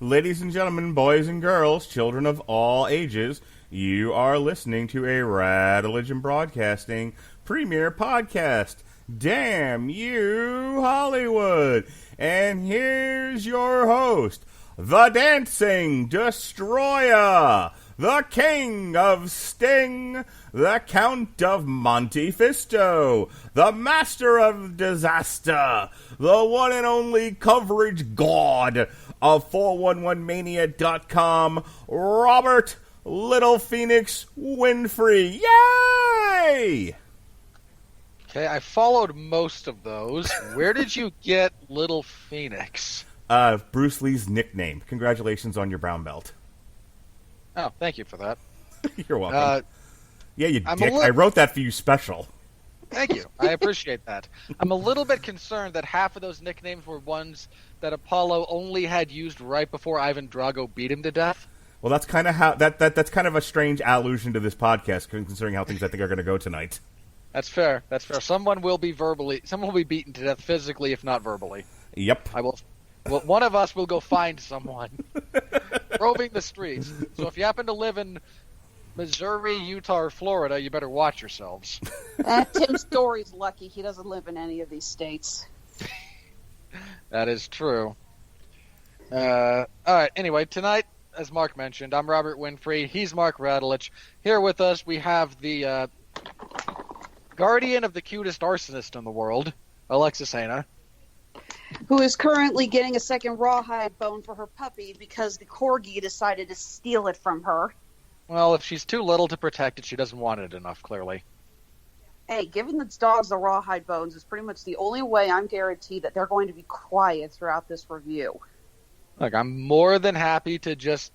Ladies and gentlemen, boys and girls, children of all ages, you are listening to a Radulich and Broadcasting premiere podcast. Damn you, Hollywood! And here's your host, the Dancing Destroyer, the King of Sting, the Count of Monte Fisto, the Master of Disaster, the one and only coverage god of 411mania.com, Robert Little Phoenix Winfree. Yay! Okay, I followed most of those. Where did you get Little Phoenix? Bruce Lee's nickname. Congratulations on your brown belt. Oh, thank you for that. You're welcome. Yeah, you dick. I wrote that for you special. Thank you. I appreciate that. I'm a little bit concerned that half of those nicknames were ones that Apollo only had used right before Ivan Drago beat him to death. Well, that's kind of how that's kind of a strange allusion to this podcast, considering how things I think are going to go tonight. That's fair. That's fair. Someone will be beaten to death physically, if not verbally. Yep. I will. Well, one of us will go find someone roving the streets. So if you happen to live in Missouri, Utah, or Florida, you better watch yourselves. Tim Story's lucky he doesn't live in any of these states. That is true. All right. Anyway, tonight, as Mark mentioned, I'm Robert Winfree. He's Mark Radulich. Here with us, we have the guardian of the cutest arsonist in the world, Alexis Hejna, who is currently getting a second rawhide bone for her puppy because the corgi decided to steal it from her. Well, if she's too little to protect it, she doesn't want it enough, clearly. Hey, giving the dogs the rawhide bones is pretty much the only way I'm guaranteed that they're going to be quiet throughout this review. Look, I'm more than happy to just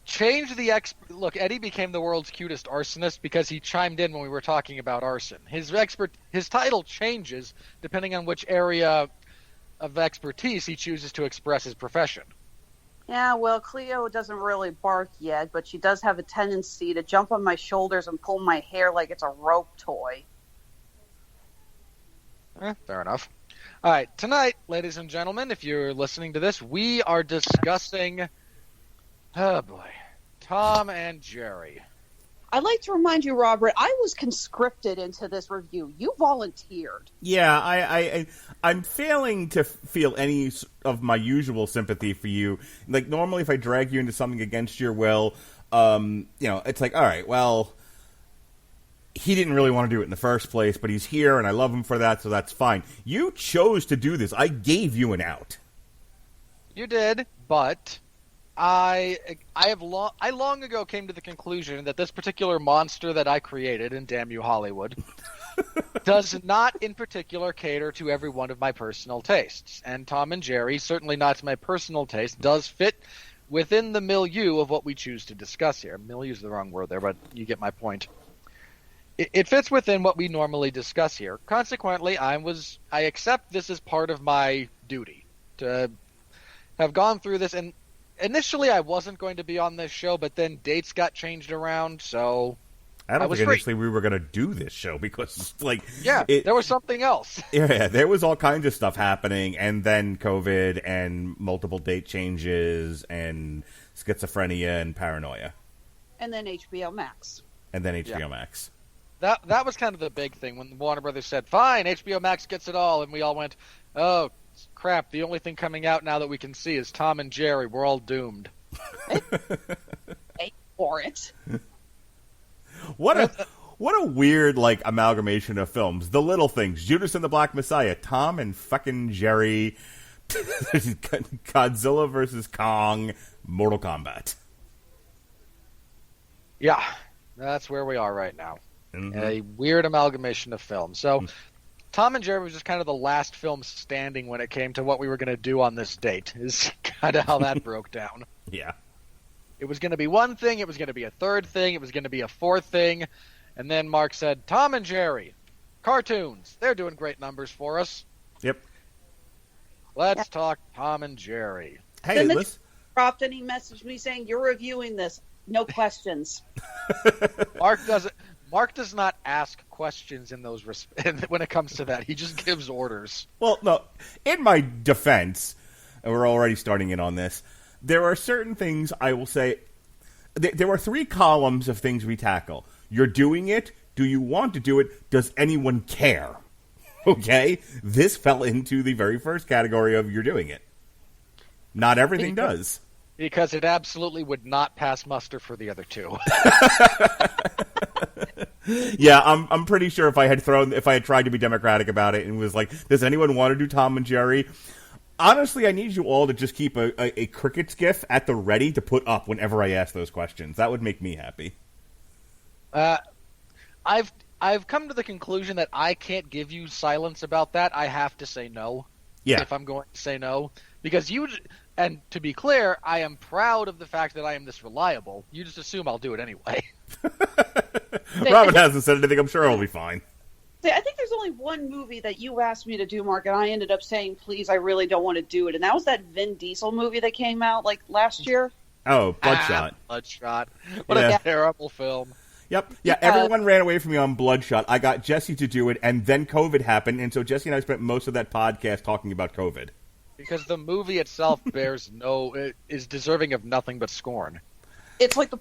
change the Look, Eddie became the world's cutest arsonist because he chimed in when we were talking about arson. His title changes depending on which area of expertise he chooses to express his profession. Yeah, well, Cleo doesn't really bark yet, but she does have a tendency to jump on my shoulders and pull my hair like it's a rope toy. Fair enough. All right, tonight, ladies and gentlemen, if you're listening to this, we are discussing, oh boy, Tom and Jerry. I'd like to remind you, Robert, I was conscripted into this review. You volunteered. Yeah, I'm failing to feel any of my usual sympathy for you. Like, normally if I drag you into something against your will, it's like, all right, well, he didn't really want to do it in the first place, but he's here, and I love him for that, so that's fine. You chose to do this. I gave you an out. You did, but I long ago came to the conclusion that this particular monster that I created, and damn you Hollywood, does not in particular cater to every one of my personal tastes. And Tom and Jerry, certainly not to my personal taste, does fit within the milieu of what we choose to discuss here. Milieu is the wrong word there, but you get my point. It fits within what we normally discuss here. Consequently, I accept this as part of my duty to have gone through this. And initially, I wasn't going to be on this show, but then dates got changed around, so I don't think initially we were going to do this show because, like... Yeah, there was something else. Yeah, there was all kinds of stuff happening, and then COVID, and multiple date changes, and schizophrenia, and paranoia. And then HBO Max. Max. That was kind of the big thing when Warner Brothers said, fine, HBO Max gets it all, and we all went, oh, crap, the only thing coming out now that we can see is Tom and Jerry. We're all doomed. Wait for it. What a weird, like, amalgamation of films. The Little Things, Judas and the Black Messiah, Tom and fucking Jerry, Godzilla versus Kong, Mortal Kombat. Yeah, that's where we are right now. Mm-hmm. A weird amalgamation of films. So Tom and Jerry was just kind of the last film standing when it came to what we were going to do on this date, is kind of how that broke down. Yeah. It was going to be one thing, it was going to be a third thing, it was going to be a fourth thing, and then Mark said, Tom and Jerry, cartoons, they're doing great numbers for us. Yep. Let's talk Tom and Jerry. Hey, listen. Dropped and he messaged me saying, you're reviewing this, no questions. Mark does not ask questions in those when it comes to that. He just gives orders. Well, no, in my defense, and we're already starting in on this, there are certain things I will say. There are 3 columns of things we tackle. You're doing it. Do you want to do it? Does anyone care? Okay? This fell into the very first category of you're doing it. Not everything does. Because it absolutely would not pass muster for the other 2. Yeah, I'm pretty sure if I had tried to be democratic about it and was like, does anyone want to do Tom and Jerry? Honestly, I need you all to just keep a Crickets gif at the ready to put up whenever I ask those questions. That would make me happy. I've come to the conclusion that I can't give you silence about that. I have to say no. Yeah. If I'm going to say no. Because and to be clear, I am proud of the fact that I am this reliable. You just assume I'll do it anyway. Robin hasn't said anything. I'm sure he'll be fine. I think there's only one movie that you asked me to do, Mark, and I ended up saying, please, I really don't want to do it. And that was that Vin Diesel movie that came out, last year. Oh, Bloodshot. Bloodshot. What a terrible film. Yep. Yeah, everyone ran away from me on Bloodshot. I got Jesse to do it, and then COVID happened, and so Jesse and I spent most of that podcast talking about COVID. Because the movie itself is deserving of nothing but scorn. It's like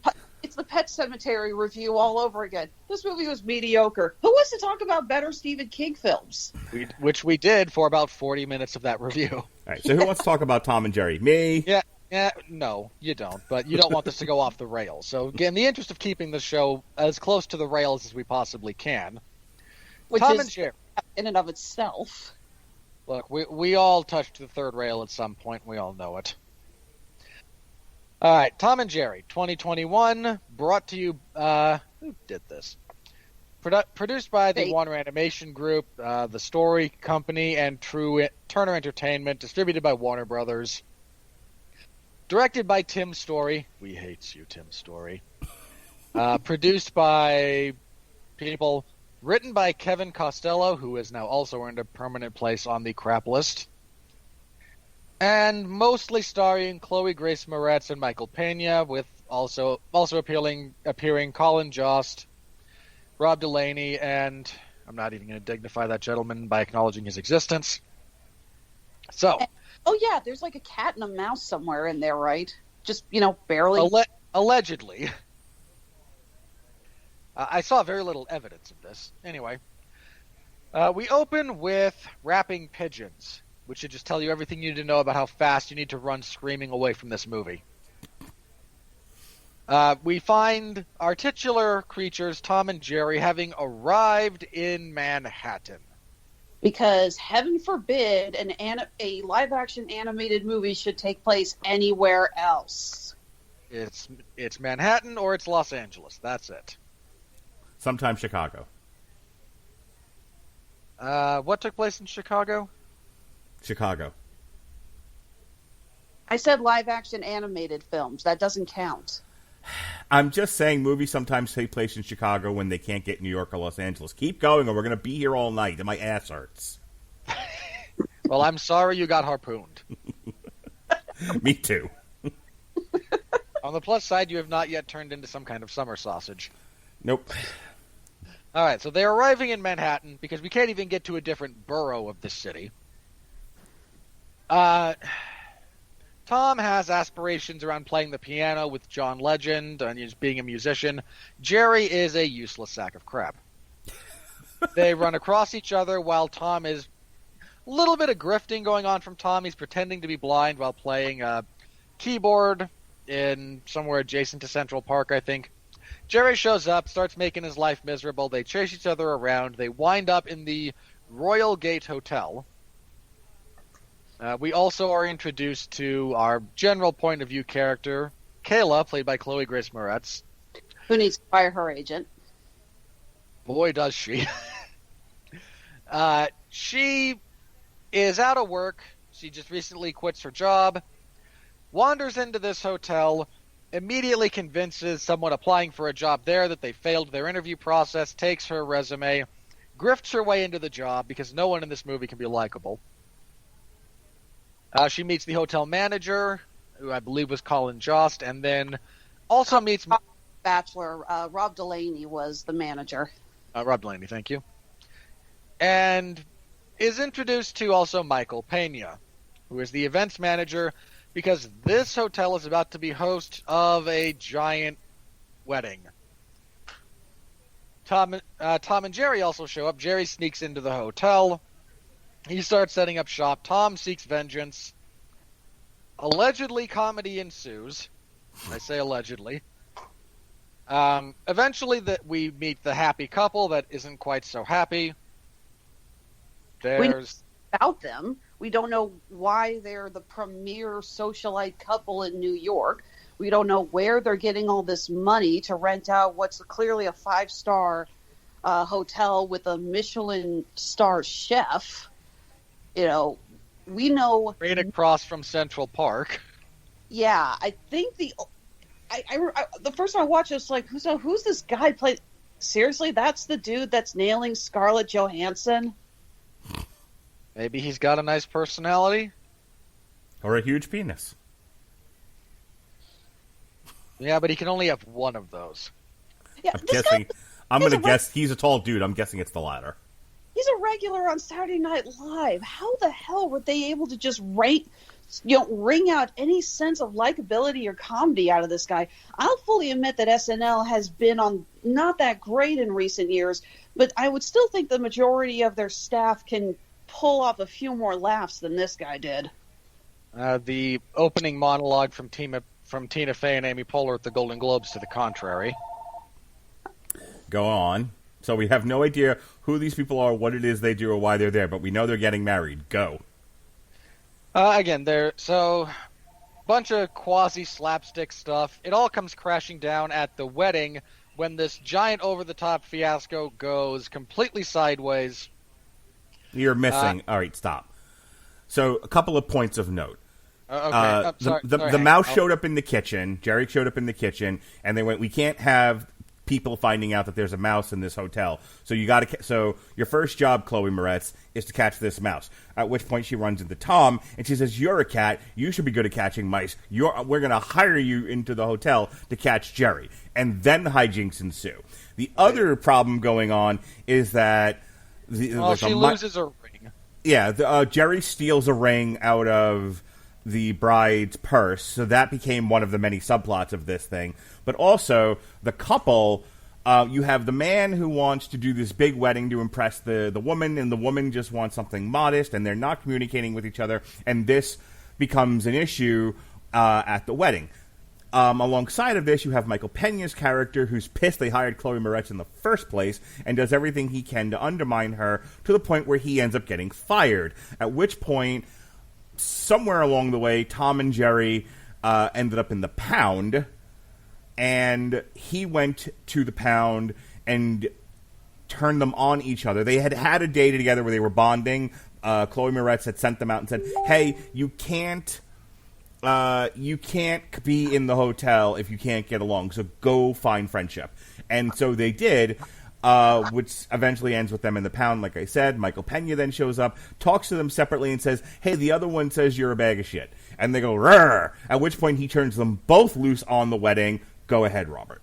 it's the Pet Sematary review all over again. This movie was mediocre. Who wants to talk about better Stephen King films? Which we did for about 40 minutes of that review. All right, so who wants to talk about Tom and Jerry? Me? Yeah, no, you don't. But you don't want this to go off the rails. So, in the interest of keeping the show as close to the rails as we possibly can, Which Tom is and Jerry. In and of itself. Look, we all touched the third rail at some point. We all know it. All right, Tom and Jerry, 2021, brought to you. Who did this? Produced by the Warner Animation Group, the Story Company, and Turner Entertainment. Distributed by Warner Brothers. Directed by Tim Story. We hate you, Tim Story. Produced by people. Written by Kevin Costello, who has now also earned a permanent place on the crap list. And mostly starring Chloe Grace Moretz and Michael Pena, with also appearing Colin Jost, Rob Delaney, and I'm not even going to dignify that gentleman by acknowledging his existence. So... Oh, yeah, there's a cat and a mouse somewhere in there, right? Just, barely. Allegedly. I saw very little evidence of this. Anyway, we open with rapping pigeons, which should just tell you everything you need to know about how fast you need to run screaming away from this movie. We find our titular creatures, Tom and Jerry, having arrived in Manhattan. Because heaven forbid a live-action animated movie should take place anywhere else. It's Manhattan or it's Los Angeles. That's it. Sometimes Chicago. What took place in Chicago? Chicago. I said live-action animated films. That doesn't count. I'm just saying movies sometimes take place in Chicago when they can't get New York or Los Angeles. Keep going or we're going to be here all night and my ass hurts. Well, I'm sorry you got harpooned. Me too. On the plus side, you have not yet turned into some kind of summer sausage. Nope. All right, so they're arriving in Manhattan because we can't even get to a different borough of this city. Tom has aspirations around playing the piano with John Legend and just being a musician. Jerry is a useless sack of crap. They run across each other while Tom is... A little bit of grifting going on from Tom. He's pretending to be blind while playing a keyboard in somewhere adjacent to Central Park, I think. Jerry shows up, starts making his life miserable. They chase each other around. They wind up in the Royal Gate Hotel. We also are introduced to our general point of view character, Kayla, played by Chloe Grace Moretz. Who needs to fire her agent? Boy, does she. She is out of work. She just recently quits her job, wanders into this hotel, immediately convinces someone applying for a job there that they failed their interview process, takes her resume, grifts her way into the job because no one in this movie can be likable. She meets the hotel manager, who I believe was Colin Jost, and then also meets... Bachelor. Rob Delaney was the manager. Rob Delaney, thank you. And is introduced to also Michael Pena, who is the events manager, because this hotel is about to be host of a giant wedding. Tom and Jerry also show up. Jerry sneaks into the hotel. He starts setting up shop. Tom seeks vengeance. Allegedly, comedy ensues. I say allegedly. Eventually, we meet the happy couple that isn't quite so happy. There's about them. We don't know why they're the premier socialite couple in New York. We don't know where they're getting all this money to rent out what's clearly a 5-star hotel with a Michelin star chef. You know, we know right across from Central Park. Yeah, I think the first time I watched it, I was like, who's this guy playing? Seriously, that's the dude that's nailing Scarlett Johansson? Maybe he's got a nice personality. Or a huge penis. Yeah, but he can only have one of those. Yeah, I'm going to guess he's a tall dude. I'm guessing it's the latter. He's a regular on Saturday Night Live. How the hell were they able to just wring out any sense of likability or comedy out of this guy? I'll fully admit that SNL has been on not that great in recent years, but I would still think the majority of their staff can pull off a few more laughs than this guy did. The opening monologue from Tina Fey and Amy Poehler at the Golden Globes to the contrary. Go on. So we have no idea who these people are, what it is they do, or why they're there, but we know they're getting married. Go. Again, bunch of quasi-slapstick stuff. It all comes crashing down at the wedding when this giant over-the-top fiasco goes completely sideways. You're missing. All right, stop. So, a couple of points of note. Okay. The mouse showed up in the kitchen. Jerry showed up in the kitchen, and they went, we can't have people finding out that there's a mouse in this hotel. So so your first job, Chloe Moretz, is to catch this mouse. At which point she runs into Tom, and she says, you're a cat. You should be good at catching mice. We're going to hire you into the hotel to catch Jerry. And then hijinks ensue. The other problem going on is that she loses her ring. Yeah, Jerry steals a ring out of the bride's purse, so that became one of the many subplots of this thing. But also, the couple, you have the man who wants to do this big wedding to impress the woman, and the woman just wants something modest, and they're not communicating with each other, and this becomes an issue at the wedding. Alongside of this, you have Michael Pena's character, who's pissed they hired Chloe Moretz in the first place, and does everything he can to undermine her, to the point where he ends up getting fired. At which point, somewhere along the way, Tom and Jerry ended up in the Pound, and he went to the Pound and turned them on each other. They had had a day together where they were bonding. Chloe Moretz had sent them out and said, hey, you can't be in the hotel if you can't get along, so go find friendship. And so they did, which eventually ends with them in the Pound, like I said. Michael Pena then shows up, talks to them separately, and says, hey, the other one says you're a bag of shit. And they go, rrr, at which point he turns them both loose on the wedding. Go ahead, Robert.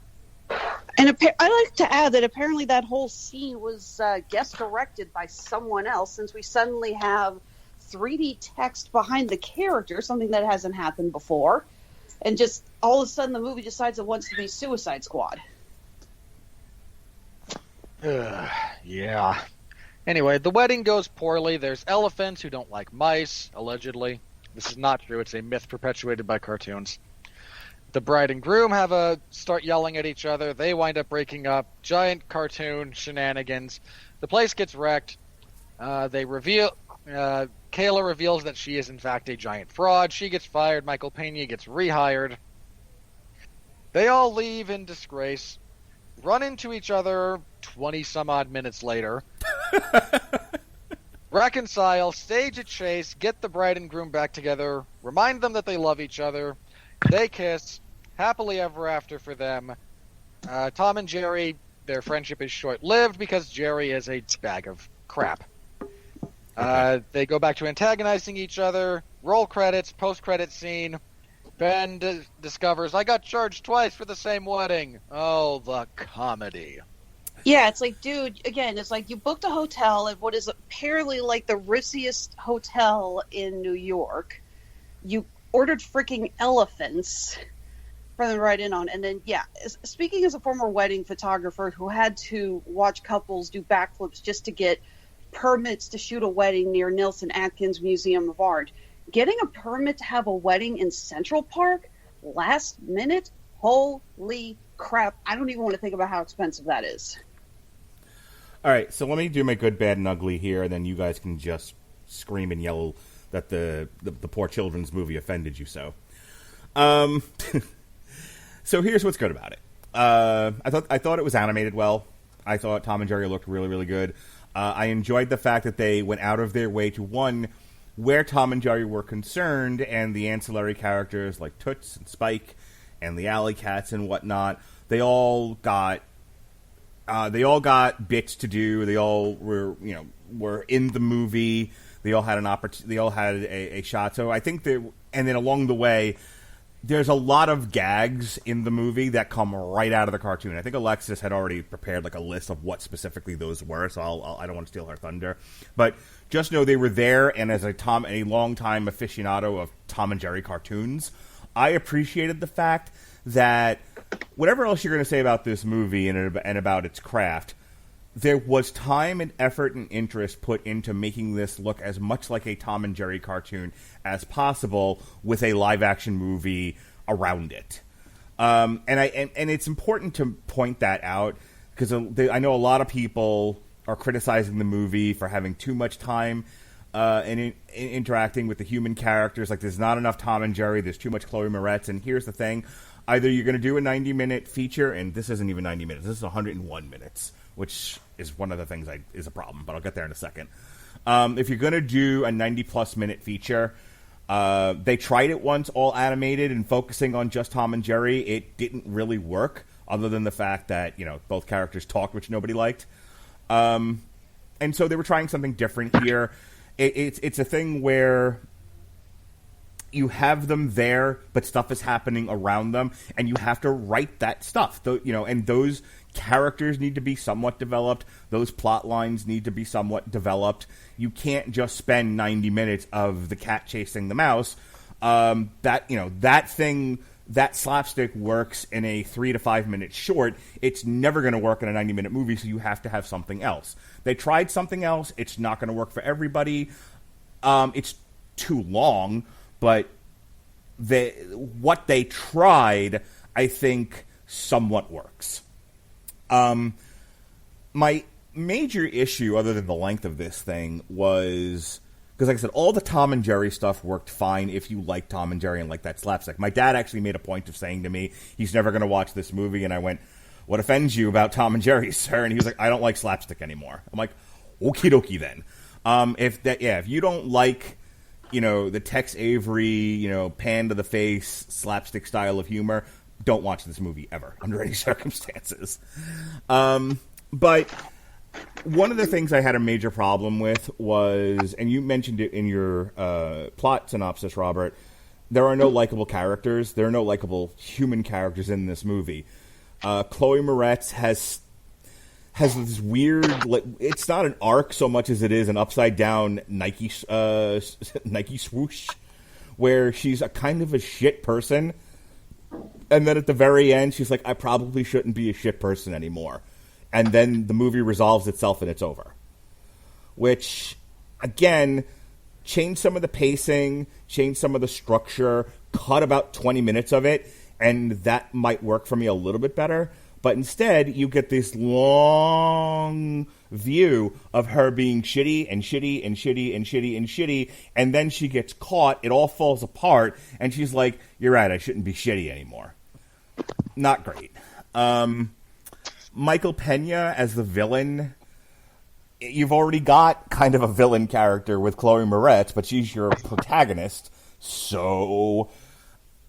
And I'd like to add that apparently that whole scene was guest directed by someone else, since we suddenly have 3D text behind the character, something that hasn't happened before. And just all of a sudden the movie decides it wants to be Suicide Squad. Yeah. Anyway, the wedding goes poorly. There's elephants who don't like mice, allegedly. This is not true. It's a myth perpetuated by cartoons. The bride and groom start yelling at each other. They wind up breaking up. Giant cartoon shenanigans. The place gets wrecked. Kayla reveals that she is in fact a giant fraud. She gets fired. Michael Pena gets rehired. They all leave in disgrace. Run into each other 20-some-odd minutes later. Reconcile, stage a chase, get the bride and groom back together, remind them that they love each other. They kiss. Happily ever after for them. Tom and Jerry, their friendship is short-lived because Jerry is a bag of crap. They go back to antagonizing each other. Roll credits, post-credit scene. Ben discovers, I got charged twice for the same wedding. Oh, the comedy. Yeah, it's like, dude, again, it's like you booked a hotel at what is apparently like the ritziest hotel in New York. You ordered freaking elephants for them to ride in on. And then, yeah, speaking as a former wedding photographer who had to watch couples do backflips just to get permits to shoot a wedding near Nelson Atkins Museum of Art, getting a permit to have a wedding in Central Park last minute, holy crap. I don't even want to think about how expensive that is. All right, so let me do my good, bad, and ugly here, and then you guys can just scream and yell that the poor children's movie offended you so. So here's what's good about it. I thought it was animated well. I thought Tom and Jerry looked really, really good. I enjoyed the fact that they went out of their way to, one, where Tom and Jerry were concerned, and the ancillary characters like Toots and Spike and the Alley Cats and whatnot, they all got bits to do. They all were in the movie. They all had an opportunity. They all had a shot. So I think that, and then along the way, there's a lot of gags in the movie that come right out of the cartoon. I think Alexis had already prepared like a list of what specifically those were, so I don't want to steal her thunder. But just know they were there, and as a longtime aficionado of Tom and Jerry cartoons, I appreciated the fact that whatever else you're going to say about this movie and about its craft, there was time and effort and interest put into making this look as much like a Tom and Jerry cartoon as possible with a live-action movie around it. And it's important to point that out because I know a lot of people are criticizing the movie for having too much time in interacting with the human characters. Like, there's not enough Tom and Jerry, there's too much Chloe Moretz, and here's the thing. Either you're going to do a 90-minute feature, and this isn't even 90 minutes, this is 101 minutes, which is one of the things is a problem, but I'll get there in a second. If you're going to do a 90-plus minute feature, they tried it once, all animated, and focusing on just Tom and Jerry. It didn't really work, other than the fact that, both characters talked, which nobody liked. And so they were trying something different here. It's a thing where you have them there, but stuff is happening around them, and you have to write that stuff. And those characters need to be somewhat developed. Those plot lines need to be somewhat developed. You can't just spend 90 minutes of the cat chasing the mouse. That slapstick works in a 3 to 5 minute short. It's never going to work in a 90-minute movie, so you have to have something else. They tried something else. It's not going to work for everybody. It's too long, but what they tried, I think, somewhat works. My major issue, other than the length of this thing, was because, like I said, all the Tom and Jerry stuff worked fine if you like Tom and Jerry and like that slapstick. My dad actually made a point of saying to me, he's never going to watch this movie, and I went, "What offends you about Tom and Jerry, sir?" And he was like, "I don't like slapstick anymore." I'm like, "Okie dokie then." If you don't like, the Tex Avery, pan to the face slapstick style of humor, don't watch this movie ever under any circumstances. But one of the things I had a major problem with was, and you mentioned it in your plot synopsis, Robert, there are no likable characters. There are no likable human characters in this movie. Chloe Moretz has this weird, it's not an arc so much as it is an upside down Nike swoosh, where she's a kind of a shit person, and then at the very end she's like, I probably shouldn't be a shit person anymore, and then the movie resolves itself and it's over. Which, again, change some of the pacing, change some of the structure, cut about 20 minutes of it, and that might work for me a little bit better. But instead, you get this long view of her being shitty and shitty and shitty and shitty and shitty, and then she gets caught, it all falls apart, and she's like, you're right, I shouldn't be shitty anymore. Not great. Michael Pena as the villain, you've already got kind of a villain character with Chloe Moretz, but she's your protagonist, so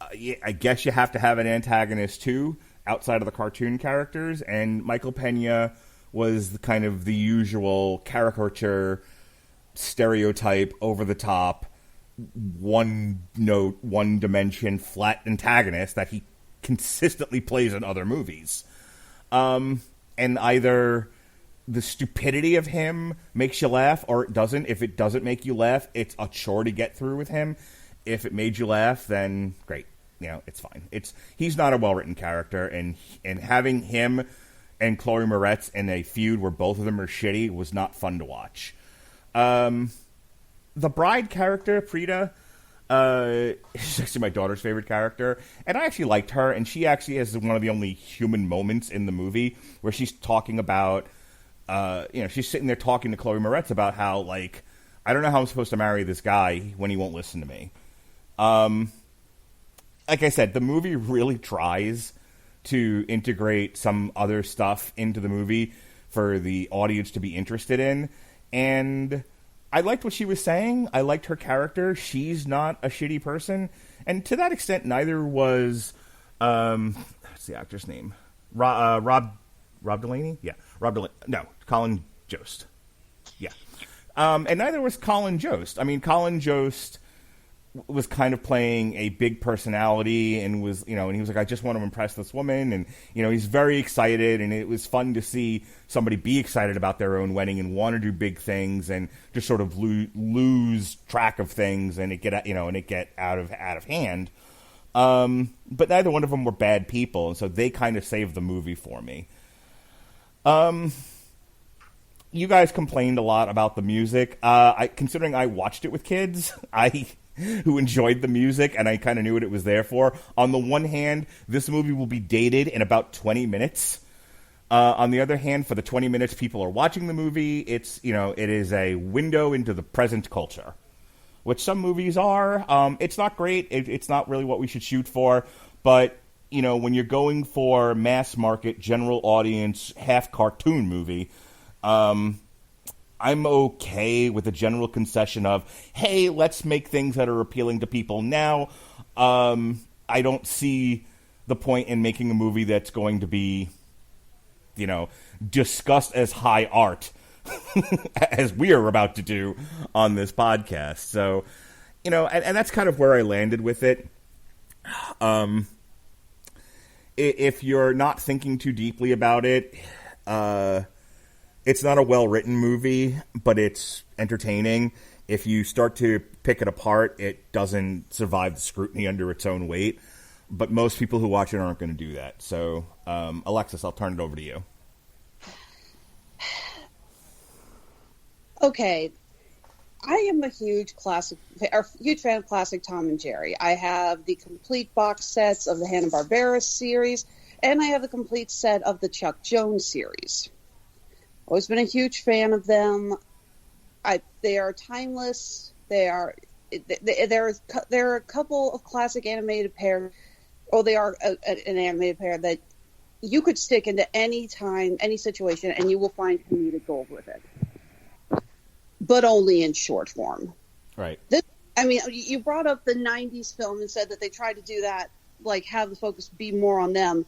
I guess you have to have an antagonist too, outside of the cartoon characters, and Michael Pena was kind of the usual caricature, stereotype, over-the-top, one-note, one-dimension, flat antagonist that he consistently plays in other movies. And either the stupidity of him makes you laugh, or it doesn't. If it doesn't make you laugh, it's a chore to get through with him. if it made you laugh, then great. You know, it's fine. He's not a well-written character, and having him and Chloe Moretz in a feud where both of them are shitty was not fun to watch. The bride character, Prita, she's actually my daughter's favorite character, and I actually liked her, and she actually has one of the only human moments in the movie where she's talking about, she's sitting there talking to Chloe Moretz about how, like, I don't know how I'm supposed to marry this guy when he won't listen to me. Like I said, the movie really tries to integrate some other stuff into the movie for the audience to be interested in, and I liked what she was saying. I liked her character. She's not a shitty person, and to that extent, neither was what's the actor's name? Rob Delaney? Yeah, Rob Delaney. No, Colin Jost. Yeah, and neither was Colin Jost. I mean, Colin Jost was kind of playing a big personality and was, and he was like, I just want to impress this woman. And, he's very excited, and it was fun to see somebody be excited about their own wedding and want to do big things and just sort of lose track of things and it get out of hand. But neither one of them were bad people. And so they kind of saved the movie for me. You guys complained a lot about the music. Considering I watched it with kids, who enjoyed the music, and I kind of knew what it was there for. On the one hand, this movie will be dated in about 20 minutes. On the other hand, for the 20 minutes people are watching the movie, it is a window into the present culture, which some movies are. It's not great. It's not really what we should shoot for, but, when you're going for mass market, general audience, half cartoon movie, I'm okay with the general concession of, hey, let's make things that are appealing to people now. I don't see the point in making a movie that's going to be, discussed as high art, as we are about to do on this podcast. So, and that's kind of where I landed with it. If you're not thinking too deeply about it, it's not a well-written movie, but it's entertaining. If you start to pick it apart, it doesn't survive the scrutiny under its own weight. But most people who watch it aren't going to do that. So, Alexis, I'll turn it over to you. Okay. I am a huge fan of classic Tom and Jerry. I have the complete box sets of the Hanna-Barbera series, and I have the complete set of the Chuck Jones series. Always been a huge fan of them. They are timeless. There are a couple of classic animated pairs, or they are an animated pair that you could stick into any time, any situation, and you will find comedic gold with it. But only in short form. Right. You brought up the 90s film and said that they tried to do that, like have the focus be more on them.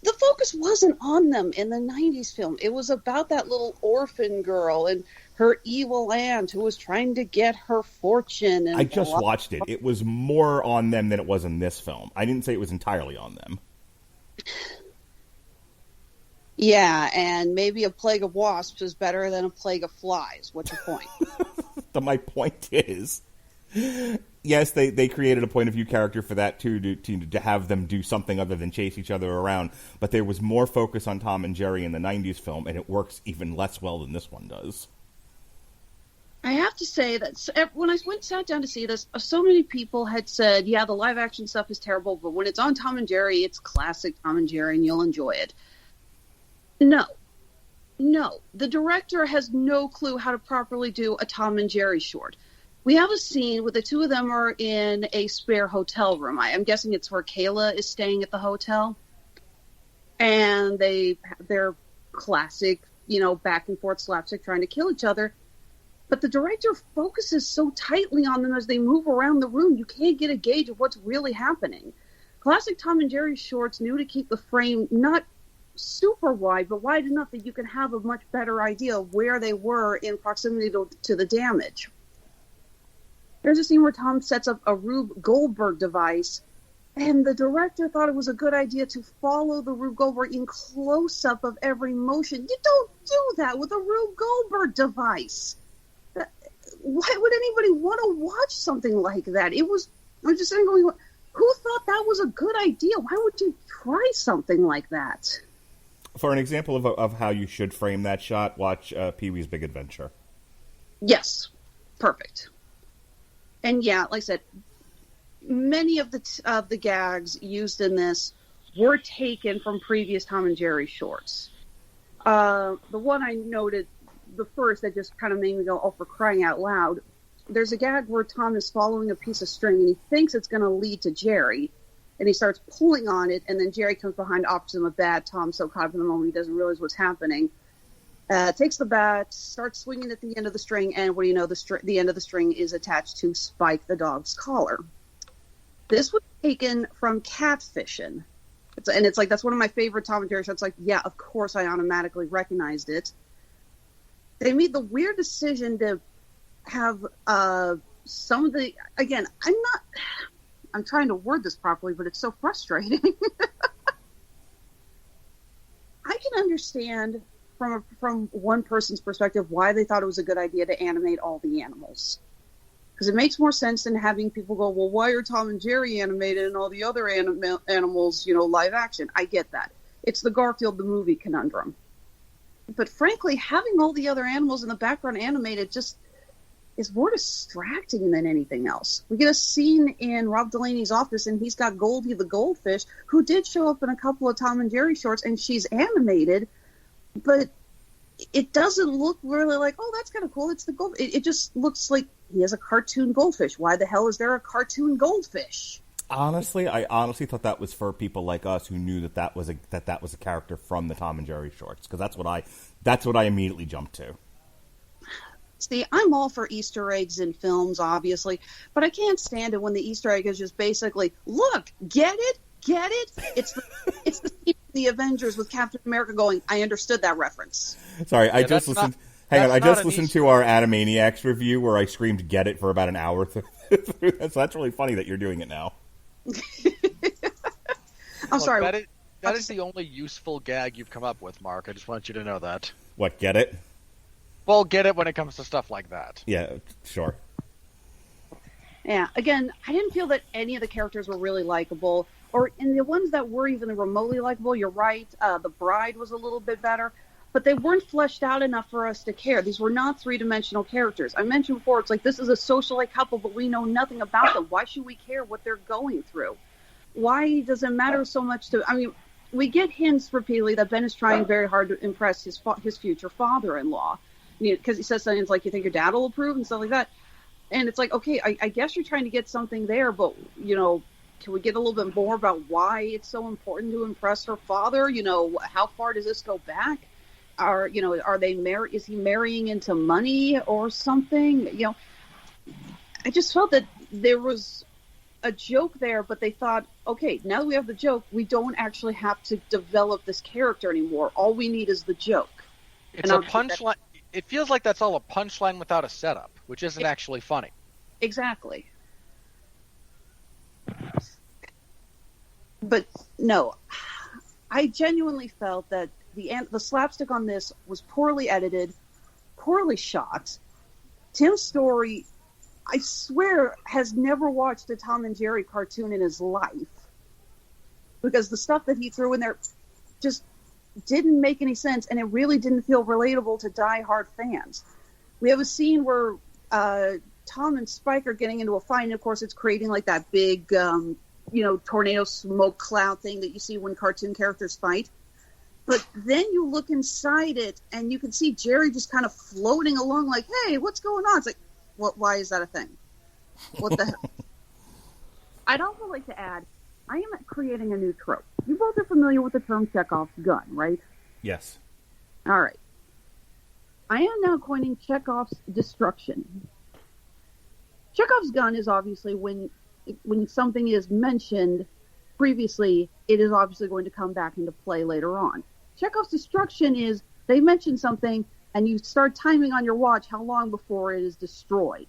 The focus wasn't on them in the 90s film. It was about that little orphan girl and her evil aunt who was trying to get her fortune. And I just watched it. It was more on them than it was in this film. I didn't say it was entirely on them. Yeah, and maybe a plague of wasps is better than a plague of flies. What's your point? My point is, yes, they created a point of view character for that too, to have them do something other than chase each other around. But there was more focus on Tom and Jerry in the 90s film, and it works even less well than this one does. I have to say that when I sat down to see this, so many people had said, yeah, the live action stuff is terrible, but when it's on Tom and Jerry, it's classic Tom and Jerry, and you'll enjoy it. No. The director has no clue how to properly do a Tom and Jerry short. We have a scene where the two of them are in a spare hotel room. I'm guessing it's where Kayla is staying at the hotel. And they're classic, back and forth slapstick trying to kill each other. But the director focuses so tightly on them as they move around the room, you can't get a gauge of what's really happening. Classic Tom and Jerry shorts knew to keep the frame not super wide, but wide enough that you can have a much better idea of where they were in proximity to the damage. There's a scene where Tom sets up a Rube Goldberg device, and the director thought it was a good idea to follow the Rube Goldberg in close-up of every motion. You don't do that with a Rube Goldberg device. why would anybody want to watch something like that? I was just sitting going, who thought that was a good idea? Why would you try something like that? For an example of how you should frame that shot, watch Pee-wee's Big Adventure. Yes, perfect. And yeah, like I said, many of the gags used in this were taken from previous Tom and Jerry shorts. The one I noted, the first that just kind of made me go, oh, for crying out loud. There's a gag where Tom is following a piece of string and he thinks it's going to lead to Jerry. And he starts pulling on it, and then Jerry comes behind, offers him a bat. Tom's so caught up in the moment, he doesn't realize what's happening. Takes the bat, starts swinging at the end of the string, and what do you know, the end of the string is attached to Spike, the dog's collar. This was taken from Catfishing. It's like, that's one of my favorite Tom and Jerry shows. Like, yeah, of course I automatically recognized it. They made the weird decision to have some of the, again, I'm trying to word this properly, but it's so frustrating. I can understand from one person's perspective why they thought it was a good idea to animate all the animals. Because it makes more sense than having people go, well, why are Tom and Jerry animated and all the other animals, live action? I get that. It's the Garfield the movie conundrum. But frankly, having all the other animals in the background animated just is more distracting than anything else. We get a scene in Rob Delaney's office, and he's got Goldie the goldfish, who did show up in a couple of Tom and Jerry shorts, and she's animated, but it doesn't look really like, oh, that's kind of cool. It's the gold. It just looks like he has a cartoon goldfish. Why the hell is there a cartoon goldfish? Honestly, I thought that was for people like us who knew that was a character from the Tom and Jerry shorts, because that's what I immediately jumped to. See, I'm all for Easter eggs in films, obviously, but I can't stand it when the Easter egg is just basically, look, get it? It's the scene in the Avengers with Captain America going, I understood that reference. Sorry, I just listened. I just listened to our Animaniacs review where I screamed "Get it" for about an hour. So that's really funny that you're doing it now. I'm sorry. That is the only useful gag you've come up with, Mark. I just want you to know that. What, get it? Well, get it when it comes to stuff like that. Yeah, sure. Yeah, again, I didn't feel that any of the characters were really likable, or in the ones that were even remotely likable, you're right, the bride was a little bit better, but they weren't fleshed out enough for us to care. These were not three-dimensional characters. I mentioned before, it's like, this is a socialite couple, but we know nothing about them. Why should we care what they're going through? Why does it matter so much to... I mean, we get hints repeatedly that Ben is trying very hard to impress his future father-in-law. Because he says something like, you think your dad will approve and stuff like that. And it's like, okay, I guess you're trying to get something there, but, can we get a little bit more about why it's so important to impress her father? How far does this go back? Are they married? Is he marrying into money or something? I just felt that there was a joke there, but they thought, okay, now that we have the joke, we don't actually have to develop this character anymore. All we need is the joke. It's a punchline. It feels like that's all a punchline without a setup, which isn't actually funny. Exactly. But no, I genuinely felt that the slapstick on this was poorly edited, poorly shot. Tim Story, I swear, has never watched a Tom and Jerry cartoon in his life, because the stuff that he threw in there just didn't make any sense, and it really didn't feel relatable to die-hard fans. We have a scene where Tom and Spike are getting into a fight, and of course it's creating like that big, tornado smoke cloud thing that you see when cartoon characters fight. But then you look inside it, and you can see Jerry just kind of floating along like, hey, what's going on? It's like, why is that a thing? What the hell? I'd also like to add, I am creating a new trope. You both are familiar with the term Chekhov's gun, right? Yes. All right. I am now coining Chekhov's destruction. Chekhov's gun is obviously when something is mentioned previously, it is obviously going to come back into play later on. Chekhov's destruction is they mention something and you start timing on your watch how long before it is destroyed.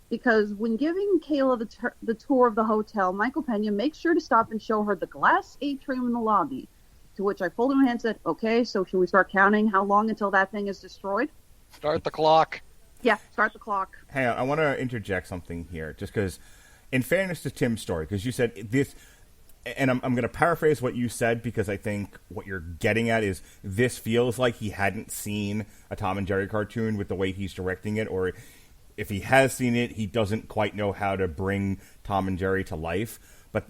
Because when giving Kayla the tour of the hotel, Michael Pena makes sure to stop and show her the glass atrium in the lobby. To which I folded my hand and said, okay, so should we start counting how long until that thing is destroyed? Start the clock. Yeah, start the clock. Hang on, I want to interject something here, just because, in fairness to Tim's story, because you said this, and I'm going to paraphrase what you said, because I think what you're getting at is this feels like he hadn't seen a Tom and Jerry cartoon with the way he's directing it, or if he has seen it, he doesn't quite know how to bring Tom and Jerry to life. But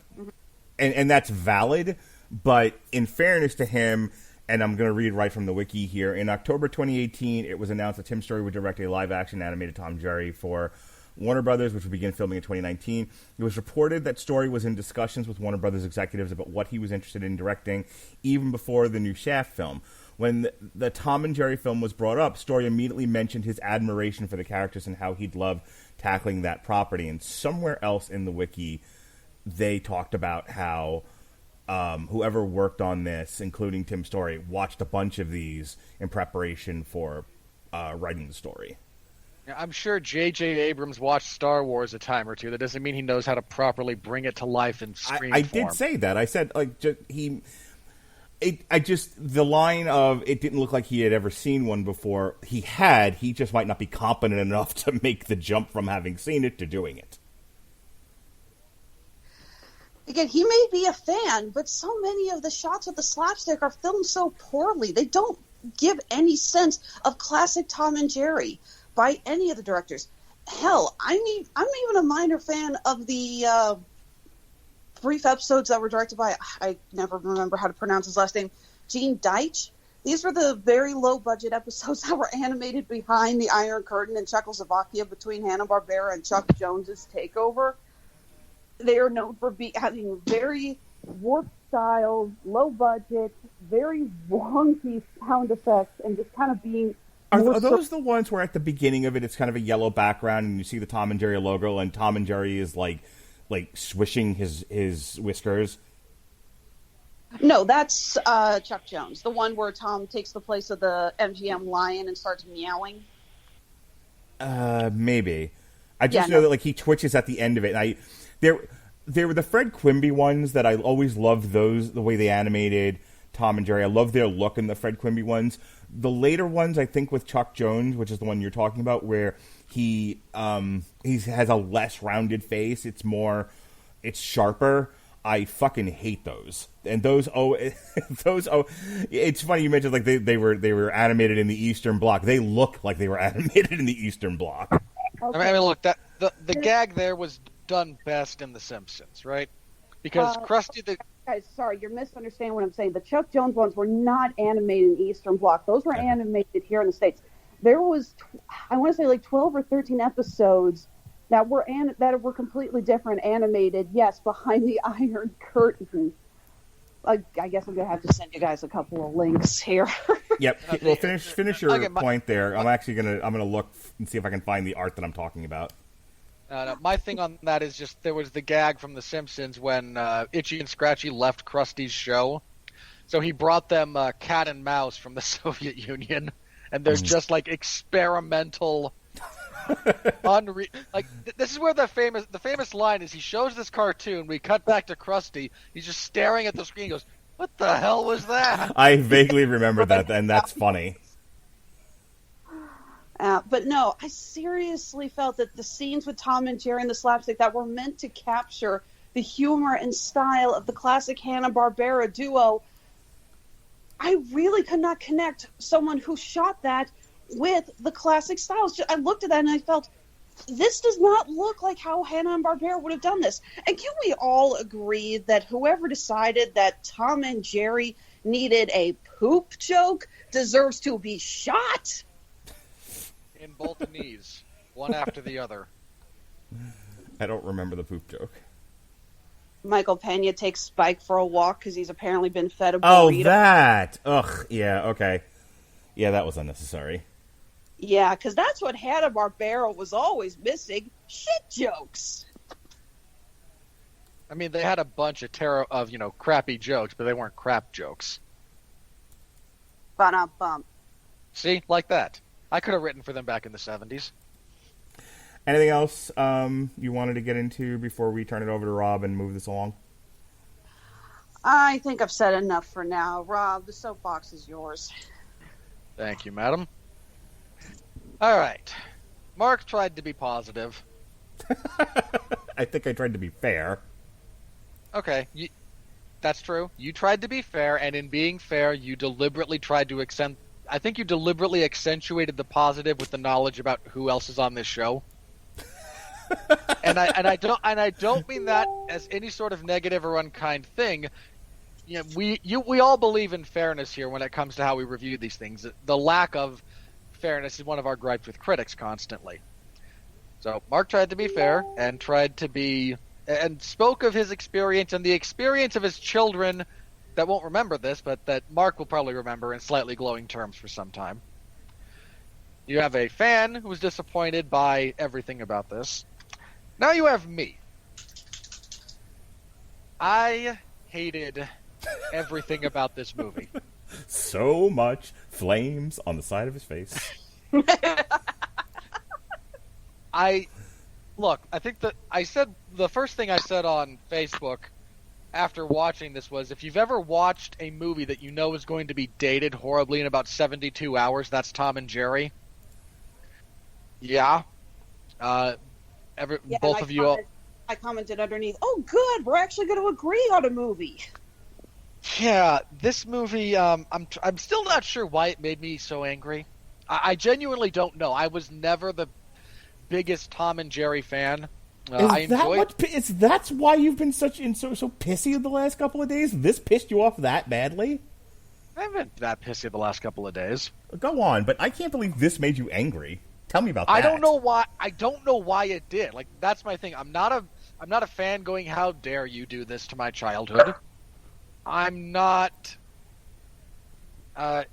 and that's valid, but in fairness to him, and I'm going to read right from the wiki here, in October 2018, it was announced that Tim Story would direct a live-action animated Tom and Jerry for Warner Brothers, which would begin filming in 2019. It was reported that Story was in discussions with Warner Brothers executives about what he was interested in directing, even before the new Shaft film. When the Tom and Jerry film was brought up, Story immediately mentioned his admiration for the characters and how he'd love tackling that property. And somewhere else in the wiki, they talked about how whoever worked on this, including Tim Story, watched a bunch of these in preparation for writing the story. I'm sure J.J. Abrams watched Star Wars a time or two. That doesn't mean he knows how to properly bring it to life in screen I form. did say that. I said, like, the line of it didn't look like he had ever seen one before. He just might not be competent enough to make the jump from having seen it to doing it. Again, he may be a fan, but so many of the shots of the slapstick are filmed so poorly. They don't give any sense of classic Tom and Jerry by any of the directors. Hell, I'm even a minor fan of the brief episodes that were directed by, I never remember how to pronounce his last name, Gene Deitch. These were the very low-budget episodes that were animated behind the Iron Curtain in Czechoslovakia between Hanna-Barbera and Chuck Jones's takeover. They are known for having very warped styles, low budget, very wonky sound effects, and just kind of being... Are those the ones where at the beginning of it, it's kind of a yellow background, and you see the Tom and Jerry logo, and Tom and Jerry is like swishing his whiskers? No, that's Chuck Jones, the one where Tom takes the place of the MGM lion and starts meowing. Maybe. I just know that he twitches at the end of it. And there were the Fred Quimby ones that I always loved those, the way they animated Tom and Jerry. I love their look in the Fred Quimby ones. The later ones, I think, with Chuck Jones, which is the one you're talking about, where he has a less rounded face. It's sharper. I fucking hate those. And those it's funny you mentioned they were animated in the Eastern Bloc. They look like they were animated in the Eastern Bloc. Okay. I mean, look, the gag there was done best in The Simpsons, right? Because Krusty the... Guys, sorry, you're misunderstanding what I'm saying. The Chuck Jones ones were not animated in the Eastern Bloc. Those were animated here in the States. There was, I want to say 12 or 13 episodes that were completely different, animated, yes, behind the Iron Curtain. I guess I'm going to have to send you guys a couple of links here. Yep. Well, finish your point there. I'm gonna look and see if I can find the art that I'm talking about. No, my thing on that is just there was the gag from The Simpsons when Itchy and Scratchy left Krusty's show. So he brought them cat and mouse from the Soviet Union, and there's just experimental, this is where the famous line is. He shows this cartoon. We cut back to Krusty. He's just staring at the screen. He goes, "What the hell was that?" I vaguely remember that, and that's funny. But no, I seriously felt that the scenes with Tom and Jerry and the slapstick that were meant to capture the humor and style of the classic Hanna-Barbera duo, I really could not connect someone who shot that with the classic styles. I looked at that and I felt, this does not look like how Hanna-Barbera would have done this. And can we all agree that whoever decided that Tom and Jerry needed a poop joke deserves to be shot? In both knees, one after the other. I don't remember the poop joke. Michael Pena takes Spike for a walk because he's apparently been fed a burrito. Oh, that! Ugh, yeah, okay. Yeah, that was unnecessary. Yeah, because that's what Hanna-Barbera was always missing. Shit jokes. I mean, they had a bunch of crappy jokes, but they weren't crap jokes. Ba-dum-bum. See? Like that. I could have written for them back in the 70s. Anything else you wanted to get into before we turn it over to Rob and move this along? I think I've said enough for now. Rob, the soapbox is yours. Thank you, madam. All right. Mark tried to be positive. I think I tried to be fair. Okay, that's true. You tried to be fair, and in being fair, you deliberately tried to I think you deliberately accentuated the positive with the knowledge about who else is on this show. and I don't mean that as any sort of negative or unkind thing. You know, we all believe in fairness here when it comes to how we review these things. The lack of fairness is one of our gripes with critics constantly. So Mark tried to be fair and spoke of his experience and the experience of his children that won't remember this, but that Mark will probably remember in slightly glowing terms for some time. You have a fan who was disappointed by everything about this. Now you have me. I hated everything about this movie. So much flames on the side of his face. I think that I said the first thing I said on Facebook after watching this was, if you've ever watched a movie that you know is going to be dated horribly in about 72 hours, that's Tom and Jerry. Yeah. Both of you. I commented underneath, "Oh, good, we're actually going to agree on a movie." Yeah, this movie. I'm still not sure why it made me so angry. I genuinely don't know. I was never the biggest Tom and Jerry fan. That's why you've been so pissy the last couple of days? This pissed you off that badly? I haven't been that pissy the last couple of days. Go on, but I can't believe this made you angry. Tell me about that. I don't know why. I don't know why it did. Like, that's my thing. I'm not a fan going, "How dare you do this to my childhood?" I'm not. I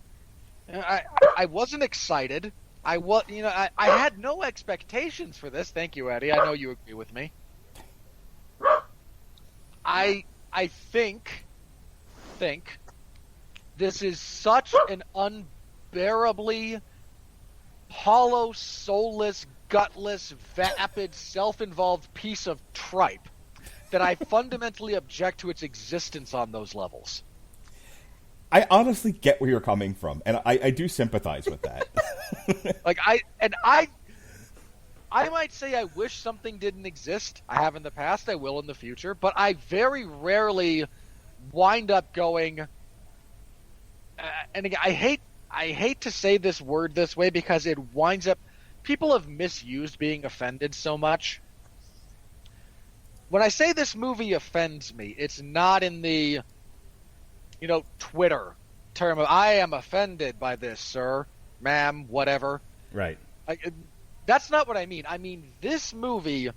wasn't excited. I had no expectations for this. Thank you, Eddie. I know you agree with me. I think this is such an unbearably hollow, soulless, gutless, vapid, self-involved piece of tripe that I fundamentally object to its existence on those levels. I honestly get where you're coming from, and I do sympathize with that. I might say I wish something didn't exist. I have in the past, I will in the future, but I very rarely wind up going, and again, I hate to say this word this way because it winds up, people have misused being offended so much. When I say this movie offends me, it's not in the, Twitter term of, "I am offended by this, sir, ma'am, whatever." Right. That's not what I mean. I mean, this movie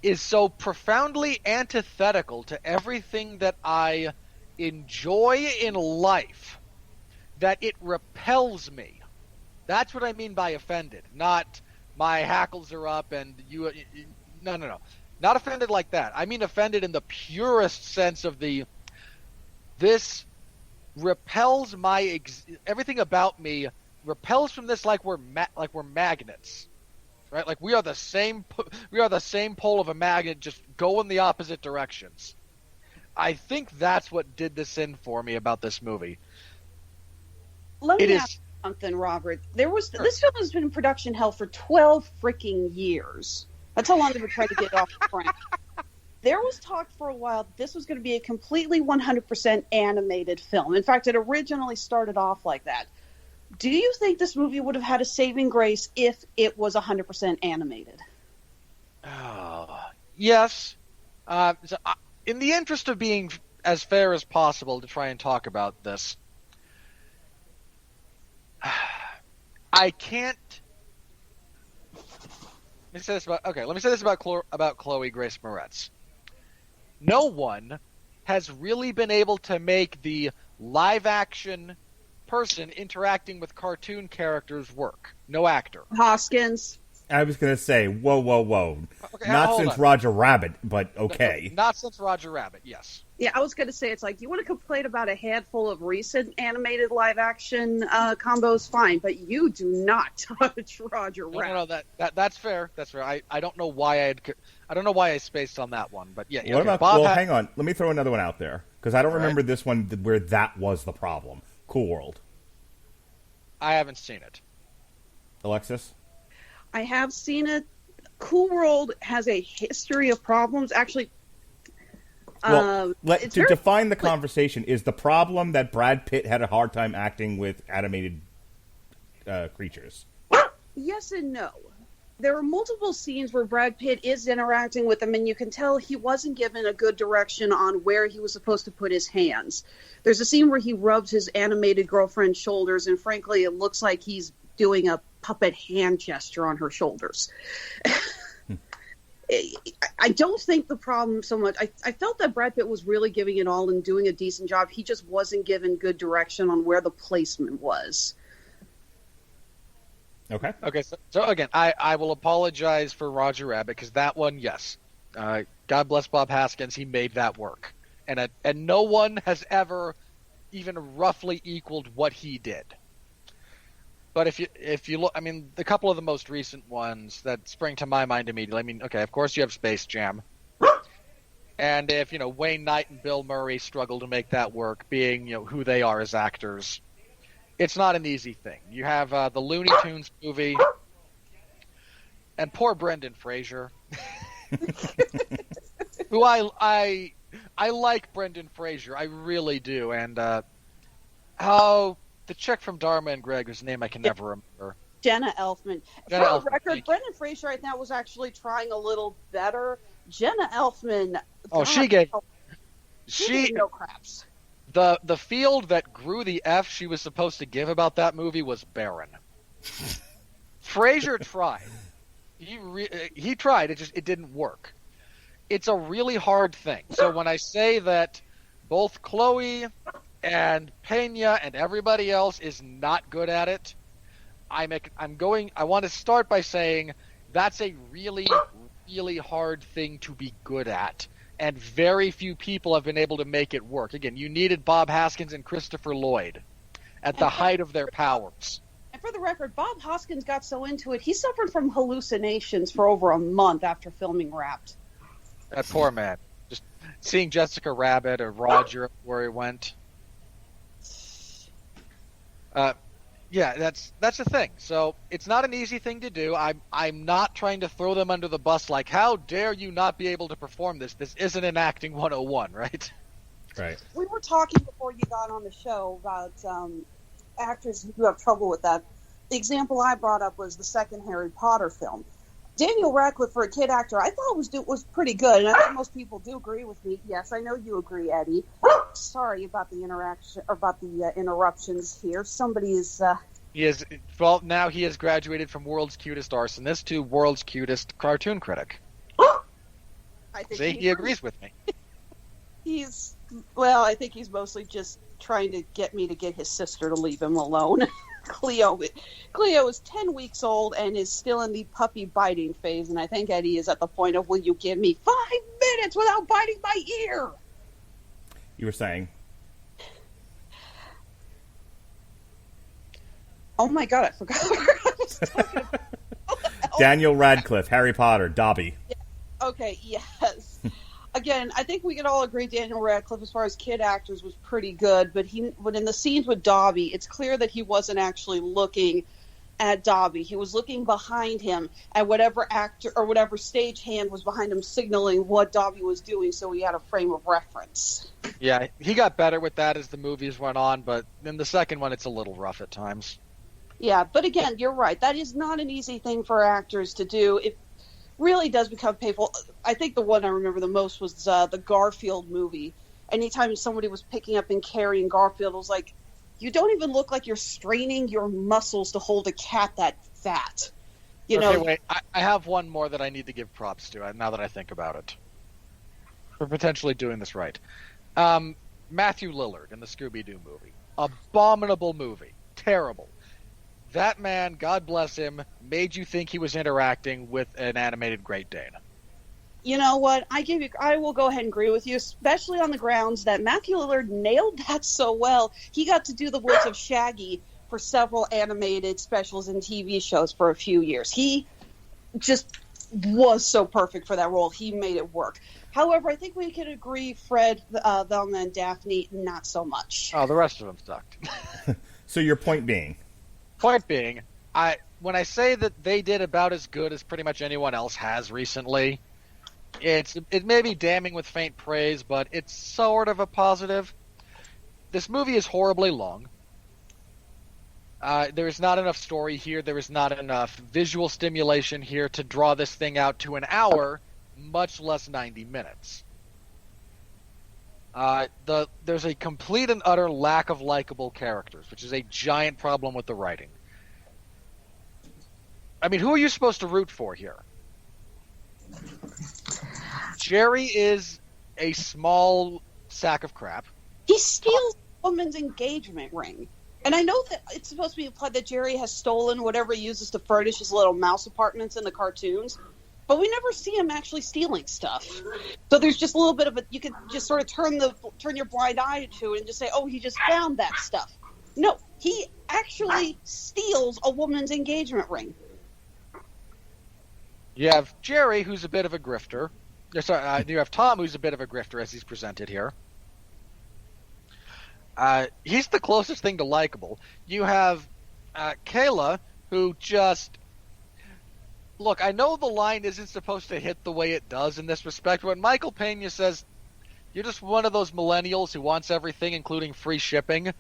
is so profoundly antithetical to everything that I enjoy in life that it repels me. That's what I mean by offended. Not my hackles are up and you... No. Not offended like that. I mean offended in the purest sense of this repels everything about me repels from this like we're magnets, right? Like we are the same pole of a magnet, just go in the opposite directions. I think that's what did this in for me about this movie. Let me ask you something, Robert. This film has been in production hell for 12 freaking years. That's how long they've been trying to get it off the ground. There was talk for a while that this was going to be a completely 100% animated film. In fact, it originally started off like that. Do you think this movie would have had a saving grace if it was 100% animated? Yes. In the interest of being as fair as possible to try and talk about this, I can't. Let me say this about Chloe Grace Moretz. No one has really been able to make the live-action person interacting with cartoon characters work. No actor. Hoskins. I was going to say, whoa. Okay, not since Roger Rabbit, but okay. No, not since Roger Rabbit, yes. Yeah, I was going to say, it's like, you want to complain about a handful of recent animated live-action combos, fine, but you do not touch Roger Rabbit. No, that's fair. That's fair. I don't know why I spaced on that one, but yeah. What okay. about, hang on. Let me throw another one out there, because I don't remember this one where that was the problem. Cool World. I haven't seen it. Alexis? I have seen it. Cool World has a history of problems. Actually, well, define the conversation, is the problem that Brad Pitt had a hard time acting with animated creatures? Yes and no. There are multiple scenes where Brad Pitt is interacting with them, and you can tell he wasn't given a good direction on where he was supposed to put his hands. There's a scene where he rubs his animated girlfriend's shoulders, and frankly, it looks like he's doing a puppet hand gesture on her shoulders. I don't think the problem so much. I felt that Brad Pitt was really giving it all and doing a decent job. He just wasn't given good direction on where the placement was. Okay, so again, I will apologize for Roger Rabbit, because that one, yes. God bless Bob Hoskins, he made that work. And no one has ever even roughly equaled what he did. But if you look, I mean, the couple of the most recent ones that spring to my mind immediately, I mean, okay, of course you have Space Jam. And if, Wayne Knight and Bill Murray struggle to make that work, being, who they are as actors, it's not an easy thing. You have the Looney Tunes movie, and poor Brendan Fraser, who I like Brendan Fraser, I really do, and the chick from Dharma and Greg, whose name I can never remember. Jenna Elfman. For the record, Brendan Fraser right now was actually trying a little better. Jenna Elfman. Oh, she gave no craps. The field that grew the F she was supposed to give about that movie was barren. Fraser tried. He tried. It didn't work. It's a really hard thing. So when I say that both Chloe and Hejna and everybody else is not good at it, I want to start by saying that's a really, really hard thing to be good at. And very few people have been able to make it work. Again, you needed Bob Hoskins and Christopher Lloyd at the height of their powers. And for the record, Bob Hoskins got so into it, he suffered from hallucinations for over a month after filming Wrapped. That poor man. Just seeing Jessica Rabbit or Roger where he went. Yeah, that's the thing. So it's not an easy thing to do. I'm not trying to throw them under the bus like, how dare you not be able to perform this? This isn't an acting 101, right? Right. We were talking before you got on the show about actors who have trouble with that. The example I brought up was the second Harry Potter film. Daniel Radcliffe, for a kid actor, I thought was pretty good, and I think most people do agree with me. Yes, I know you agree, Eddie. Sorry about the interruptions here. Somebody is. Now he has graduated from World's Cutest Arsonist to World's Cutest Cartoon Critic. He agrees with me. I think he's mostly just trying to get me to get his sister to leave him alone. Cleo is 10 weeks old and is still in the puppy biting phase, and I think Eddie is at the point of, will you give me 5 minutes without biting my ear? You were saying? Oh my god, I forgot where I was talking about. Daniel Radcliffe, Harry Potter, Dobby. Yeah. Okay, yes. Again, I think we can all agree Daniel Radcliffe, as far as kid actors, was pretty good, but in the scenes with Dobby, it's clear that he wasn't actually looking at Dobby. He was looking behind him at whatever actor or whatever stagehand was behind him signaling what Dobby was doing, so he had a frame of reference. Yeah, he got better with that as the movies went on, but in the second one, it's a little rough at times. Yeah, but again, you're right. That is not an easy thing for actors to do. It really does become painful. I think the one I remember the most was the Garfield movie. Anytime somebody was picking up and carrying Garfield, it was like, you don't even look like you're straining your muscles to hold a cat that fat. Wait. I have one more that I need to give props to, now that I think about it. For potentially doing this right. Matthew Lillard in the Scooby-Doo movie. Abominable movie. Terrible. That man, God bless him, made you think he was interacting with an animated Great Dane. You know what? I will go ahead and agree with you, especially on the grounds that Matthew Lillard nailed that so well. He got to do the voice of Shaggy for several animated specials and TV shows for a few years. He just was so perfect for that role. He made it work. However, I think we can agree Fred, Velma, and Daphne, not so much. Oh, the rest of them sucked. So your point being? Point being, when I say that they did about as good as pretty much anyone else has recently, it may be damning with faint praise, but it's sort of a positive. This movie is horribly long. There is not enough story here. There is not enough visual stimulation here to draw this thing out to an hour, much less 90 minutes. There's a complete and utter lack of likable characters, which is a giant problem with the writing. I mean, who are you supposed to root for here? Jerry is a small sack of crap. He steals a woman's engagement ring. And I know that it's supposed to be implied that Jerry has stolen whatever he uses to furnish his little mouse apartments in the cartoons. But we never see him actually stealing stuff. So there's just a little bit of you can just sort of turn your blind eye to it and just say, oh, he just found that stuff. No, he actually steals a woman's engagement ring. You have Jerry, who's a bit of a grifter. Sorry, you have Tom, who's a bit of a grifter, as he's presented here. He's the closest thing to likable. You have Kayla, who just... Look, I know the line isn't supposed to hit the way it does in this respect, but when Michael Pena says, you're just one of those millennials who wants everything, including free shipping,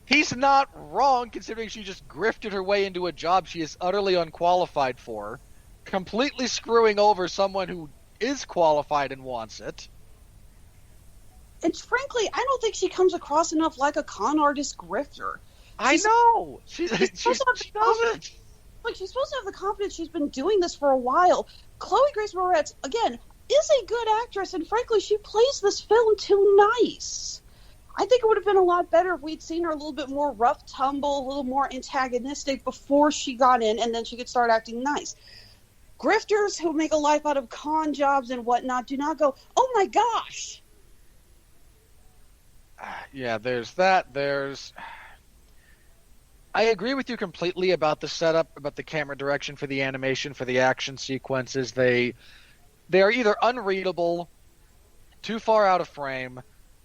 he's not wrong, considering she just grifted her way into a job she is utterly unqualified for, completely screwing over someone who is qualified and wants it. And frankly, I don't think she comes across enough like a con artist grifter. I know! She doesn't! Like, she's supposed to have the confidence. She's been doing this for a while. Chloe Grace Moretz, again, is a good actress, and frankly, she plays this film too nice. I think it would have been a lot better if we'd seen her a little bit more rough tumble, a little more antagonistic before she got in, and then she could start acting nice. Grifters who make a life out of con jobs and whatnot do not go, oh my gosh! Yeah, there's that. I agree with you completely about the setup, about the camera direction for the animation, for the action sequences. They are either unreadable, too far out of frame,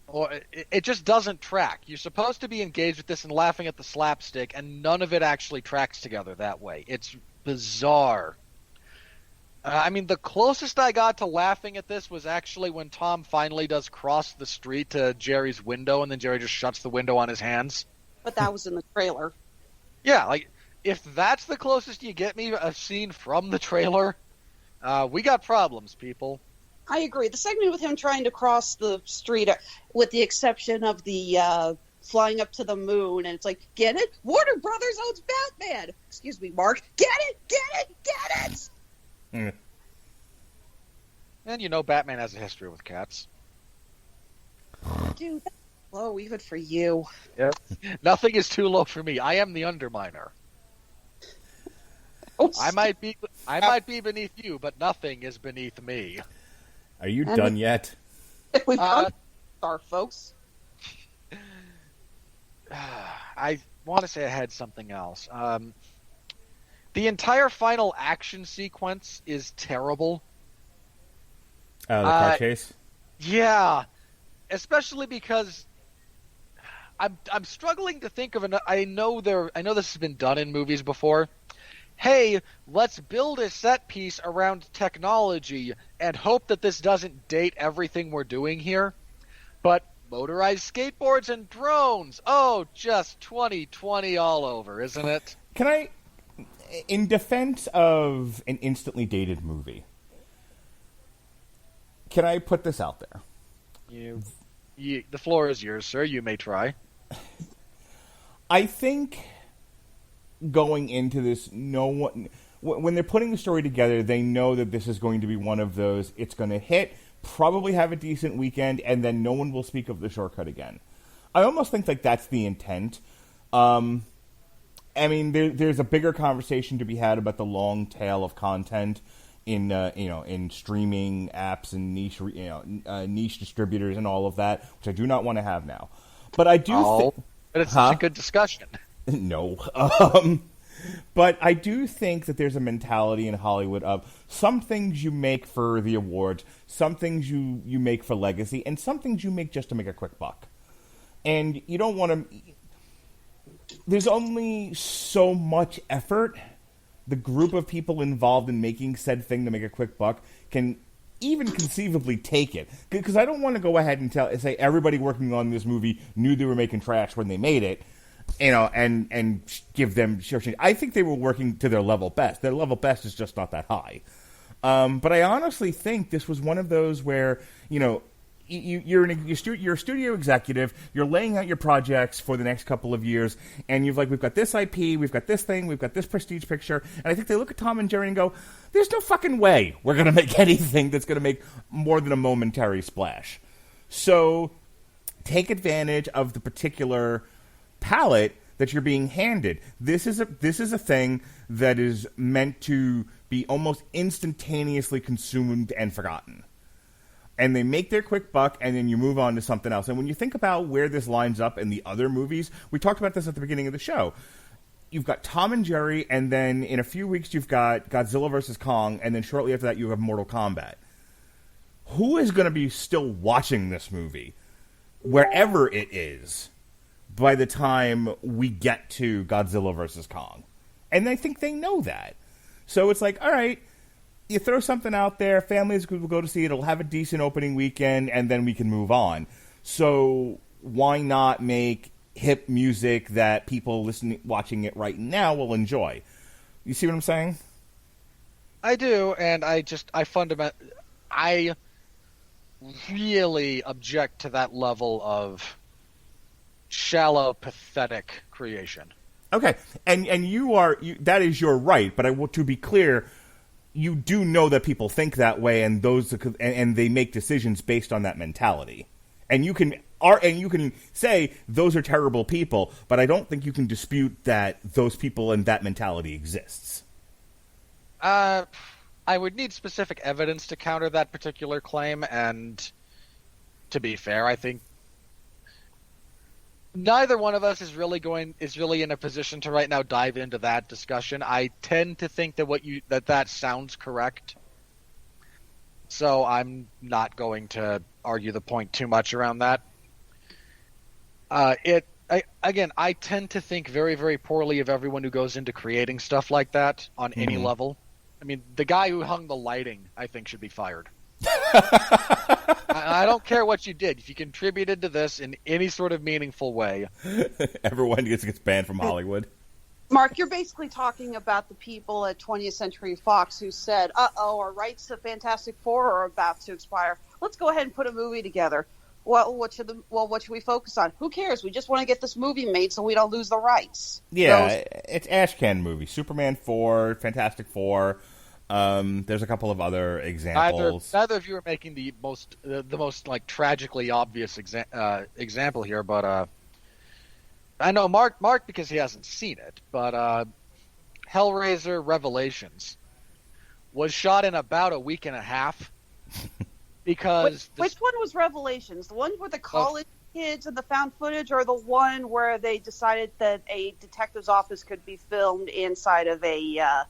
or it just doesn't track. You're supposed to be engaged with this and laughing at the slapstick, and none of it actually tracks together that way. It's bizarre. I mean, the closest I got to laughing at this was actually when Tom finally does cross the street to Jerry's window, and then Jerry just shuts the window on his hands. But that was in the trailer. Yeah, like, if that's the closest you get me a scene from the trailer, we got problems, people. I agree. The segment with him trying to cross the street, with the exception of the flying up to the moon, and it's like, get it? Warner Brothers owns Batman! Excuse me, Mark. Get it? Get it? Get it? Mm. And you know Batman has a history with cats. Dude, that's low even for you. Yep. Nothing is too low for me. I am the Underminer. I might be beneath you, but nothing is beneath me. Are you done yet? We've got our folks. I want to say I had something else. The entire final action sequence is terrible. The car chase? Yeah. Especially because I'm struggling to think of I know this has been done in movies before. Hey, let's build a set piece around technology and hope that this doesn't date everything we're doing here. But motorized skateboards and drones. Oh, just 2020 all over, isn't it? Can I, in defense of an instantly dated movie, can I put this out there? The floor is yours, sir. You may try. I think going into this, when they're putting the story together, they know that this is going to be one of those, it's going to hit, probably have a decent weekend, and then no one will speak of the shortcut again. I almost think like that's the intent. I mean, there's a bigger conversation to be had about the long tail of content in streaming apps and niche distributors and all of that, which I do not want to have now. But I do but it's such a good discussion. No. But I do think that there's a mentality in Hollywood of some things you make for the awards, some things you make for legacy, and some things you make just to make a quick buck. And you don't want to... there's only so much effort the group of people involved in making said thing to make a quick buck can even conceivably take it. Because I don't want to go ahead and say everybody working on this movie knew they were making trash when they made it, and give them share. I think they were working to their level best. Their level best is just not that high. But I honestly think this was one of those where, you're a studio executive, you're laying out your projects for the next couple of years, and we've got this IP, we've got this thing, we've got this prestige picture, and I think they look at Tom and Jerry and go, there's no fucking way we're going to make anything that's going to make more than a momentary splash. So take advantage of the particular palette that you're being handed. This is a thing that is meant to be almost instantaneously consumed and forgotten. And they make their quick buck, and then you move on to something else. And when you think about where this lines up in the other movies, we talked about this at the beginning of the show. You've got Tom and Jerry, and then in a few weeks you've got Godzilla vs. Kong, and then shortly after that you have Mortal Kombat. Who is going to be still watching this movie, wherever it is, by the time we get to Godzilla vs. Kong? And I think they know that. So it's like, all right, you throw something out there, families will go to see it, it'll have a decent opening weekend, and then we can move on. So why not make hip music that people watching it right now will enjoy? You see what I'm saying? I do, and I really object to that level of shallow, pathetic creation. Okay, and that is your right, but to be clear, you do know that people think that way, and they make decisions based on that mentality. And you can say those are terrible people, but I don't think you can dispute that those people and that mentality exists. I would need specific evidence to counter that particular claim, and to be fair, I think neither one of us is really in a position to right now dive into that discussion. I tend to think that that sounds correct, so I'm not going to argue the point too much around that. I tend to think very, very poorly of everyone who goes into creating stuff like that on any level. I mean, the guy who hung the lighting, I think, should be fired. I don't care what you did. If you contributed to this in any sort of meaningful way. Everyone gets banned from Hollywood. Mark, you're basically talking about the people at 20th Century Fox who said, our rights to Fantastic Four are about to expire. Let's go ahead and put a movie together. Well, what should we focus on? Who cares? We just want to get this movie made so we don't lose the rights. Yeah, it's Ashcan movies. Superman 4, Fantastic Four. There's a couple of other examples. Neither of you are making the most like tragically obvious example here, but I know Mark because he hasn't seen it, but Hellraiser Revelations was shot in about a week and a half because which one was Revelations? The one with the college kids and the found footage, or the one where they decided that a detective's office could be filmed inside of a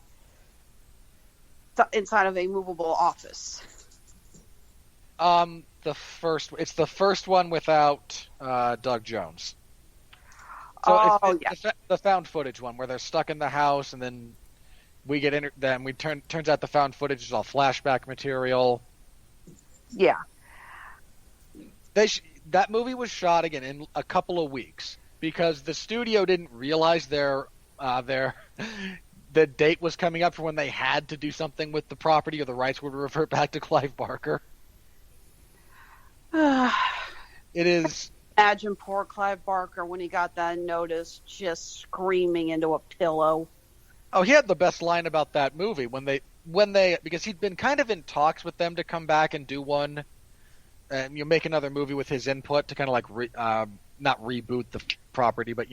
movable office? It's the first one without Doug Jones. So the found footage one where they're stuck in the house, and then we get turns out the found footage is all flashback material. Yeah. That movie was shot again in a couple of weeks because the studio didn't realize the date was coming up for when they had to do something with the property, or the rights would revert back to Clive Barker. It is. Imagine poor Clive Barker when he got that notice, just screaming into a pillow. Oh, he had the best line about that movie when they because he'd been kind of in talks with them to come back and do one, and make another movie with his input to kind of like not reboot the property, but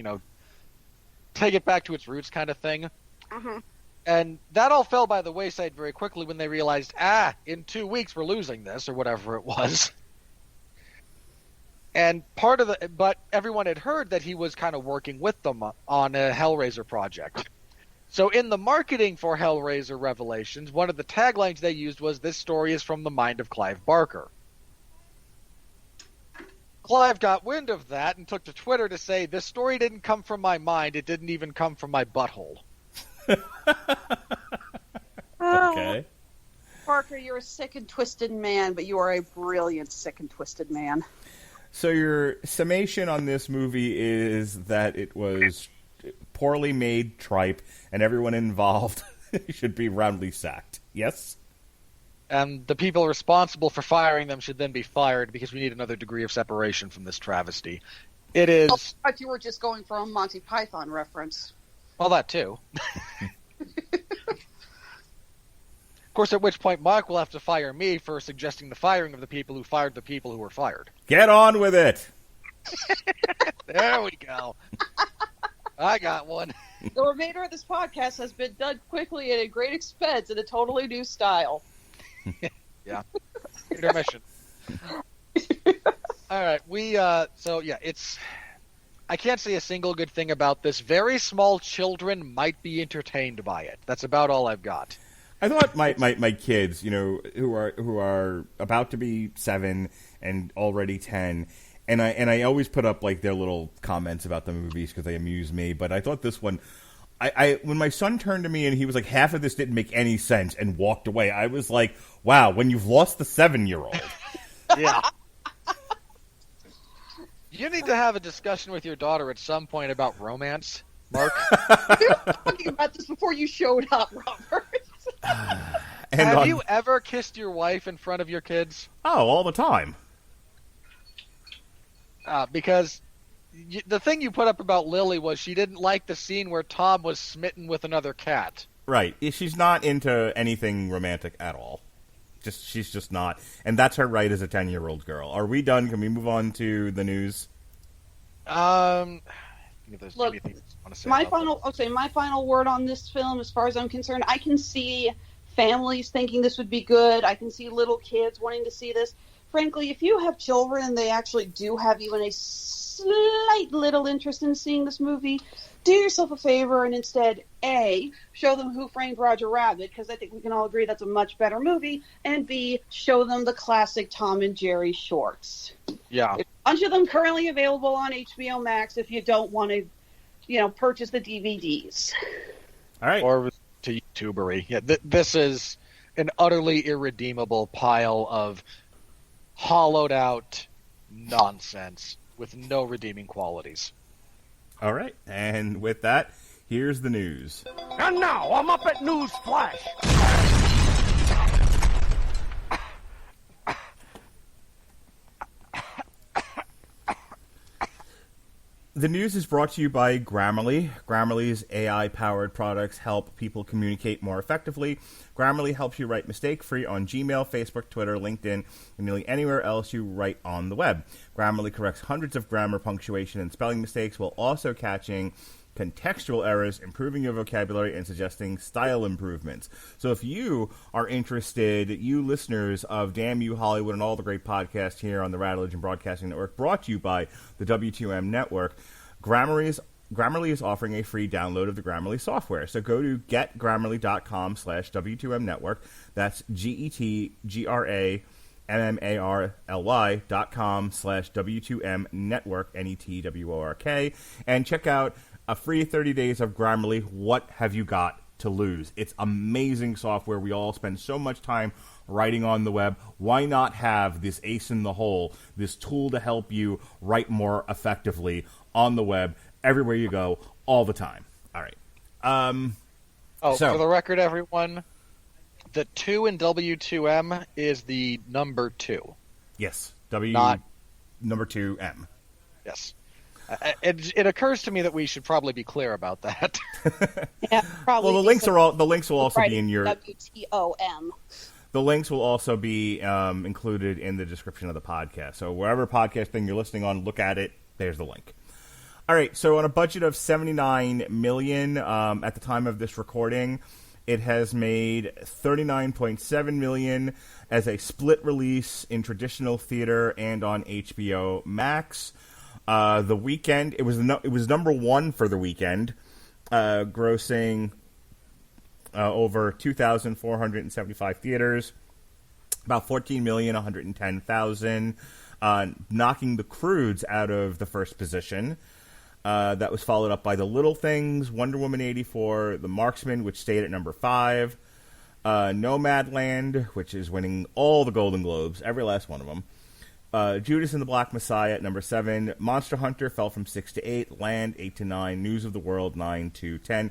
take it back to its roots kind of thing. Mm-hmm. And that all fell by the wayside very quickly when they realized, in 2 weeks we're losing this, or whatever it was. And but everyone had heard that he was kind of working with them on a Hellraiser project. So in the marketing for Hellraiser Revelations, one of the taglines they used was, "This story is from the mind of Clive Barker." Clive got wind of that and took to Twitter to say, this story didn't come from my mind, it didn't even come from my butthole. Okay. Parker, you're a sick and twisted man, but you are a brilliant sick and twisted man. So your summation on this movie is that it was poorly made tripe, and everyone involved should be roundly sacked. Yes? And the people responsible for firing them should then be fired because we need another degree of separation from this travesty. It is... I thought you were just going for a Monty Python reference. Well, that too. Of course, at which point Mark will have to fire me for suggesting the firing of the people who fired the people who were fired. Get on with it! There we go. I got one. The remainder of this podcast has been done quickly at a great expense in a totally new style. Yeah. Intermission. All right. It's... I can't say a single good thing about this. Very small children might be entertained by it. That's about all I've got. I thought my kids, who are about to be 7 and already 10, and I always put up like their little comments about the movies because they amuse me. But I thought this one, when my son turned to me and he was like, half of this didn't make any sense and walked away, I was like, wow, when you've lost the 7-year-old. Yeah. You need to have a discussion with your daughter at some point about romance, Mark. We were talking about this before you showed up, Robert. Have you ever kissed your wife in front of your kids? Oh, all the time. Because the thing you put up about Lily was she didn't like the scene where Tom was smitten with another cat. Right. She's not into anything romantic at all. She's just not. And that's her right as a 10-year-old girl. Are we done? Can we move on to the news? Look, my final word on this film, as far as I'm concerned, I can see families thinking this would be good. I can see little kids wanting to see this. Frankly, if you have children and they actually do have even a slight little interest in seeing this movie, do yourself a favor and instead, A, show them Who Framed Roger Rabbit, because I think we can all agree that's a much better movie, and B, show them the classic Tom and Jerry shorts. Yeah. There's a bunch of them currently available on HBO Max if you don't want to, purchase the DVDs. All right. Or to YouTubery. Yeah, this is an utterly irredeemable pile of hollowed out nonsense with no redeeming qualities. All right. And with that, here's the news. And now I'm up at News Flash. The news is brought to you by Grammarly. Grammarly's AI-powered products help people communicate more effectively. Grammarly helps you write mistake-free on Gmail, Facebook, Twitter, LinkedIn, and nearly anywhere else you write on the web. Grammarly corrects hundreds of grammar, punctuation, and spelling mistakes while also catching contextual errors, improving your vocabulary, and suggesting style improvements. So if you are interested, you listeners of Damn You Hollywood and all the great podcasts here on the Radulich and Broadcasting Network, brought to you by the W2M Network, Grammarly is offering a free download of the Grammarly software. So go to getgrammarly.com/W2M Network. That's GETGRAMMARLY.com/W2M Network, NETWORK, and check out a free 30 days of Grammarly. What have you got to lose? It's amazing software. We all spend so much time writing on the web. Why not have this ace in the hole, this tool to help you write more effectively on the web, everywhere you go, all the time? All right. For the record, everyone, the 2 in W2M is the number 2. Yes. Not number 2M. Yes. It occurs to me that we should probably be clear about that. Yeah, probably. Well, the links will also be in your WTOM. The links will also be included in the description of the podcast. So wherever podcast thing you're listening on, look at it. There's the link. All right. So on a budget of $79 million at the time of this recording, it has made $39.7 million as a split release in traditional theater and on HBO Max. The weekend, it was number 1 for the weekend, grossing over 2,475 theaters, about 14,110,000. knocking The Croods out of the first position. That was followed up by The Little Things, Wonder Woman 84, The Marksman, which stayed at number 5, Nomadland, which is winning all the Golden Globes, every last one of them. Judas and the Black Messiah at number 7. Monster Hunter fell from 6 to 8. Land 8 to 9. News of the World 9 to 10.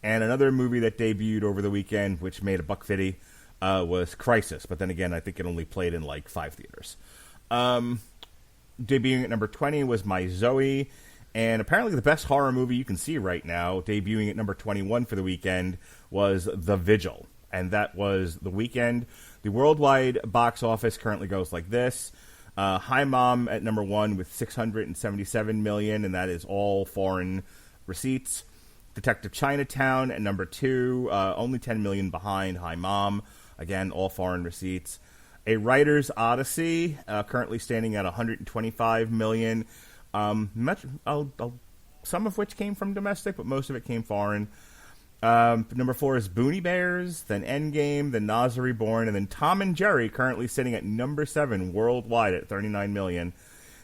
And another movie that debuted over the weekend, which made $1.50, was Crisis. But then again, I think it only played in like 5 theaters. Debuting at number 20 was My Zoe. And apparently the best horror movie you can see right now, debuting at number 21 for the weekend, was The Vigil. And that was the weekend. The worldwide box office currently goes like this. Hi Mom at number 1 with $677 million, and that is all foreign receipts. Detective Chinatown at number 2, only $10 million behind Hi Mom. Again, all foreign receipts. A Writer's Odyssey, currently standing at $125 million. Some of which came from domestic, but most of it came foreign. Number 4 is Boonie Bears, then Endgame, then Nas Reborn, and then Tom and Jerry, currently sitting at number 7 worldwide at $39 million.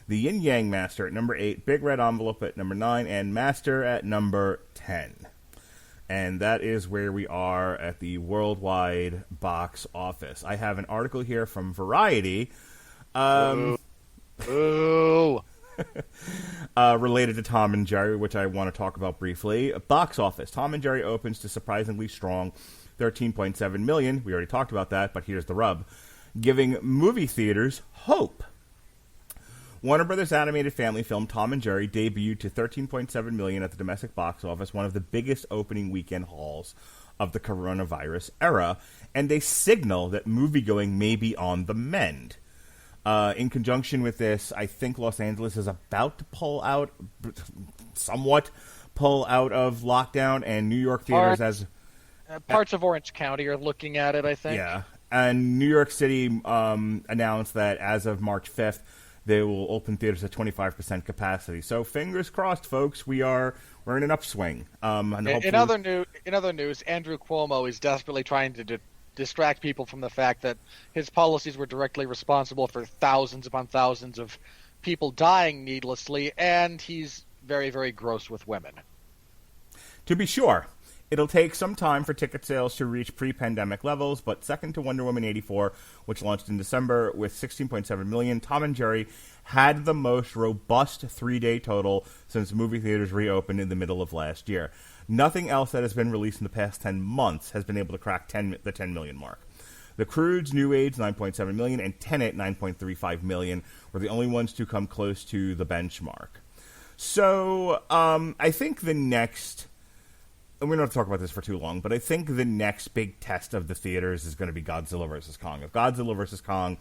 The Yin Yang Master at number 8, Big Red Envelope at number 9, and Master at number 10. And that is where we are at the worldwide box office. I have an article here from Variety. Ooh. Related to Tom and Jerry, which I want to talk about briefly. Box office. Tom and Jerry opens to surprisingly strong $13.7 million. We already talked about that, but here's the rub. Giving movie theaters hope. Warner Brothers animated family film Tom and Jerry debuted to $13.7 million at the domestic box office, one of the biggest opening weekend hauls of the coronavirus era, and they signal that moviegoing may be on the mend. In conjunction with this, I think Los Angeles is about to somewhat pull out of lockdown, and New York theaters parts of Orange County are looking at it, I think. Yeah, and New York City announced that as of March 5th, they will open theaters at 25% capacity. So fingers crossed, folks. We're in an upswing. In other news, Andrew Cuomo is desperately trying to distract people from the fact that his policies were directly responsible for thousands upon thousands of people dying needlessly, and he's very, very gross with women. To be sure, it'll take some time for ticket sales to reach pre-pandemic levels, but second to Wonder Woman 84, which launched in December with $16.7 million, Tom and Jerry had the most robust 3-day total since movie theaters reopened in the middle of last year. Nothing else that has been released in the past 10 months has been able to crack the 10 million mark. The Croods, New Age, $9.7 million, and Tenet, $9.35 million, were the only ones to come close to the benchmark. So, I think the next, and we don't have to talk about this for too long, but I think the next big test of the theaters is going to be Godzilla vs. Kong. If Godzilla vs. Kong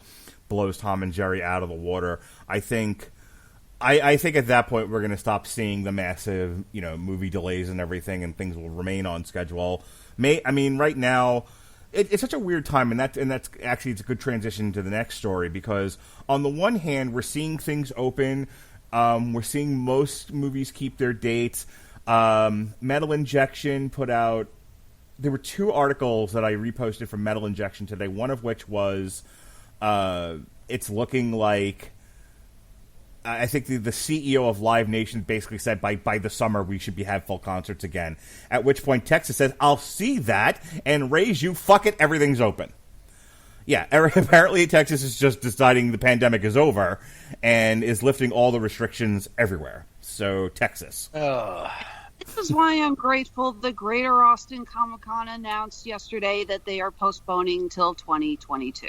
blows Tom and Jerry out of the water, I think at that point we're going to stop seeing the massive, movie delays and everything, and things will remain on schedule. Right now, it's such a weird time, and that's actually, it's a good transition to the next story, because on the one hand, we're seeing things open. We're seeing most movies keep their dates. Metal Injection put out, there were 2 articles that I reposted from Metal Injection today, one of which was, it's looking like, I think the CEO of Live Nation basically said by the summer we should have full concerts again. At which point Texas says, I'll see that, and raise you, fuck it, everything's open. Yeah, apparently Texas is just deciding the pandemic is over and is lifting all the restrictions everywhere. So, Texas. This is why I'm grateful the Greater Austin Comic-Con announced yesterday that they are postponing till 2022.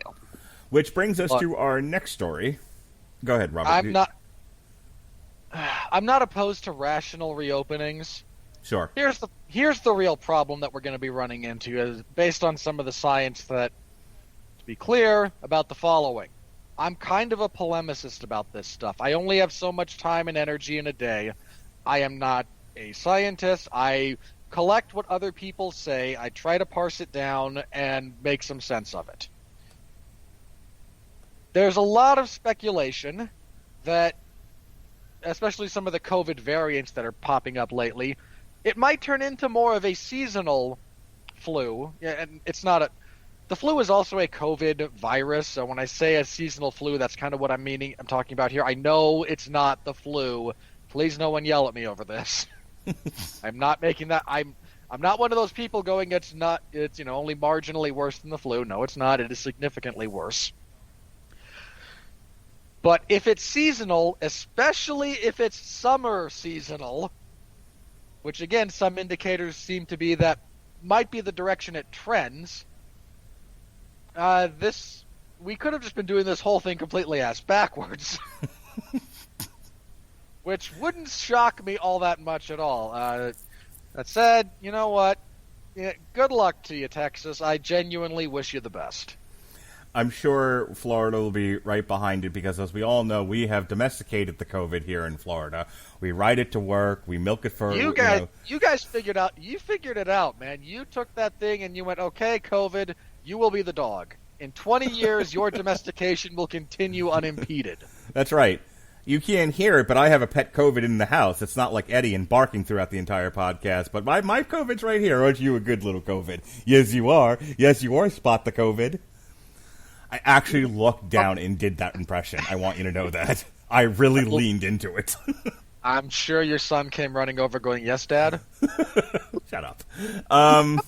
Which brings us to our next story. Go ahead, Robert. I'm not opposed to rational reopenings. Sure. Here's the real problem that we're going to be running into, is based on some of the science that, to be clear, about the following. I'm kind of a polemicist about this stuff. I only have so much time and energy in a day. I am not a scientist. I collect what other people say. I try to parse it down and make some sense of it. There's a lot of speculation that, especially some of the COVID variants that are popping up lately, it might turn into more of a seasonal flu. And it's not The flu is also a COVID virus, so when I say a seasonal flu, that's kind of what I'm talking about here. I know it's not the flu. Please no one yell at me over this. I'm not making that I'm not one of those people going it's only marginally worse than the flu. No, it's not. It is significantly worse. But if it's seasonal, especially if it's summer seasonal, which again some indicators seem to be that might be the direction it trends, we could have just been doing this whole thing completely ass backwards. Which wouldn't shock me all that much at all. That said, you know what? Yeah, good luck to you, Texas. I genuinely wish you the best. I'm sure Florida will be right behind it because, as we all know, we have domesticated the COVID here in Florida. We ride it to work. We milk it for... You guys figured it out, man. You took that thing and you went, okay, COVID, you will be the dog. In 20 years, your domestication will continue unimpeded. That's right. You can't hear it, but I have a pet COVID in the house. It's not like Eddie and barking throughout the entire podcast, but my COVID's right here. Aren't you a good little COVID? Yes, you are. Yes, you are, Spot the COVID. I actually looked down and did that impression. I want you to know that. I really leaned into it. I'm sure your son came running over going, yes, Dad? Shut up. And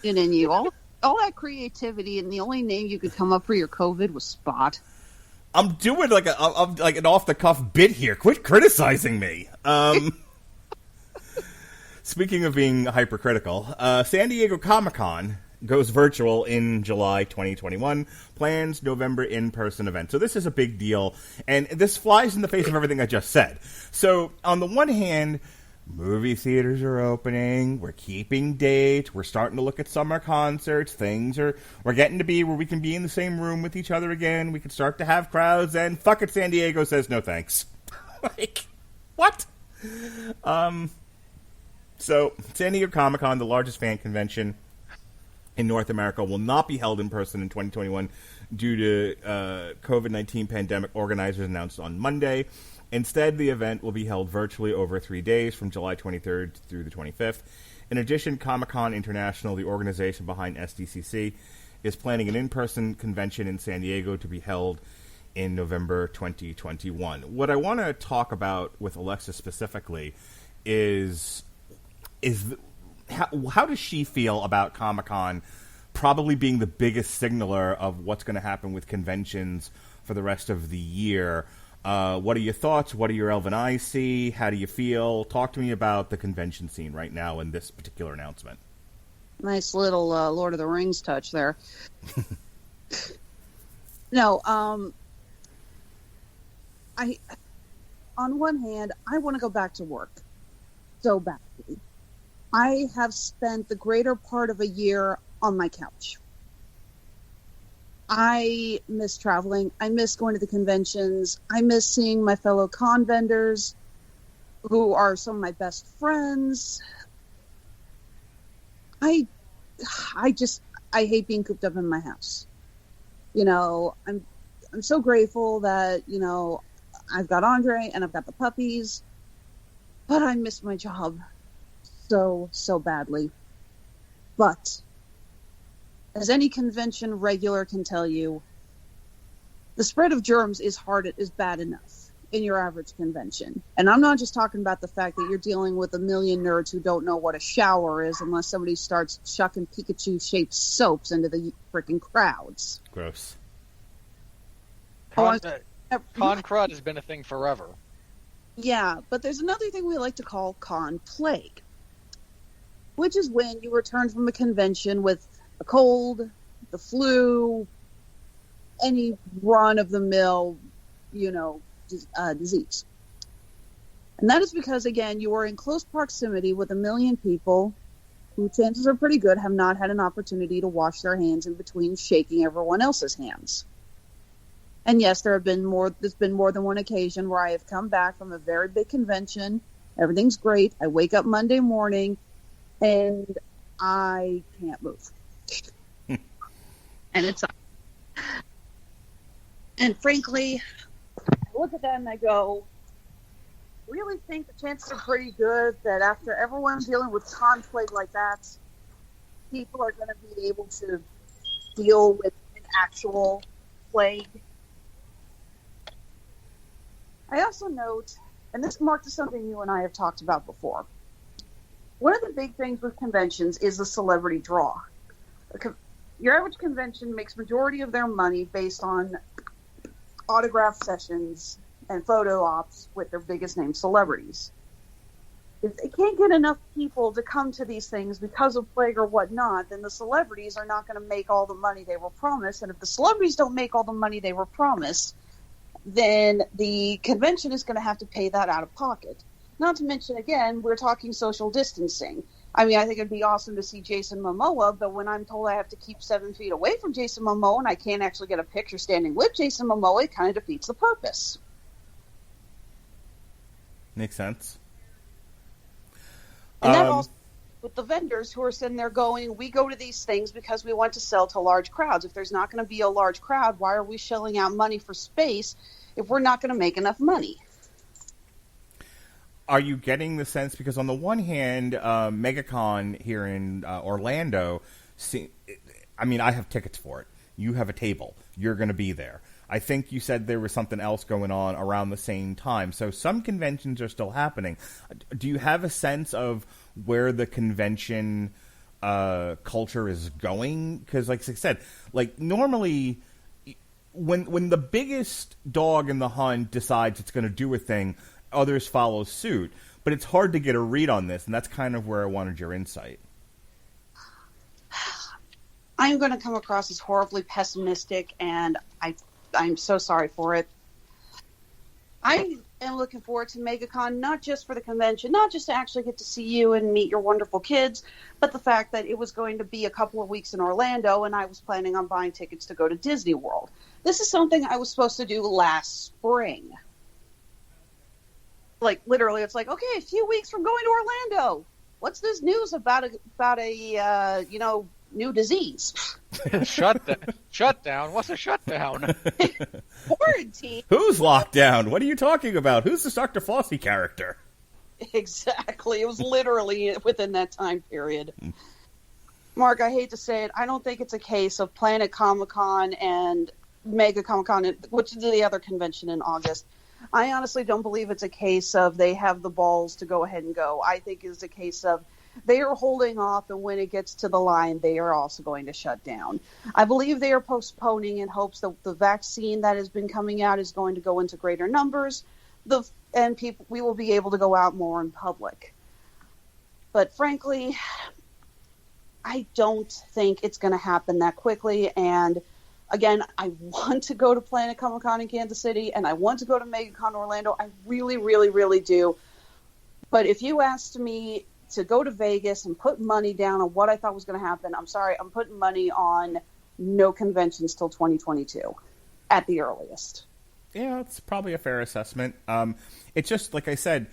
then you all that creativity, and the only name you could come up for your COVID was Spot. I'm doing like an off-the-cuff bit here. Quit criticizing me. Speaking of being hypercritical, San Diego Comic-Con goes virtual in July 2021. Plans November in-person event. So this is a big deal, and this flies in the face of everything I just said. So on the one hand, movie theaters are opening. We're keeping dates. We're starting to look at summer concerts. We're getting to be where we can be in the same room with each other again. We can start to have crowds. And fuck it, San Diego says no thanks. Like, what? So San Diego Comic-Con, the largest fan convention in North America, will not be held in person in 2021 due to COVID-19 pandemic. Organizers announced on Monday. Instead, the event will be held virtually over 3 days from July 23rd through the 25th. In addition, Comic-Con International, the organization behind SDCC, is planning an in-person convention in San Diego to be held in November 2021. What I want to talk about with Alexis specifically is how does she feel about Comic-Con probably being the biggest signaler of what's going to happen with conventions for the rest of the year? What are your thoughts? What do your elven eyes see? How do you feel? Talk to me about the convention scene right now and this particular announcement. Nice little Lord of the Rings touch there. No, on one hand, I want to go back to work so badly. I have spent the greater part of a year on my couch. I miss traveling. I miss going to the conventions. I miss seeing my fellow con vendors who are some of my best friends. I hate being cooped up in my house. I'm so grateful that, I've got Andre and I've got the puppies, but I miss my job so badly. But as any convention regular can tell you, the spread of germs is bad enough in your average convention. And I'm not just talking about the fact that you're dealing with a million nerds who don't know what a shower is unless somebody starts chucking Pikachu-shaped soaps into the freaking crowds. Gross. Con crud has been a thing forever. Yeah, but there's another thing we like to call con plague, which is when you return from a convention with a cold, the flu, any run-of-the-mill, disease. And that is because, again, you are in close proximity with a million people who, chances are pretty good, have not had an opportunity to wash their hands in between shaking everyone else's hands. And yes, there's been more than one occasion where I have come back from a very big convention. Everything's great. I wake up Monday morning and I can't move. And it's, and frankly, I look at that and I go, really think the chances are pretty good that after everyone dealing with conflict like that, people are going to be able to deal with an actual plague. I also note, and this, Mark, is something you and I have talked about before. One of the big things with conventions is the celebrity draw. Your average convention makes majority of their money based on autograph sessions and photo ops with their biggest name celebrities. If they can't get enough people to come to these things because of plague or whatnot, then the celebrities are not going to make all the money they were promised. And if the celebrities don't make all the money they were promised, then the convention is going to have to pay that out of pocket. Not to mention, again, we're talking social distancing. I mean, I think it'd be awesome to see Jason Momoa, but when I'm told I have to keep 7 feet away from Jason Momoa and I can't actually get a picture standing with Jason Momoa, it kind of defeats the purpose. Makes sense. And that also, with the vendors who are sitting there going, we go to these things because we want to sell to large crowds. If there's not going to be a large crowd, why are we shelling out money for space if we're not going to make enough money? Are you getting the sense, because on the one hand, MegaCon here in Orlando, I mean, I have tickets for it. You have a table. You're going to be there. I think you said there was something else going on around the same time. So some conventions are still happening. Do you have a sense of where the convention culture is going? Because, like I said, like normally when the biggest dog in the hunt decides it's going to do a thing, others follow suit. But it's hard to get a read on this, and that's kind of where I wanted your insight. I'm going to come across as horribly pessimistic, and I'm so sorry for it. I am looking forward to MegaCon, not just for the convention, not just to actually get to see you and meet your wonderful kids, but the fact that it was going to be a couple of weeks in Orlando, and I was planning on buying tickets to go to Disney World. This is something I was supposed to do last spring. Like, literally, it's like, okay, a few weeks from going to Orlando. What's this news about a new disease? Shutdown? What's a shutdown? Quarantine. Who's locked down? What are you talking about? Who's this Dr. Fossey character? Exactly. It was literally within that time period. Mark, I hate to say it, I don't think it's a case of Planet Comic-Con and Mega Comic-Con, which is the other convention in August. I honestly don't believe it's a case of they have the balls to go ahead and go. I think it's a case of they are holding off, and when it gets to the line, they are also going to shut down. I believe they are postponing in hopes that the vaccine that has been coming out is going to go into greater numbers, and we will be able to go out more in public. But frankly, I don't think it's going to happen that quickly, and again, I want to go to Planet Comic-Con in Kansas City, and I want to go to MegaCon Orlando. I really, really, really do. But if you asked me to go to Vegas and put money down on what I thought was going to happen, I'm sorry, I'm putting money on no conventions till 2022 at the earliest. Yeah, it's probably a fair assessment. It's just, like I said,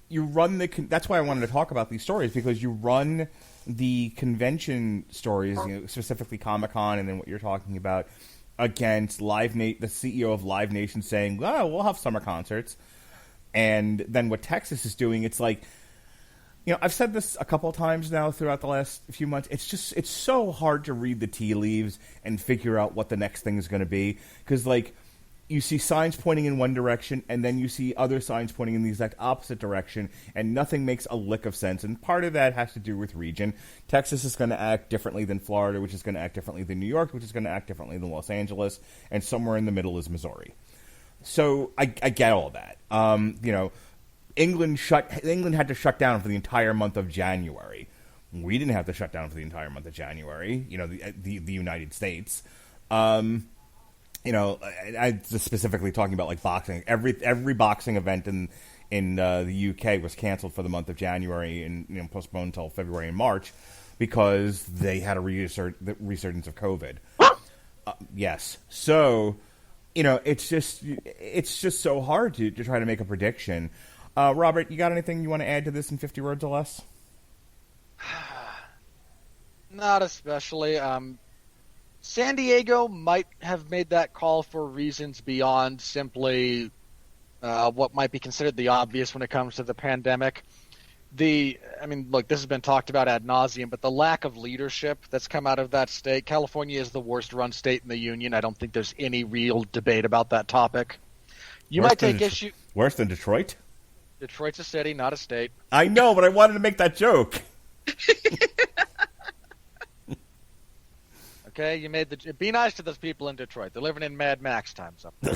you run that's why I wanted to talk about these stories, because you run the convention stories, specifically Comic-Con, and then what you're talking about, against the CEO of Live Nation saying, "Oh, we'll have summer concerts," and then what Texas is doing. It's like, I've said this a couple of times now throughout the last few months. It's so hard to read the tea leaves and figure out what the next thing is going to be, because you see signs pointing in one direction, and then you see other signs pointing in the exact opposite direction, and nothing makes a lick of sense. And part of that has to do with region. Texas is going to act differently than Florida, which is going to act differently than New York, which is going to act differently than Los Angeles, and somewhere in the middle is Missouri. So I get all that. England had to shut down for the entire month of January. We didn't have to shut down for the entire month of January. The United States. I'm specifically talking about like boxing. Every boxing event in the UK was canceled for the month of January and postponed until February and March because they had a resurgence of COVID. Yes, so it's just so hard to try to make a prediction. Robert, you got anything you want to add to this in 50 words or less? Not especially. San Diego might have made that call for reasons beyond simply what might be considered the obvious when it comes to the pandemic. look, this has been talked about ad nauseum, but the lack of leadership that's come out of that state, California is the worst run state in the union. I don't think there's any real debate about that topic. You might take issue. Worse than Detroit? Detroit's a city, not a state. I know, but I wanted to make that joke. Okay, be nice to those people in Detroit. They're living in Mad Max times up there.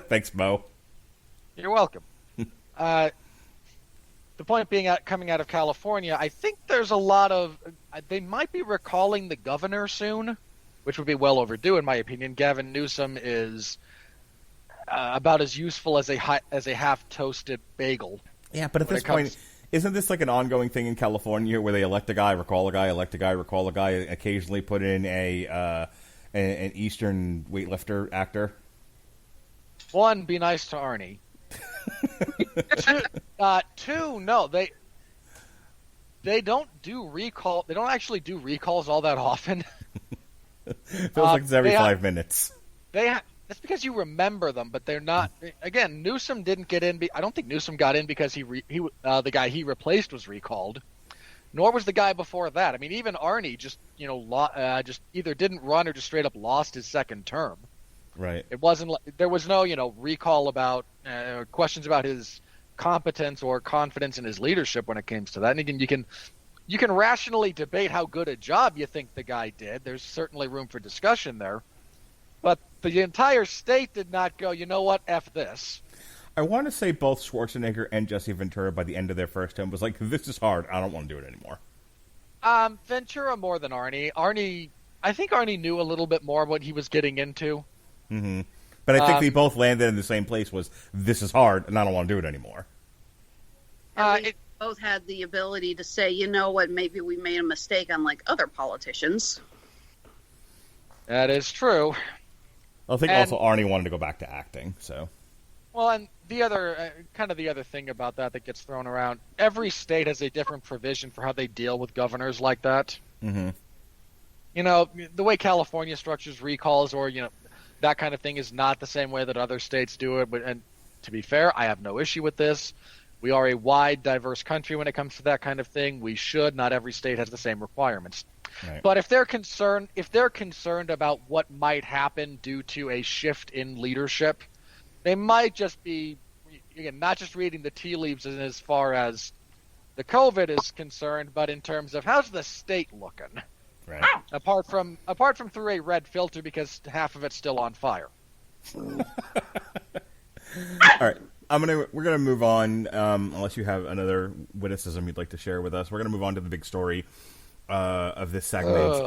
Thanks, Mo. You're welcome. The point being, coming out of California, I think there's a lot of... They might be recalling the governor soon, which would be well overdue, in my opinion. Gavin Newsom is about as useful as a half-toasted bagel. Yeah, but at this point, isn't this like an ongoing thing in California where they elect a guy, recall a guy, elect a guy, recall a guy, occasionally put in an Eastern weightlifter actor? One, be nice to Arnie. Two, no, they don't do recall. They don't actually do recalls all that often. Feels like it's every 5 minutes. That's because you remember them, but they're not. Again, Newsom didn't get in. I don't think Newsom got in because the guy he replaced was recalled. Nor was the guy before that. I mean, even Arnie just either didn't run or just straight up lost his second term. Right. It wasn't. There was no recall about questions about his competence or confidence in his leadership when it came to that. And again, you can rationally debate how good a job you think the guy did. There's certainly room for discussion there. But the entire state did not go, you know what, F this. I want to say both Schwarzenegger and Jesse Ventura by the end of their first term was like, this is hard, I don't want to do it anymore. Ventura more than Arnie. I think Arnie knew a little bit more what he was getting into. Mm-hmm. But I think they both landed in the same place was, this is hard, and I don't want to do it anymore. Both had the ability to say, you know what, maybe we made a mistake, unlike other politicians. That is true. I think also Arnie wanted to go back to acting, so... Well, and the other thing about that gets thrown around, every state has a different provision for how they deal with governors like that. Mm-hmm. The way California structures recalls or, that kind of thing is not the same way that other states do it. And to be fair, I have no issue with this. We are a wide, diverse country when it comes to that kind of thing. We should. Not every state has the same requirements. Right. But if they're concerned about what might happen due to a shift in leadership, they might just be, again, not just reading the tea leaves as far as the COVID is concerned, but in terms of how's the state looking. Right. Apart from through a red filter because half of it's still on fire. All right. We're gonna move on. Unless you have another witticism you'd like to share with us, we're gonna move on to the big story of this segment.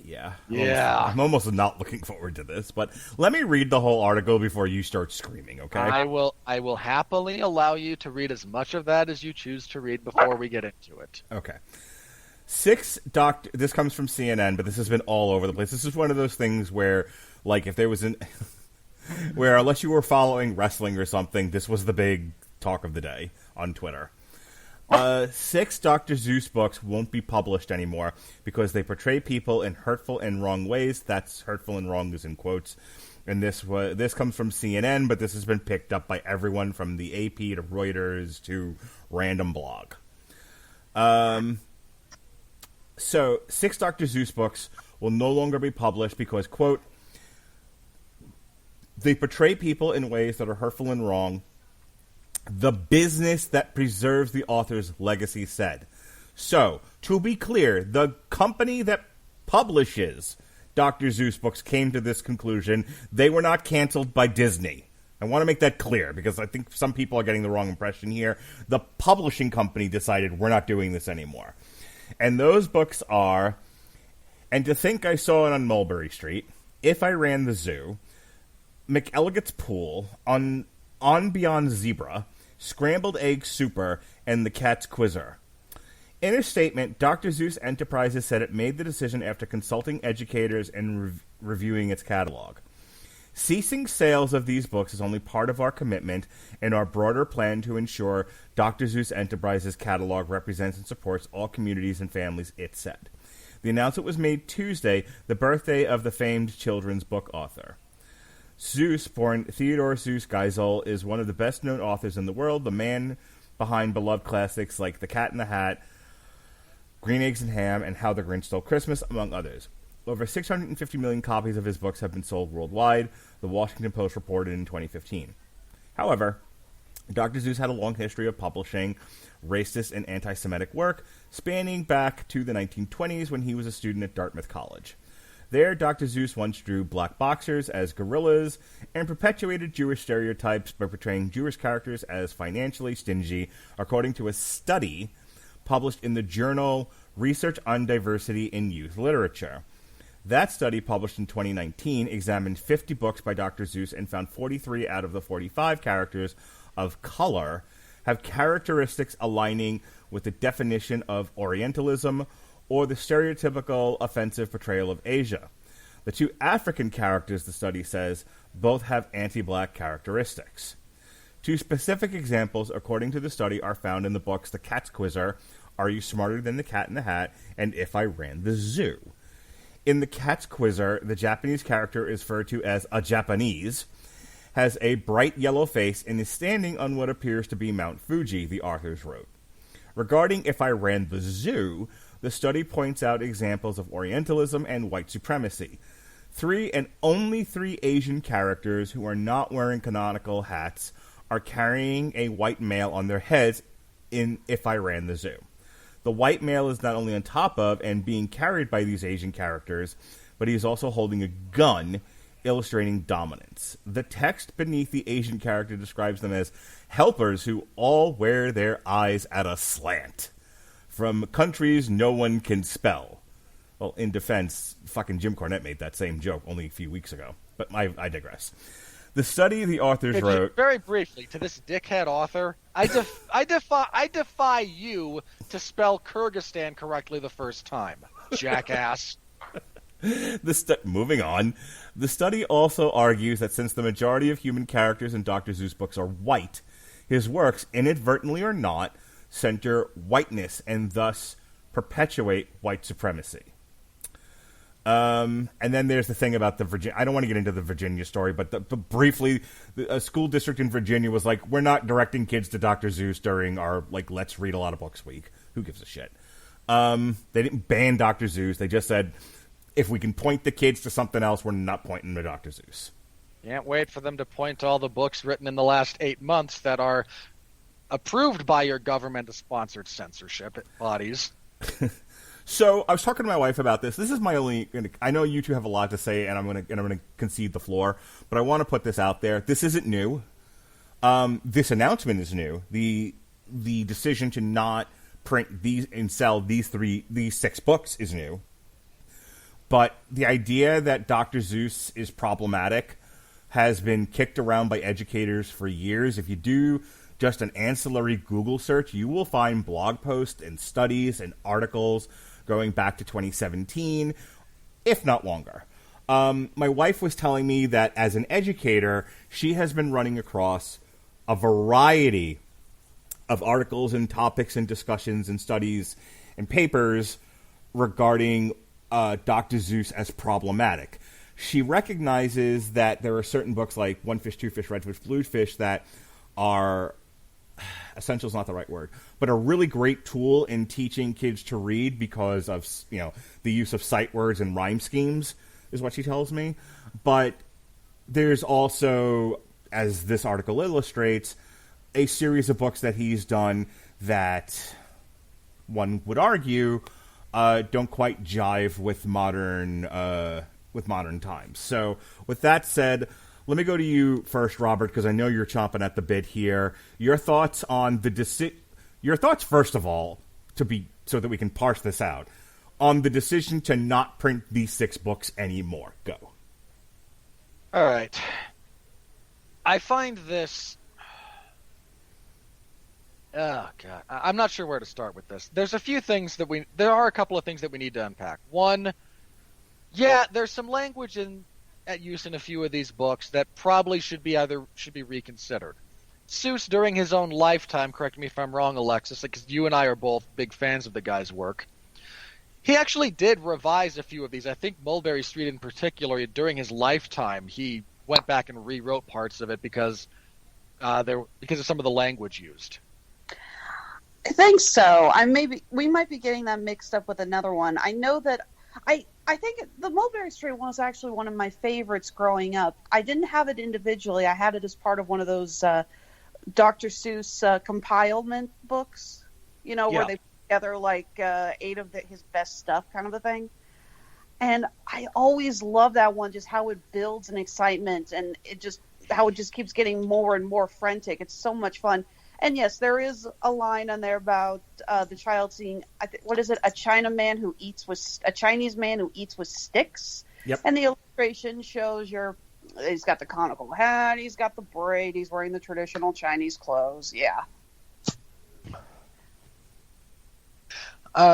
Yeah. I'm almost not looking forward to this, but let me read the whole article before you start screaming. Okay. I will happily allow you to read as much of that as you choose to read before we get into it. Okay. This comes from CNN, but this has been all over the place. This is one of those things where, like, if there was where unless you were following wrestling or something, this was the big talk of the day on Twitter. 6 Dr. Seuss books won't be published anymore because they portray people in hurtful and wrong ways. That's hurtful and wrong is in quotes. And this comes from CNN, but this has been picked up by everyone from the AP to Reuters to random blog. So 6 Dr. Seuss books will no longer be published because, quote, they portray people in ways that are hurtful and wrong. The business that preserves the author's legacy said. So, to be clear, the company that publishes Dr. Seuss books came to this conclusion. They were not canceled by Disney. I want to make that clear because I think some people are getting the wrong impression here. The publishing company decided we're not doing this anymore. And those books are, And to think I saw it on Mulberry Street, If I Ran the Zoo, McElligot's Pool, on Beyond Zebra, Scrambled Egg Super, and The Cat's Quizzer. In a statement, Dr. Seuss Enterprises said it made the decision after consulting educators and reviewing its catalog. Ceasing sales of these books is only part of our commitment and our broader plan to ensure Dr. Seuss Enterprises' catalog represents and supports all communities and families, it said. The announcement was made Tuesday, the birthday of the famed children's book author. Seuss, born Theodore Seuss Geisel, is one of the best-known authors in the world. The man behind beloved classics like The Cat in the Hat, Green Eggs and Ham, and How the Grinch Stole Christmas, among others. Over 650 million copies of his books have been sold worldwide, the Washington Post reported in 2015. However, Dr. Seuss had a long history of publishing racist and anti-Semitic work, spanning back to the 1920s when he was a student at Dartmouth College. There, Dr. Seuss once drew black boxers as gorillas and perpetuated Jewish stereotypes by portraying Jewish characters as financially stingy, according to a study published in the journal Research on Diversity in Youth Literature. That study, published in 2019, examined 50 books by Dr. Seuss and found 43 out of the 45 characters of color have characteristics aligning with the definition of Orientalism or the stereotypical offensive portrayal of Asia. The two African characters, the study says, both have anti-black characteristics. Two specific examples, according to the study, are found in the books The Cat's Quizzer, Are You Smarter Than the Cat in the Hat, and If I Ran the Zoo. In The Cat's Quizzer, the Japanese character is referred to as a Japanese, has a bright yellow face, and is standing on what appears to be Mount Fuji, the authors wrote. Regarding If I Ran the Zoo, the study points out examples of Orientalism and white supremacy. 3 and only 3 Asian characters who are not wearing canonical hats are carrying a white male on their heads in If I Ran the Zoo. The white male is not only on top of and being carried by these Asian characters, but he is also holding a gun, illustrating dominance. The text beneath the Asian character describes them as helpers who all wear their eyes at a slant, from countries no one can spell. Well, in defense, fucking Jim Cornette made that same joke only a few weeks ago. But I digress. The study the authors wrote... Very briefly, to this dickhead author, I defy you to spell Kyrgyzstan correctly the first time, jackass. Moving on. The study also argues that since the majority of human characters in Dr. Seuss books are white, his works, inadvertently or not, center whiteness and thus perpetuate white supremacy. And then there's the thing about the Virginia... I don't want to get into the Virginia story, but briefly, a school district in Virginia was like, we're not directing kids to Dr. Seuss during our, let's read a lot of books week. Who gives a shit? They didn't ban Dr. Seuss. They just said, if we can point the kids to something else, we're not pointing to Dr. Seuss. Can't wait for them to point to all the books written in the last 8 months that are approved by your government-sponsored censorship bodies. So I was talking to my wife about this. This is my only. I know you two have a lot to say, and I'm going to concede the floor. But I want to put this out there. This isn't new. This announcement is new. The decision to not print these and sell these 6 books is new. But the idea that Dr. Seuss is problematic has been kicked around by educators for years. If you do just an ancillary Google search, you will find blog posts and studies and articles going back to 2017, if not longer. My wife was telling me that as an educator, she has been running across a variety of articles and topics and discussions and studies and papers regarding Dr. Seuss as problematic. She recognizes that there are certain books like One Fish, Two Fish, Red Fish, Blue Fish that are... essential is not the right word, but a really great tool in teaching kids to read because of, the use of sight words and rhyme schemes is what she tells me. But there's also, as this article illustrates, a series of books that he's done that one would argue don't quite jive with modern times. So with that said, let me go to you first, Robert, because I know you're chomping at the bit here. Your thoughts on your thoughts, first of all, so that we can parse this out, on the decision to not print these 6 books anymore. Go. All right. I find this... Oh, God. I'm not sure where to start with this. There are a couple of things that we need to unpack. One, there's some language at use in a few of these books that probably should be reconsidered. Seuss, during his own lifetime, correct me if I'm wrong, Alexis, because you and I are both big fans of the guy's work, he actually did revise a few of these. I think Mulberry Street in particular, during his lifetime, he went back and rewrote parts of it because of some of the language used. I think so. We might be getting that mixed up with another one. I know that I think the Mulberry Street one was actually one of my favorites growing up. I didn't have it individually. I had it as part of one of those Dr. Seuss compilement books, where they put together like 8 of his best stuff kind of a thing. And I always love that one, just how it builds an excitement and how it just keeps getting more and more frantic. It's so much fun. And yes, there is a line on there about the child seeing, what is it, a Chinese man who eats with sticks. Yep. And the illustration shows he's got the conical hat, he's got the braid, he's wearing the traditional Chinese clothes. Yeah.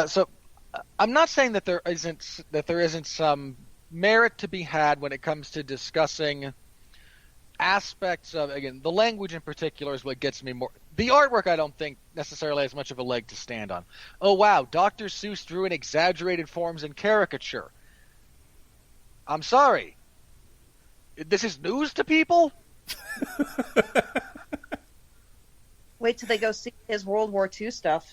So I'm not saying that there isn't some merit to be had when it comes to discussing aspects of, again, the language in particular is what gets me more. The artwork I don't think necessarily has much of a leg to stand on. Oh wow, Dr. Seuss drew in exaggerated forms and caricature. I'm sorry. This is news to people? Wait till they go see his World War II stuff.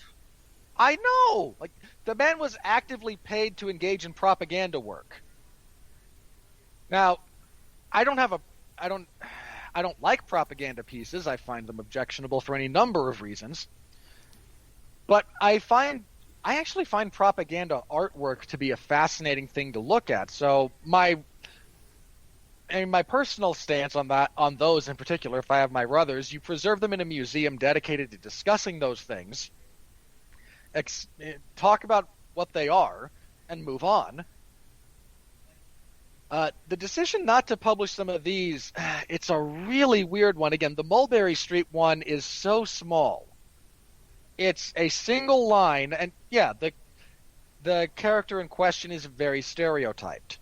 I know! Like, the man was actively paid to engage in propaganda work. Now, I don't like propaganda pieces. I find them objectionable for any number of reasons. But I actually find propaganda artwork to be a fascinating thing to look at. So my personal stance on those in particular, if I have my ruthers, you preserve them in a museum dedicated to discussing those things, talk about what they are, and move on. The decision not to publish some of these, it's a really weird one. Again, the Mulberry Street one is so small. It's a single line, and yeah, the character in question is very stereotyped.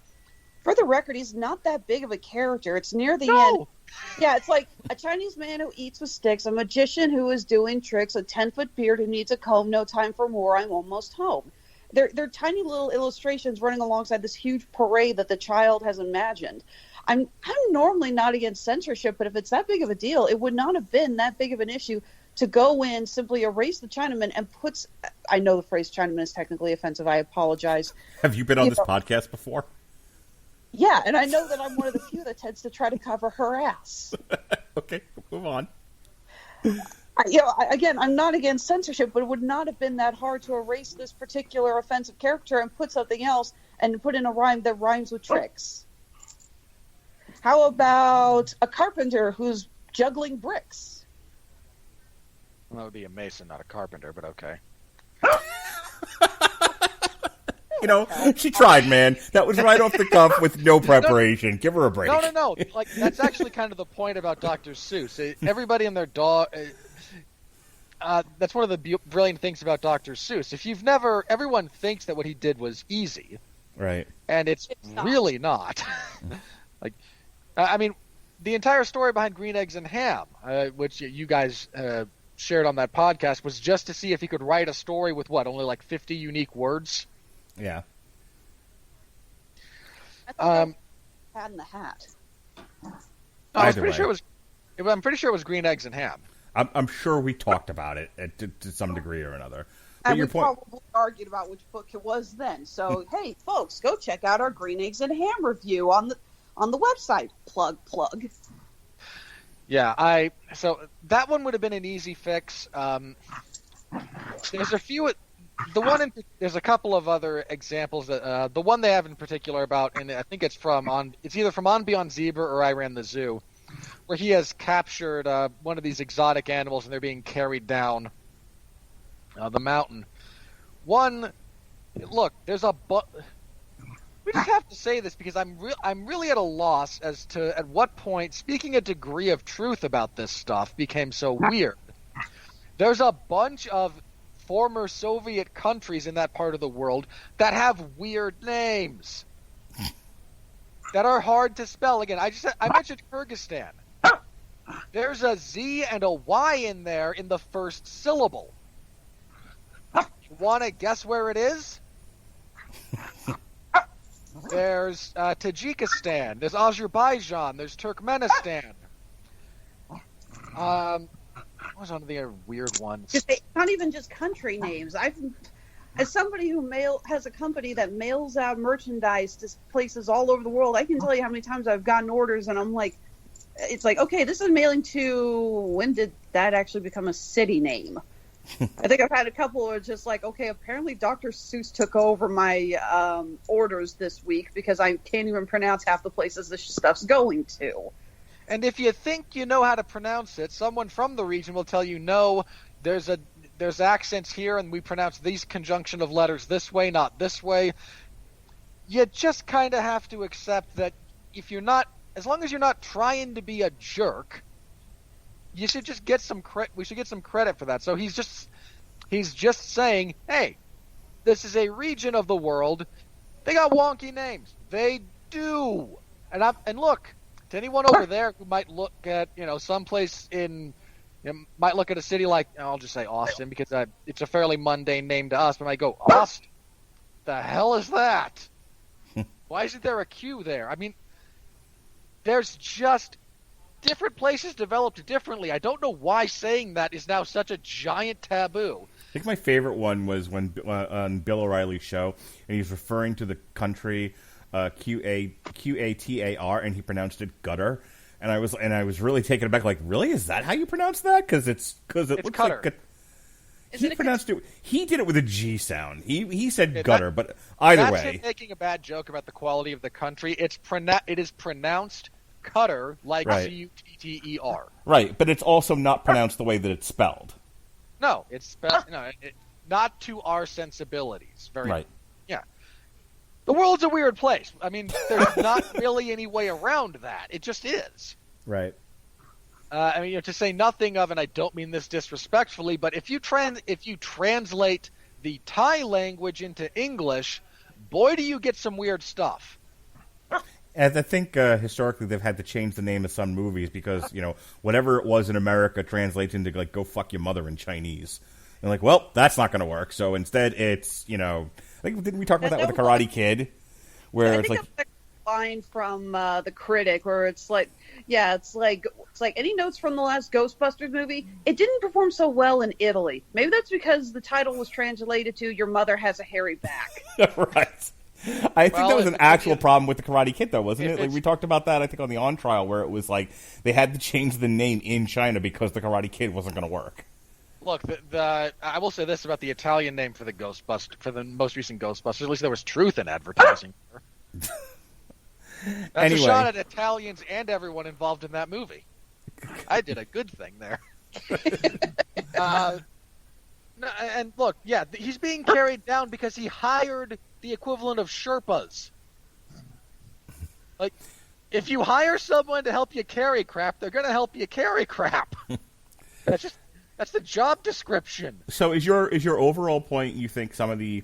For the record, he's not that big of a character. It's near the end. Yeah, it's like a Chinese man who eats with sticks, a magician who is doing tricks, a 10-foot beard who needs a comb, no time for more, I'm almost home. They're tiny little illustrations running alongside this huge parade that the child has imagined. I'm normally not against censorship, but if it's that big of a deal, it would not have been that big of an issue to go in, simply erase the Chinaman and put... I know the phrase Chinaman is technically offensive. I apologize. Have you been on this podcast before? Yeah, and I know that I'm one of the few that tends to try to cover her ass. Okay, move on. Again, I'm not against censorship, but it would not have been that hard to erase this particular offensive character and put something else and put in a rhyme that rhymes with tricks. How about a carpenter who's juggling bricks? Well, that would be a mason, not a carpenter, but okay. She tried, man. That was right off the cuff with no preparation. Give her a break. No. Like, that's actually kind of the point about Dr. Seuss. Everybody and their dog... that's one of the brilliant things about Dr. Seuss. If you've never... Everyone thinks that what he did was easy. Right. And it's really not. The entire story behind Green Eggs and Ham, which you guys shared on that podcast, was just to see if he could write a story with, only like 50 unique words? Yeah. Hat in the Hat. I'm pretty sure it was Green Eggs and Ham. I'm sure we talked about it to some degree or another. But And we probably argued about which book it was then. So, hey, folks, go check out our Green Eggs and Ham review on the website. Plug. Yeah, so that one would have been an easy fix. There's a few. There's a couple of other examples that the one they have in particular about, and I think it's either from On Beyond Zebra or I Ran the Zoo, where he has captured one of these exotic animals and they're being carried down the mountain. There's a we just have to say this because I'm really at a loss as to at what point speaking a degree of truth about this stuff became so weird. There's a bunch of former Soviet countries in that part of the world that have weird names that are hard to spell. Again, I mentioned Kyrgyzstan. There's a Z and a Y in there in the first syllable. You want to guess where it is? There's Tajikistan. There's Azerbaijan. There's Turkmenistan. was one of the other weird ones? It's not even just country names. As somebody who has a company that mails out merchandise to places all over the world, I can tell you how many times I've gotten orders, and I'm like, it's like, okay, this is mailing to, when did that actually become a city name? I think I've had a couple where it's just like, okay, apparently Dr. Seuss took over my orders this week because I can't even pronounce half the places this stuff's going to. And if you think you know how to pronounce it, someone from the region will tell you, no, there's accents here, and we pronounce these conjunction of letters this way, not this way. You just kind of have to accept that if you're not, as long as you're not trying to be a jerk, you should just get some credit. We should get some credit for that. So he's just saying, hey, this is a region of the world. They got wonky names. They do. And look, to anyone over there who might look at, someplace might look at a city like, I'll just say Austin because it's a fairly mundane name to us, but might go, Austin? The hell is that? Why isn't there a Q there? I mean, there's just different places developed differently. I don't know why saying that is now such a giant taboo. I think my favorite one was when on Bill O'Reilly's show, and he's referring to the country Qatar, and he pronounced it gutter, and I was really taken aback. Like, really, is that how you pronounce that? Because it looks Qatar. like. He pronounced it. He did it with a G sound. He said gutter, but either that's way, him making a bad joke about the quality of the country. It is pronounced Qatar, like right. Cutter. Right, but it's also not pronounced the way that it's spelled. No, it's spelled not to our sensibilities. Right. Yeah. The world's a weird place. I mean, there's not really any way around that. It just is. Right. To say nothing of, and I don't mean this disrespectfully, but if you translate the Thai language into English, boy, do you get some weird stuff. As I think historically they've had to change the name of some movies because, whatever it was in America translates into, like, go fuck your mother in Chinese. And like, well, that's not going to work. So instead it's, I think, didn't we talk about that with the Karate Kid? Where it's like... line from the critic where it's like, it's like any notes from the last Ghostbusters movie, it didn't perform so well in Italy. Maybe that's because the title was translated to Your Mother Has a Hairy Back. Right. I think that was an actual problem with the Karate Kid, though, wasn't it? Like, we talked about that, I think, on the On Trial, where it was like they had to change the name in China because the Karate Kid wasn't going to work. Look, I will say this about the Italian name for the most recent Ghostbusters. At least there was truth in advertising. That's anyway. A shot at Italians and everyone involved in that movie. I did a good thing there. And look, he's being carried down because he hired the equivalent of Sherpas. Like, if you hire someone to help you carry crap, they're going to help you carry crap. That's the job description. So is your overall point, you think some of the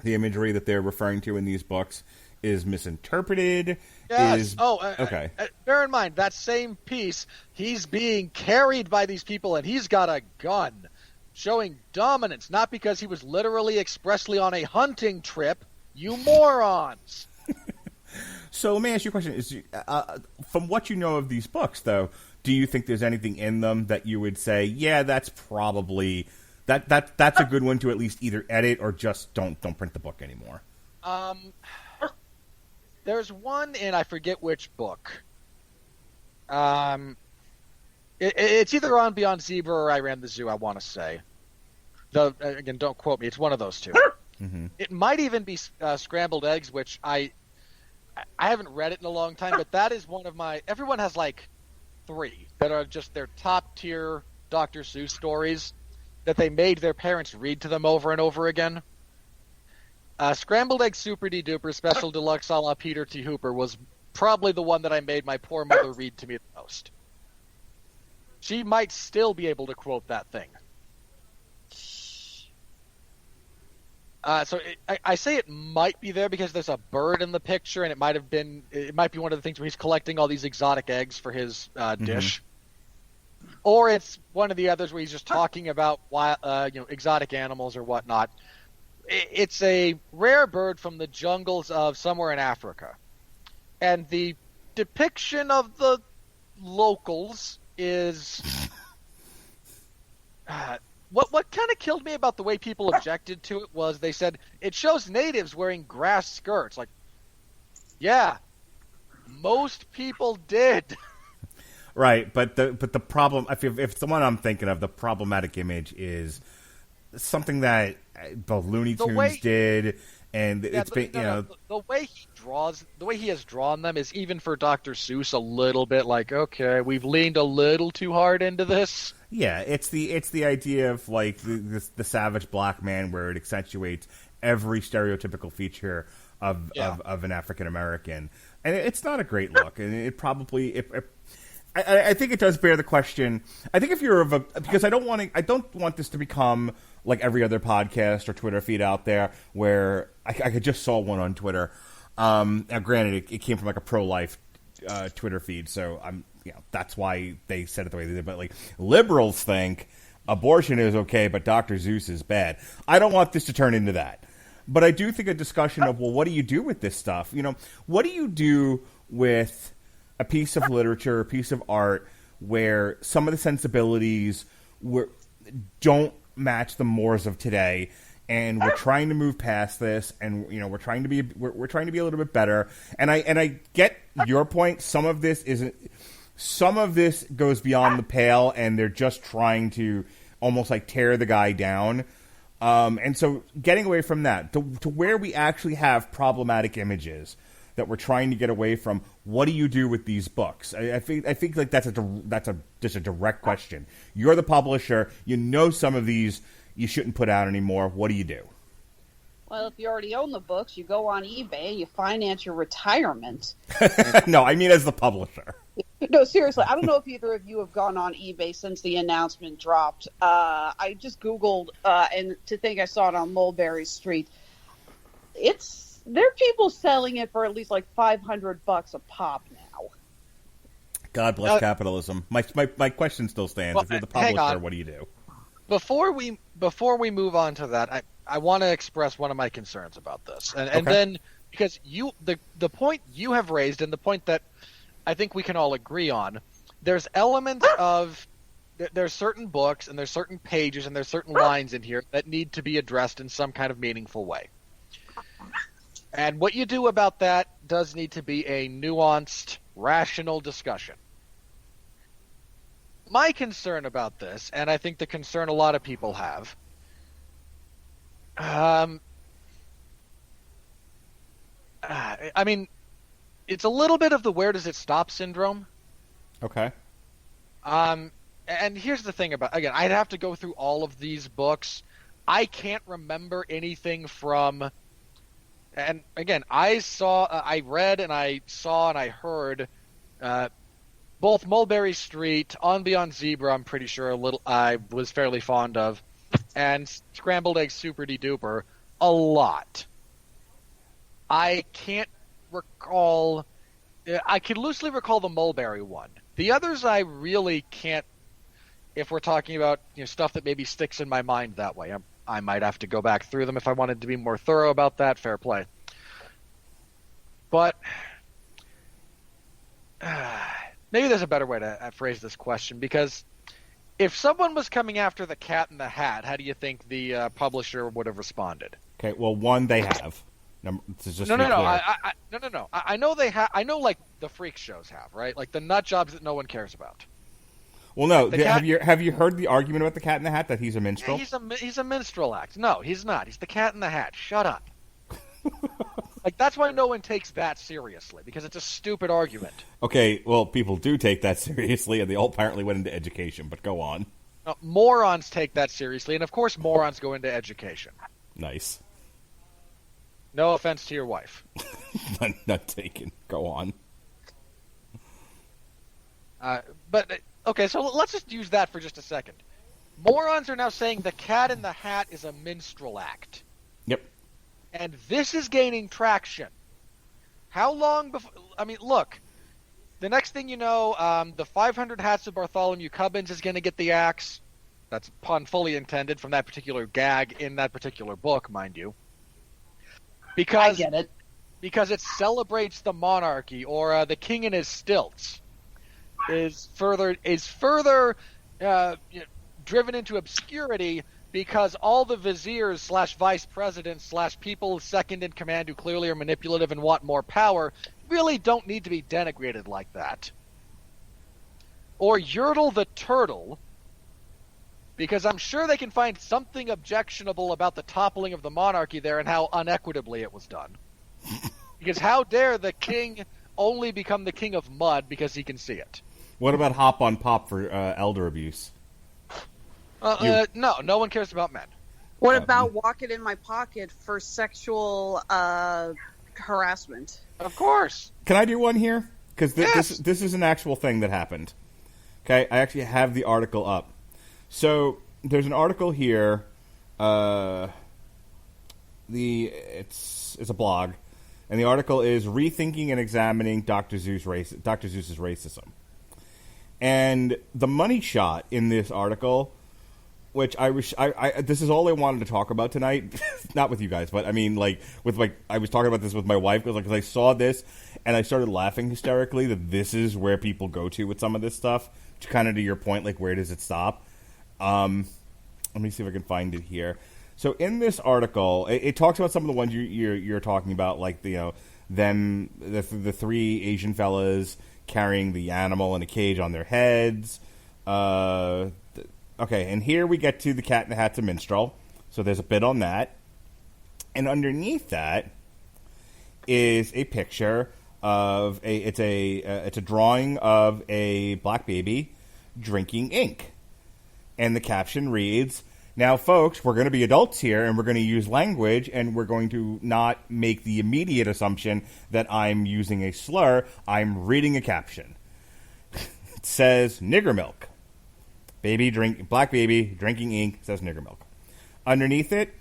imagery that they're referring to in these books is misinterpreted? Yes. Okay. Bear in mind, that same piece, he's being carried by these people, and he's got a gun, showing dominance, not because he was literally expressly on a hunting trip, you morons. So let me ask you a question. From what you know of these books, though, do you think there's anything in them that you would say, yeah, that's probably... That's a good one to at least either edit or just don't print the book anymore? There's one in, I forget which book. It's either on Beyond Zebra or I Ran the Zoo, I want to say. Though, again, don't quote me. It's one of those two. Mm-hmm. It might even be Scrambled Eggs, which I haven't read it in a long time, but that is one of my... Everyone has, like, 3 that are just their top-tier Dr. Seuss stories that they made their parents read to them over and over again. Scrambled Egg Super Duper Special Deluxe a la Peter T. Hooper was probably the one that I made my poor mother read to me the most. She might still be able to quote that thing. I say it might be there because there's a bird in the picture, and it might be one of the things where he's collecting all these exotic eggs for his dish. Or it's one of the others where he's just talking about exotic animals or whatnot. It's a rare bird from the jungles of somewhere in Africa. And the depiction of the locals is What kind of killed me about the way people objected to it was they said it shows natives wearing grass skirts. Like, yeah, most people did. Right, but the problem, if it's the one I'm thinking of, the problematic image is something that the Looney Tunes did, and it's been the way he has drawn them is, even for Dr. Seuss, a little bit like, okay, we've leaned a little too hard into this. Yeah, it's the idea of like the savage black man, where it accentuates every stereotypical feature of an African American, and it's not a great look, and it probably I think it does bear the question. I think if you're because I don't want this to become like every other podcast or Twitter feed out there where I just saw one on Twitter. Now, granted, it came from like a pro-life Twitter feed, so that's why they said it the way they did. But like, liberals think abortion is okay, but Dr. Seuss is bad. I don't want this to turn into that. But I do think a discussion of, well, what do you do with this stuff? What do you do with a piece of literature, a piece of art, where some of the sensibilities don't match the mores of today, and we're trying to move past this, and we're trying to be a little bit better. And I get your point. Some of this goes beyond the pale, and they're just trying to almost like tear the guy down. And so getting away from that to where we actually have problematic images that we're trying to get away from. What do you do with these books? I think like that's just a direct question. You're the publisher. Some of these you shouldn't put out anymore. What do you do? Well, if you already own the books, you go on eBay and you finance your retirement. No, I mean as the publisher. No, seriously. I don't know if either of you have gone on eBay since the announcement dropped. I just Googled, and to think I saw it on Mulberry Street. There are people selling it for at least like $500 a pop now. God bless capitalism. My question still stands. Well, if you're the publisher, what do you do? Before we move on to that, I want to express one of my concerns about this, and then because the point you have raised and the point that I think we can all agree on, there's elements of there's certain books and there's certain pages and there's certain lines in here that need to be addressed in some kind of meaningful way. And what you do about that does need to be a nuanced, rational discussion. My concern about this, and I think the concern a lot of people have, I mean, it's a little bit of the where does it stop syndrome. Okay. And here's the thing about, again, I'd have to go through all of these books. I can't remember anything from... And again, I read and I saw and I heard both Mulberry Street, On Beyond Zebra, I'm pretty sure I was fairly fond of, and Scrambled Eggs Super Duper a lot. I can't recall... I can loosely recall the Mulberry one. The others I really can't, if we're talking about stuff that maybe sticks in my mind that way. I might have to go back through them if I wanted to be more thorough about that. Fair play. But maybe there's a better way to phrase this question, because if someone was coming after the Cat in the Hat, how do you think the publisher would have responded? Okay, well, one, they have. No. I know they have. I know, like, the freak shows have, right? Like the nut jobs that no one cares about. Well, no. Have you heard the argument about the Cat in the Hat, that he's a minstrel? Yeah, he's a minstrel act. No, he's not. He's the Cat in the Hat. Shut up. Like, that's why no one takes that seriously, because it's a stupid argument. Okay, well, people do take that seriously, and they all apparently went into education, but go on. Morons take that seriously, and of course morons go into education. Nice. No offense to your wife. Not taken. Go on. But, okay, so let's just use that for just a second. Morons are now saying the Cat in the Hat is a minstrel act. Yep. And this is gaining traction. How long before... I mean, look. The next thing you know, the 500 Hats of Bartholomew Cubbins is going to get the axe. That's pun fully intended from that particular gag in that particular book, mind you. Because, I get it. Because it celebrates the monarchy, or the king in his stilts is further driven into obscurity because all the viziers / vice presidents / people second in command who clearly are manipulative and want more power really don't need to be denigrated like that. Or Yertle the Turtle, because I'm sure they can find something objectionable about the toppling of the monarchy there and how unequitably it was done. Because how dare the king only become the king of mud because he can see it? What about Hop on Pop for elder abuse? No one cares about men. What about Walk It in My Pocket for sexual harassment? Of course. Can I do one here? Because this is an actual thing that happened. Okay, I actually have the article up. So there's an article here. It's a blog, and the article is "Rethinking and Examining Dr. Seuss's Racism." And the money shot in this article, which this is all I wanted to talk about tonight, not with you guys, but I mean, like I was talking about this with my wife because I saw this and I started laughing hysterically that this is where people go to with some of this stuff. Kind of to your point, like where does it stop? Let me see if I can find it here. So in this article, it talks about some of the ones you're talking about, like the three Asian fellas carrying the animal in a cage on their heads. Okay, and here we get to the Cat in the Hat's a Minstrel. So there's a bit on that, and underneath that is a picture of it's a drawing of a black baby drinking ink, and the caption reads, "Now, folks, we're going to be adults here, and we're going to use language, and we're going to not make the immediate assumption that I'm using a slur. I'm reading a caption. It says nigger milk. Black baby drinking ink, says nigger milk. Underneath it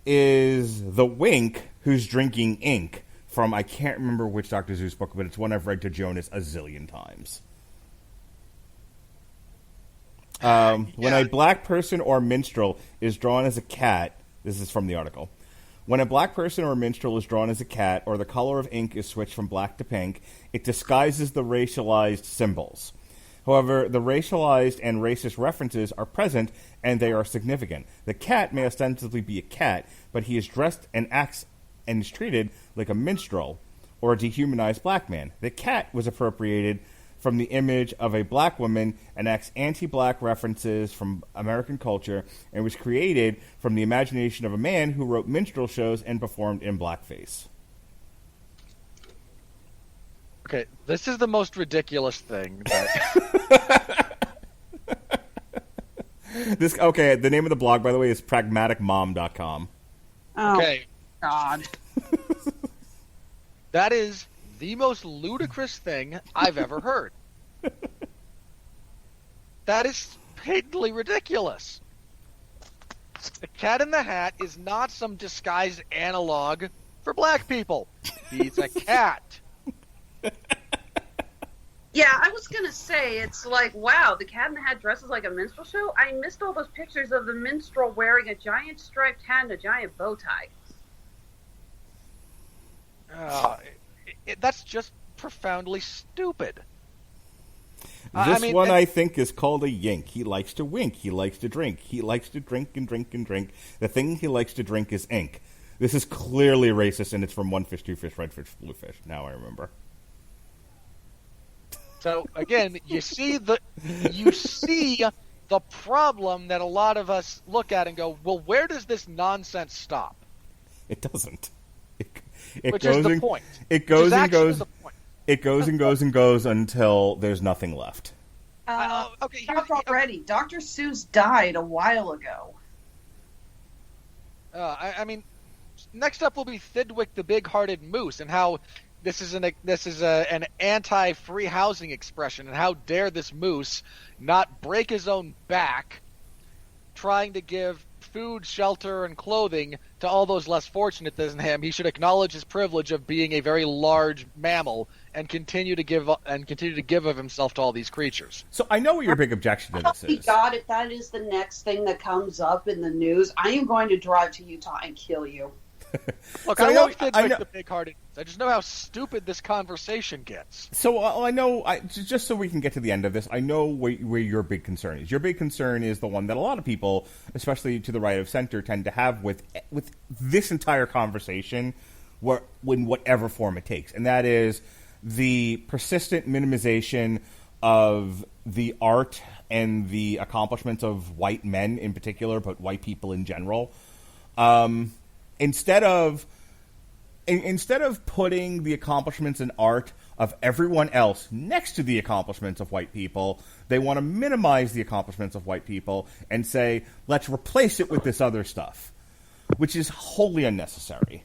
is the Wink who's drinking ink from, I can't remember which Dr. Seuss book, but it's one I've read to Jonas a zillion times. When a black person or minstrel is drawn as a cat, this is from the article. When a black person or minstrel is drawn as a cat, or the color of ink is switched from black to pink, it disguises the racialized symbols. However, the racialized and racist references are present, and they are significant. The cat may ostensibly be a cat, but he is dressed and acts and is treated like a minstrel or a dehumanized black man. The cat was appropriated from the image of a black woman and acts anti-black references from American culture, and was created from the imagination of a man who wrote minstrel shows and performed in blackface." Okay, this is the most ridiculous thing. The name of the blog, by the way, is pragmaticmom.com. Oh, okay. God. That is the most ludicrous thing I've ever heard. That is patently ridiculous. The Cat in the Hat is not some disguised analog for black people. He's a cat. Yeah, I was going to say, it's like, wow, the Cat in the Hat dresses like a minstrel show? I missed all those pictures of the minstrel wearing a giant striped hat and a giant bow tie. That's just profoundly stupid. I think, is called a yink. He likes to wink. He likes to drink. He likes to drink and drink and drink. The thing he likes to drink is ink. This is clearly racist, and it's from One Fish, Two Fish, Red Fish, Blue Fish. Now I remember. So again, you see the problem that a lot of us look at and go, well, where does this nonsense stop? It doesn't. Which is the point. It goes and goes. It goes and goes and goes until there's nothing left. Okay, already. Dr. Seuss died a while ago. Next up will be Thidwick the Big-Hearted Moose, and how this is an anti-free housing expression, and how dare this moose not break his own back trying to give food, shelter, and clothing to all those less fortunate than him. He should acknowledge his privilege of being a very large mammal and continue to give of himself to all these creatures. So I know what your big objection to this is. God, if that is the next thing that comes up in the news, I am going to drive to Utah and kill you. Look, So I I know- love kids I with know- the big-hearted. I just know how stupid this conversation gets. So I know, just so we can get to the end of this, I know where your big concern is. Your big concern is the one that a lot of people, especially to the right of center, tend to have with this entire conversation, in whatever form it takes, and that is the persistent minimization of the art and the accomplishments of white men in particular, but white people in general. Instead of putting the accomplishments and art of everyone else next to the accomplishments of white people, they want to minimize the accomplishments of white people and say, let's replace it with this other stuff, which is wholly unnecessary.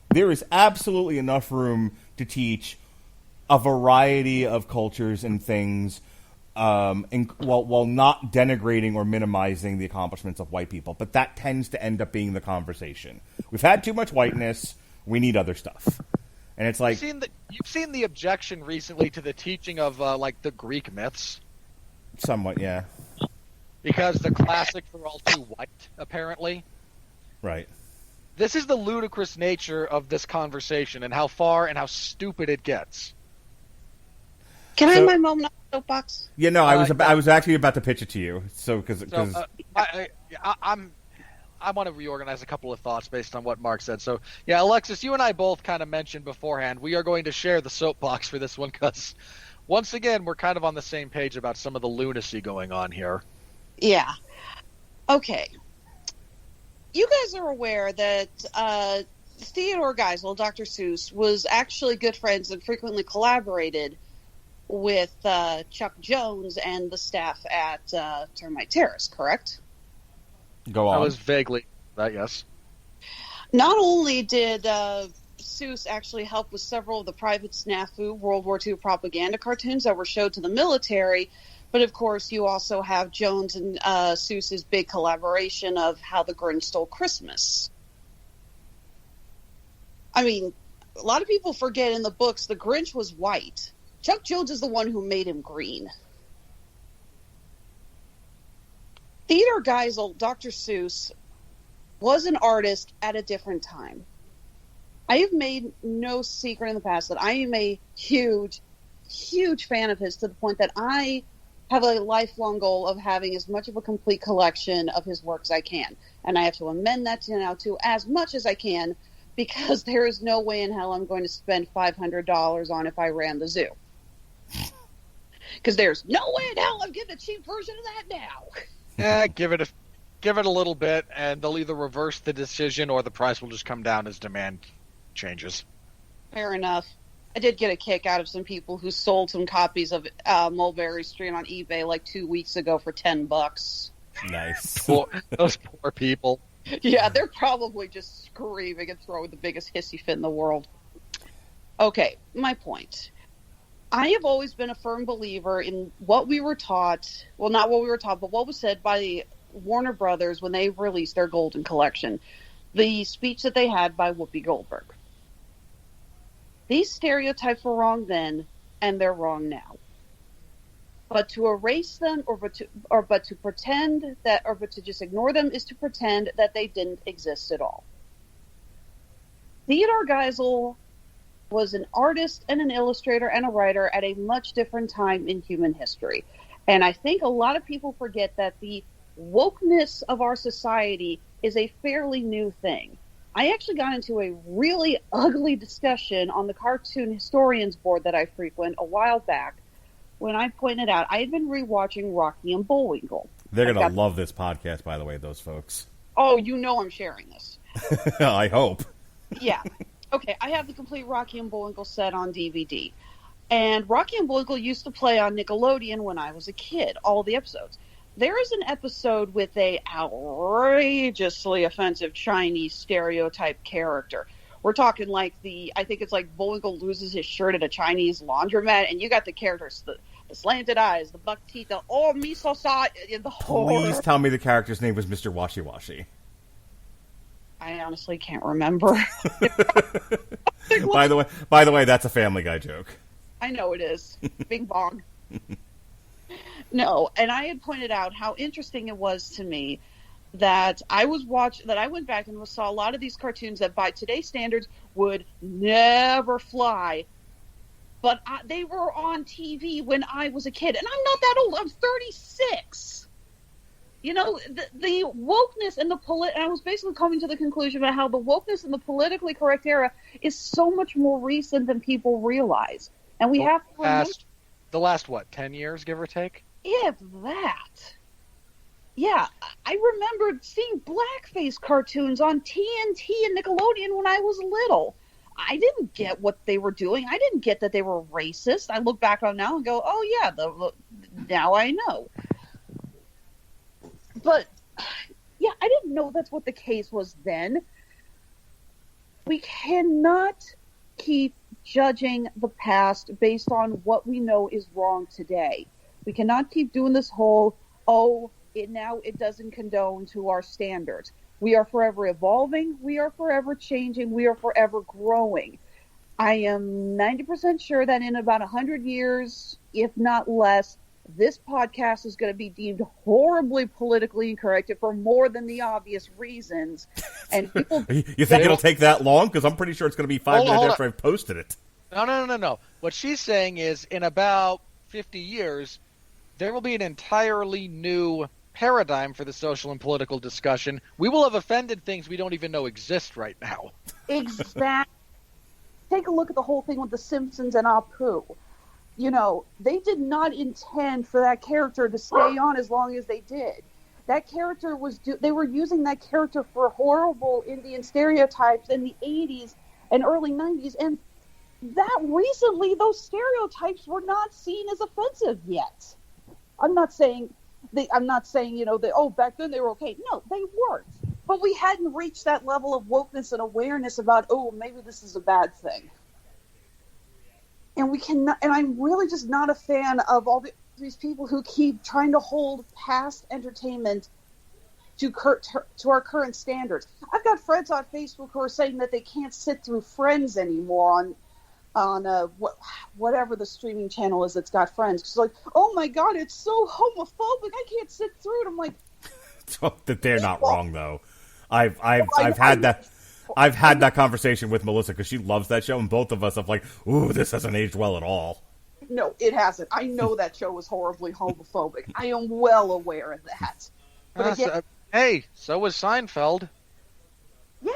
There is absolutely enough room to teach a variety of cultures and things while not denigrating or minimizing the accomplishments of white people. But that tends to end up being the conversation. We've had too much whiteness. We need other stuff. And it's like... You've seen the objection recently to the teaching of, the Greek myths? Somewhat, yeah. Because the classics are all too white, apparently. Right. This is the ludicrous nature of this conversation and how far and how stupid it gets. Can I have my moment on the soapbox? Yeah, no, I was actually about to pitch it to you. I want to reorganize a couple of thoughts based on what Mark said. So, yeah, Alexis, you and I both kind of mentioned beforehand we are going to share the soapbox for this one because, once again, we're kind of on the same page about some of the lunacy going on here. Yeah. Okay. You guys are aware that Theodore Geisel, Dr. Seuss, was actually good friends and frequently collaborated with Chuck Jones and the staff at Termite Terrace, correct? Go on. I was vaguely that, yes. Not only did Seuss actually help with several of the Private Snafu World War II propaganda cartoons that were showed to the military, but of course you also have Jones and Seuss's big collaboration of How the Grinch Stole Christmas. I mean, a lot of people forget in the books the Grinch was white. Chuck Jones is the one who made him green. Theodore Geisel, Dr. Seuss, was an artist at a different time. I have made no secret in the past that I am a huge, huge fan of his to the point that I have a lifelong goal of having as much of a complete collection of his work as I can. And I have to amend that to now to as much as I can because there is no way in hell I'm going to spend $500 on if I ran the zoo. Because there's no way in hell I'm getting a cheap version of that now. Yeah, give it a little bit, and they'll either reverse the decision or the price will just come down as demand changes. Fair enough. I did get a kick out of some people who sold some copies of Mulberry Street on eBay like 2 weeks ago for $10. Nice. Those poor people. Yeah, they're probably just screaming and throwing the biggest hissy fit in the world. Okay, my point. I have always been a firm believer in what we were taught. Well, not what we were taught, but what was said by the Warner Brothers when they released their Golden Collection. The speech that they had by Whoopi Goldberg. These stereotypes were wrong then, and they're wrong now. But to erase them, but to pretend that, but to just ignore them, is to pretend that they didn't exist at all. Theodore Geisel was an artist and an illustrator and a writer at a much different time in human history. And I think a lot of people forget that the wokeness of our society is a fairly new thing. I actually got into a really ugly discussion on the Cartoon Historians board that I frequent a while back when I pointed out I had been rewatching Rocky and Bullwinkle. They're going to love this podcast, by the way, those folks. Oh, you know I'm sharing this. I hope. Yeah. Okay, I have the complete Rocky and Bullwinkle set on DVD. And Rocky and Bullwinkle used to play on Nickelodeon when I was a kid, all the episodes. There is an episode with a outrageously offensive Chinese stereotype character. We're talking like I think it's like Bullwinkle loses his shirt at a Chinese laundromat, and you got the characters, the slanted eyes, the buck teeth, the miso sauce, the whole. Please tell me the character's name was Mr. Washi Washi. I honestly can't remember. By the way, that's a Family Guy joke. I know it is. Bing bong. No, and I had pointed out how interesting it was to me that I went back and saw a lot of these cartoons that by today's standards would never fly. But they were on TV when I was a kid. And I'm not that old. I'm 36. You know, the wokeness and I was basically coming to the conclusion about how the wokeness and the politically correct era is so much more recent than people realize. And we have to remember... The last, 10 years, give or take? If that... Yeah, I remember seeing blackface cartoons on TNT and Nickelodeon when I was little. I didn't get what they were doing. I didn't get that they were racist. I look back on now and go, oh yeah, now I know. But, yeah, I didn't know that's what the case was then. We cannot keep judging the past based on what we know is wrong today. We cannot keep doing this whole, it doesn't condone to our standards. We are forever evolving. We are forever changing. We are forever growing. I am 90% sure that in about 100 years, if not less, this podcast is going to be deemed horribly politically incorrect for more than the obvious reasons. And people, you think it'll take that long? Because I'm pretty sure it's going to be 5 minutes after I've posted it. No. What she's saying is, in about 50 years, there will be an entirely new paradigm for the social and political discussion. We will have offended things we don't even know exist right now. Exactly. Take a look at the whole thing with The Simpsons and Apu. You know, they did not intend for that character to stay on as long as they did. That character they were using that character for horrible Indian stereotypes in the 80s and early 90s, and that recently those stereotypes were not seen as offensive yet. I'm not saying, back then they were okay. No, they weren't. But we hadn't reached that level of wokeness and awareness about, maybe this is a bad thing. And we cannot, and I'm really just not a fan of all these people who keep trying to hold past entertainment to our current standards. I've got friends on Facebook who are saying that they can't sit through Friends anymore on whatever the streaming channel is that's got Friends. It's like, oh my God, it's so homophobic. I can't sit through it. I'm like, they're not wrong though. I've had that conversation with Melissa because she loves that show, and both of us have like, ooh, this hasn't aged well at all. No, it hasn't. I know that show is horribly homophobic. I am well aware of that. But again, hey, so was Seinfeld. Yeah,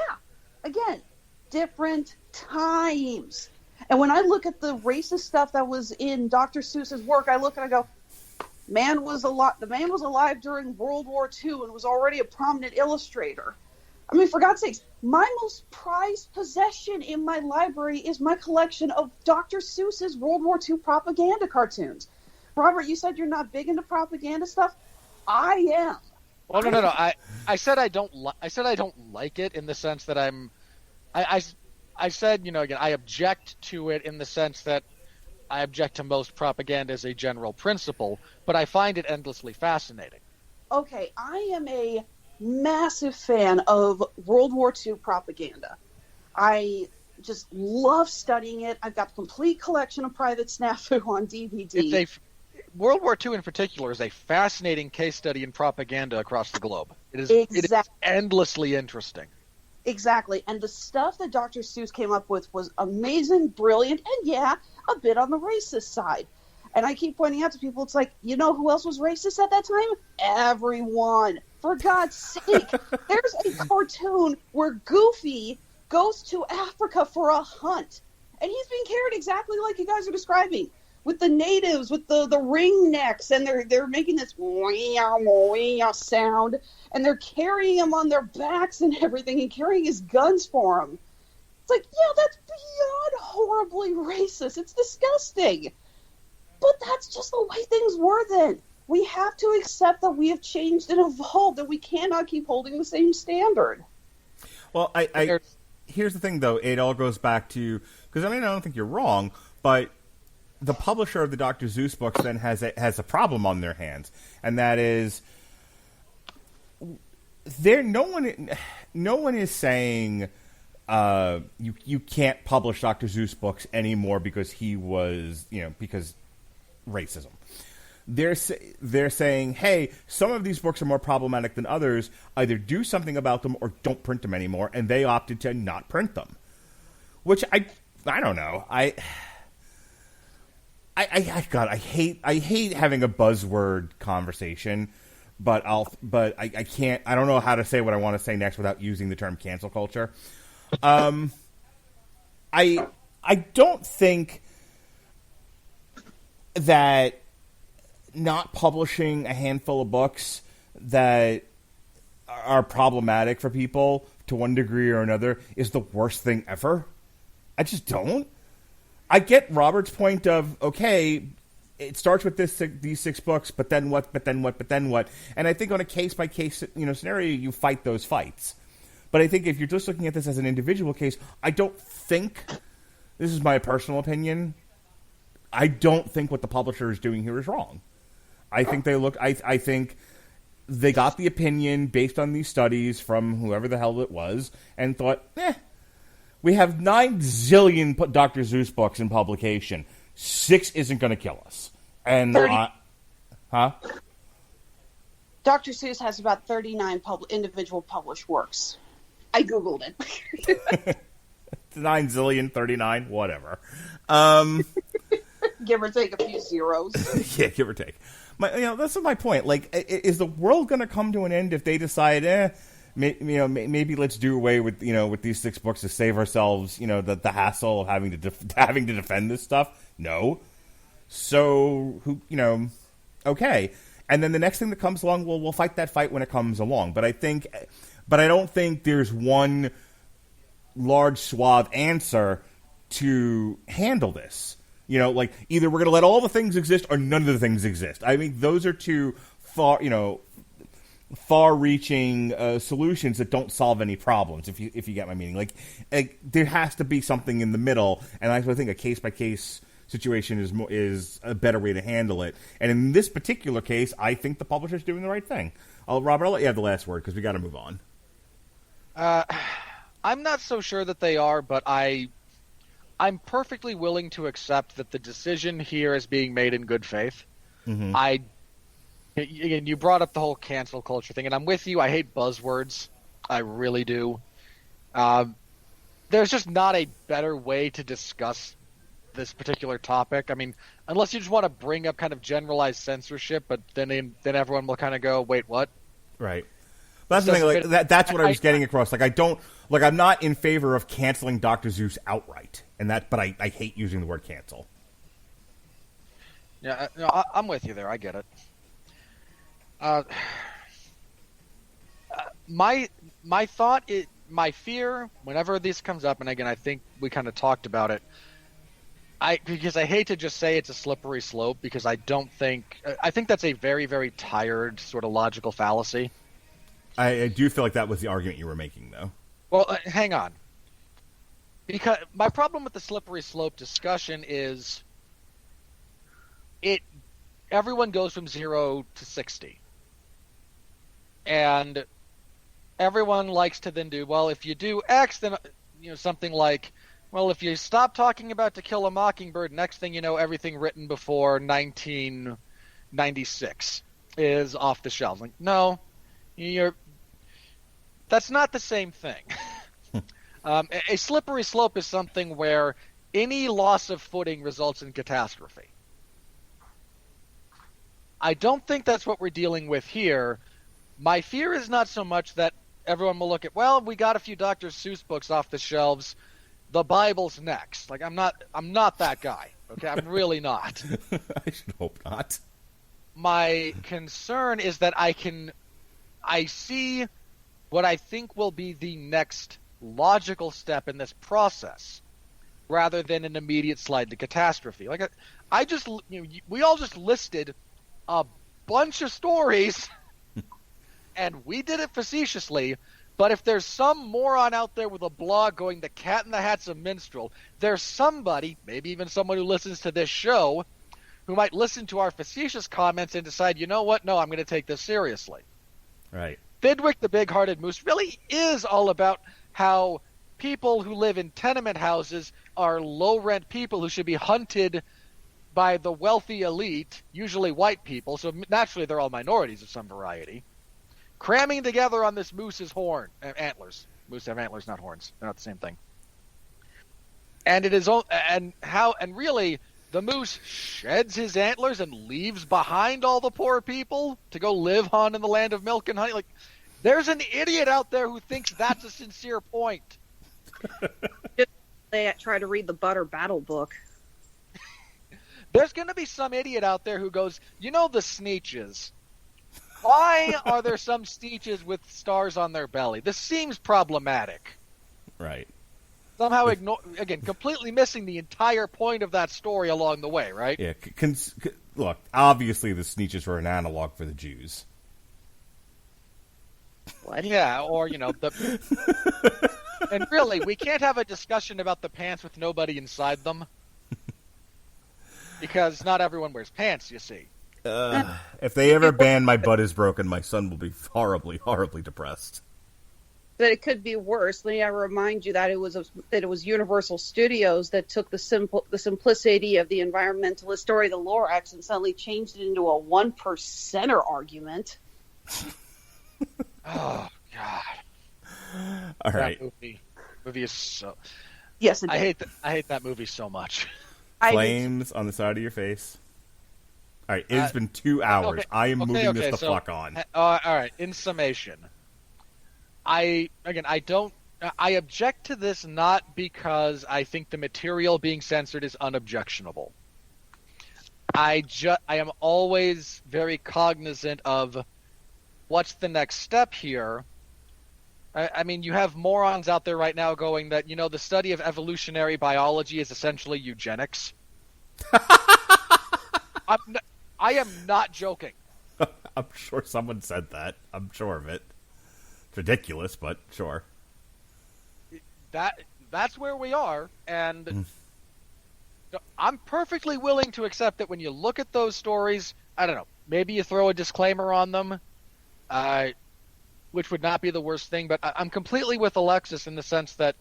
again, different times. And when I look at the racist stuff that was in Dr. Seuss's work, I look and I go, the man was alive during World War II and was already a prominent illustrator. I mean, for God's sakes, my most prized possession in my library is my collection of Dr. Seuss's World War II propaganda cartoons. Robert, you said you're not big into propaganda stuff. I am. Well, no. I said I don't like it in the sense that I said, again, I object to it in the sense that I object to most propaganda as a general principle, but I find it endlessly fascinating. Okay, I am a massive fan of World War II propaganda. I just love studying it. I've got a complete collection of Private Snafu on DVD. World War II in particular is a fascinating case study in propaganda across the globe. It is endlessly interesting. Exactly. And the stuff that Dr. Seuss came up with was amazing, brilliant, and yeah, a bit on the racist side. And I keep pointing out to people, it's like, you know who else was racist at that time? Everyone. For God's sake. There's a cartoon where Goofy goes to Africa for a hunt. And he's being carried exactly like you guys are describing. With the natives, with the ring necks, and they're making this sound, and they're carrying him on their backs and everything, and carrying his guns for him. It's like, yeah, that's beyond horribly racist. It's disgusting. But that's just the way things were then. We have to accept that we have changed and evolved, and we cannot keep holding the same standard. Well, here's the thing, though. It all goes back to, because, I don't think you're wrong, but the publisher of the Dr. Seuss books then has a problem on their hands, and that is no one is saying you can't publish Dr. Seuss books anymore because he was because racism. they're saying, hey, some of these books are more problematic than others. Either do something about them or don't print them anymore. And they opted to not print them, which I don't know. I hate having a buzzword conversation, but I can't. I don't know how to say what I want to say next without using the term cancel culture. I don't think that not publishing a handful of books that are problematic for people to one degree or another is the worst thing ever. I just don't. I get Robert's point of, okay, it starts with these 6 books, but then what, but then what, but then what? And I think on a case-by-case scenario, you fight those fights. But I think if you're just looking at this as an individual case, I don't think, this is my personal opinion, I don't think what the publisher is doing here is wrong. I think I think they got the opinion based on these studies from whoever the hell it was and thought, we have 9 zillion Dr. Seuss books in publication. 6 isn't going to kill us. And, Dr. Seuss has about 39 individual published works. I Googled it. 9 zillion, 39, whatever. Give or take a few zeros. Yeah, give or take. That's my point. Like, is the world going to come to an end if they decide, maybe let's do away with with these 6 books to save ourselves, the hassle of having to defend this stuff? No. So okay. And then the next thing that comes along, we'll fight that fight when it comes along. But I don't think there's one large suave answer to handle this. Like either we're going to let all the things exist or none of the things exist. I mean, those are two far-reaching solutions that don't solve any problems. If you get my meaning, like there has to be something in the middle, and I think a case-by-case situation is a better way to handle it. And in this particular case, I think the publisher's doing the right thing. Robert, I'll let you have the last word because we got to move on. I'm not so sure that they are, but I'm perfectly willing to accept that the decision here is being made in good faith. Mm-hmm. Again, you brought up the whole cancel culture thing, and I'm with you. I hate buzzwords. I really do. There's just not a better way to discuss this particular topic. I mean, unless you just want to bring up kind of generalized censorship, but then everyone will kind of go, wait, what? Right. That's the thing. Like that's what I was getting across. Like I'm not in favor of canceling Dr. Seuss outright, but I hate using the word cancel. Yeah, I'm with you there. I get it. My thought, my fear, whenever this comes up, and again, I think we kind of talked about it. Because I hate to just say it's a slippery slope, because I think that's a very, very tired sort of logical fallacy. I do feel like that was the argument you were making, though. Well, hang on. Because my problem with the slippery slope discussion is everyone goes from 0 to 60. And everyone likes to then do, well, if you do X, then something like, well, if you stop talking about To Kill a Mockingbird, next thing you know, everything written before 1996 is off the shelves. Like, no, that's not the same thing. A slippery slope is something where any loss of footing results in catastrophe. I don't think that's what we're dealing with here. My fear is not so much that everyone will look at, well, we got a few Dr. Seuss books off the shelves, the Bible's next. Like, I'm not that guy. Okay, I'm really not. I should hope not. My concern is that I see what I think will be the next logical step in this process, rather than an immediate slide to catastrophe. Like we all just listed a bunch of stories, and we did it facetiously. But if there's some moron out there with a blog going, "The Cat in the Hat's a Minstrel," there's somebody, maybe even someone who listens to this show, who might listen to our facetious comments and decide, you know what? No, I'm going to take this seriously. Right. Bidwick the Big-Hearted Moose really is all about how people who live in tenement houses are low-rent people who should be hunted by the wealthy elite, usually white people, so naturally they're all minorities of some variety, cramming together on this moose's antlers. Moose have antlers, not horns. They're not the same thing. And it is, and really, the moose sheds his antlers and leaves behind all the poor people to go live on in the land of milk and honey. Like, there's an idiot out there who thinks that's a sincere point. They try to read the Butter Battle book. There's going to be some idiot out there who goes, you know the Sneetches. Why are there some Sneetches with stars on their belly? This seems problematic. Right. Somehow completely missing the entire point of that story along the way, right? Yeah. Look, obviously the Sneetches were an analog for the Jews. What? Yeah, or, and really, we can't have a discussion about the pants with nobody inside them. Because not everyone wears pants, you see. If they ever ban My Butt Is Broken, my son will be horribly, horribly depressed. But it could be worse. Let me remind you that it was Universal Studios that took the simplicity of the environmentalist story, the Lorax, and suddenly changed it into a 1%er argument. Oh God! All right, that movie is so. Yes, I hate that movie so much. Flames on the side of your face. All right, it's been 2 hours. Okay, I am moving this the so, fuck on. All right. In summation, I object to this not because I think the material being censored is unobjectionable. I am always very cognizant of what's the next step here. I mean, you have morons out there right now going that, the study of evolutionary biology is essentially eugenics. I am not joking. I'm sure someone said that. I'm sure of it. It's ridiculous, but sure. That's where we are, and I'm perfectly willing to accept that when you look at those stories, I don't know, maybe you throw a disclaimer on them, which would not be the worst thing, but I'm completely with Alexis in the sense that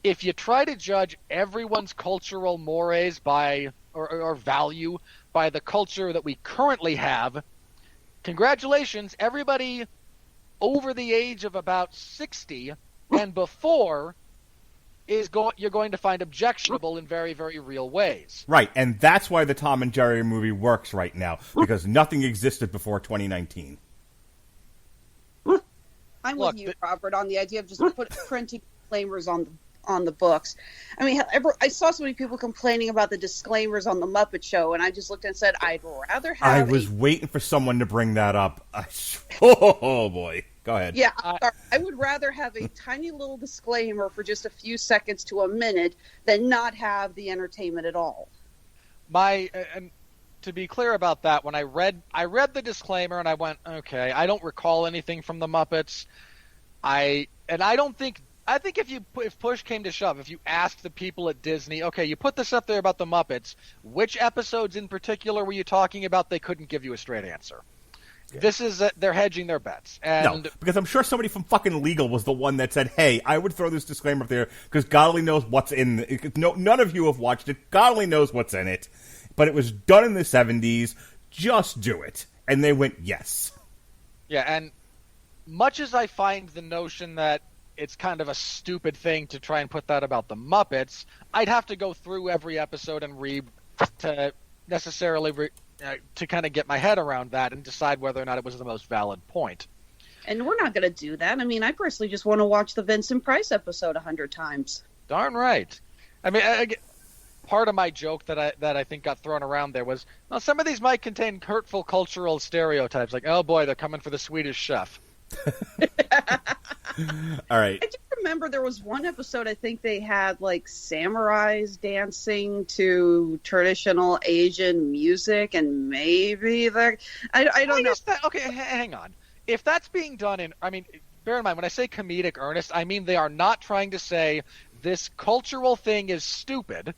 if you try to judge everyone's cultural mores by or value by the culture that we currently have, congratulations, everybody over the age of about 60 and before you're going to find objectionable in very, very real ways. Right, and that's why the Tom and Jerry movie works right now, because nothing existed before 2019. I'm with you, Robert, on the idea of just printing disclaimers on the books. I mean, I saw so many people complaining about the disclaimers on the Muppet Show, and I just looked and said, I'd rather have. I was waiting for someone to bring that up. Oh boy, go ahead. Yeah, I would rather have a tiny little disclaimer for just a few seconds to a minute than not have the entertainment at all. And to be clear about that, when I read the disclaimer and I went, okay, I don't recall anything from the Muppets. I think if push came to shove, if you asked the people at Disney, okay, you put this up there about the Muppets, which episodes in particular were you talking about? They couldn't give you a straight answer. Yeah. This is they're hedging their bets. And no, because I'm sure somebody from fucking legal was the one that said, hey, I would throw this disclaimer up there because God only knows what's in it. No, none of you have watched it. God only knows what's in it. But it was done in the 70s. Just do it. And they went, yes. Yeah, and much as I find the notion that it's kind of a stupid thing to try and put that about the Muppets, I'd have to go through every episode and read to necessarily to kind of get my head around that and decide whether or not it was the most valid point. And we're not going to do that. I mean, I personally just want to watch the Vincent Price episode 100 times. Darn right. I mean, part of my joke that I think got thrown around there was, well, some of these might contain hurtful cultural stereotypes, like, oh boy, they're coming for the Swedish chef. All right. I do remember there was one episode, I think they had like samurais dancing to traditional Asian music, and maybe I don't know. Okay, hang on. If that's being done bear in mind, when I say comedic earnest, I mean they are not trying to say this cultural thing is stupid,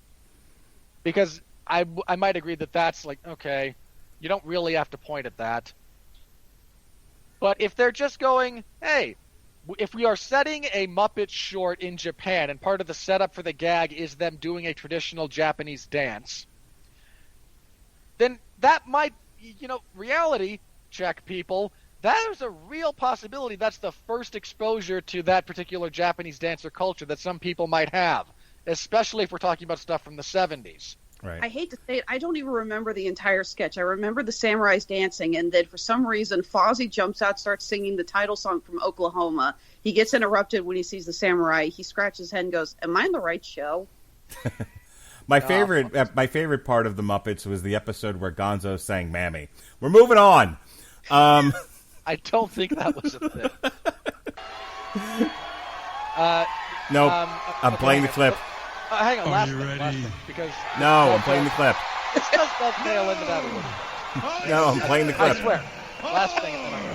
because I might agree that that's like, okay, you don't really have to point at that. But if they're just going, hey, if we are setting a Muppet short in Japan and part of the setup for the gag is them doing a traditional Japanese dance, then that might, reality check, people. There's a real possibility that's the first exposure to that particular Japanese dancer culture that some people might have, especially if we're talking about stuff from the 70s. Right. I hate to say it, I don't even remember the entire sketch. I remember the samurais dancing, and then for some reason, Fozzie jumps out, starts singing the title song from Oklahoma. He gets interrupted when he sees the samurai. He scratches his head and goes, "Am I in the right show?" My favorite part of the Muppets was the episode where Gonzo sang "Mammy." We're moving on. I don't think that was a thing. No, I'm playing the clip. Hang on, last thing, because... No, I'm playing the clip. This does nail into that a little. No, I'm playing the clip. I swear. Last thing.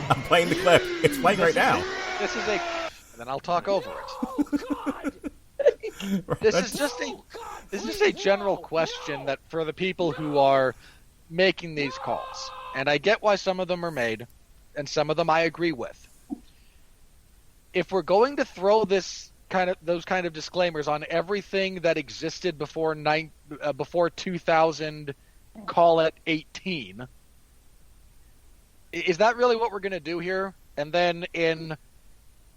I'm playing the clip. It's playing right now. This is a... And then I'll talk over it. Oh, God. This is just a general question that for the people who are making these calls. And I get why some of them are made, and some of them I agree with. If we're going to throw those kind of disclaimers on everything that existed before 2000, call it 18, is that really what we're going to do here? And then in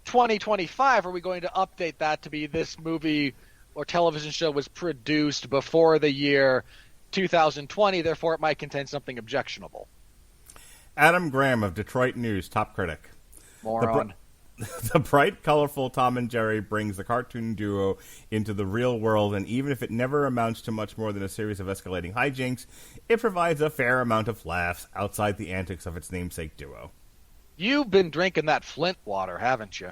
2025, are we going to update that to be this movie or television show was produced before the year 2020, therefore it might contain something objectionable? Adam Graham of Detroit News, top critic. Moron. The bright, colorful Tom and Jerry brings the cartoon duo into the real world, and even if it never amounts to much more than a series of escalating hijinks, it provides a fair amount of laughs outside the antics of its namesake duo. You've been drinking that Flint water, haven't you?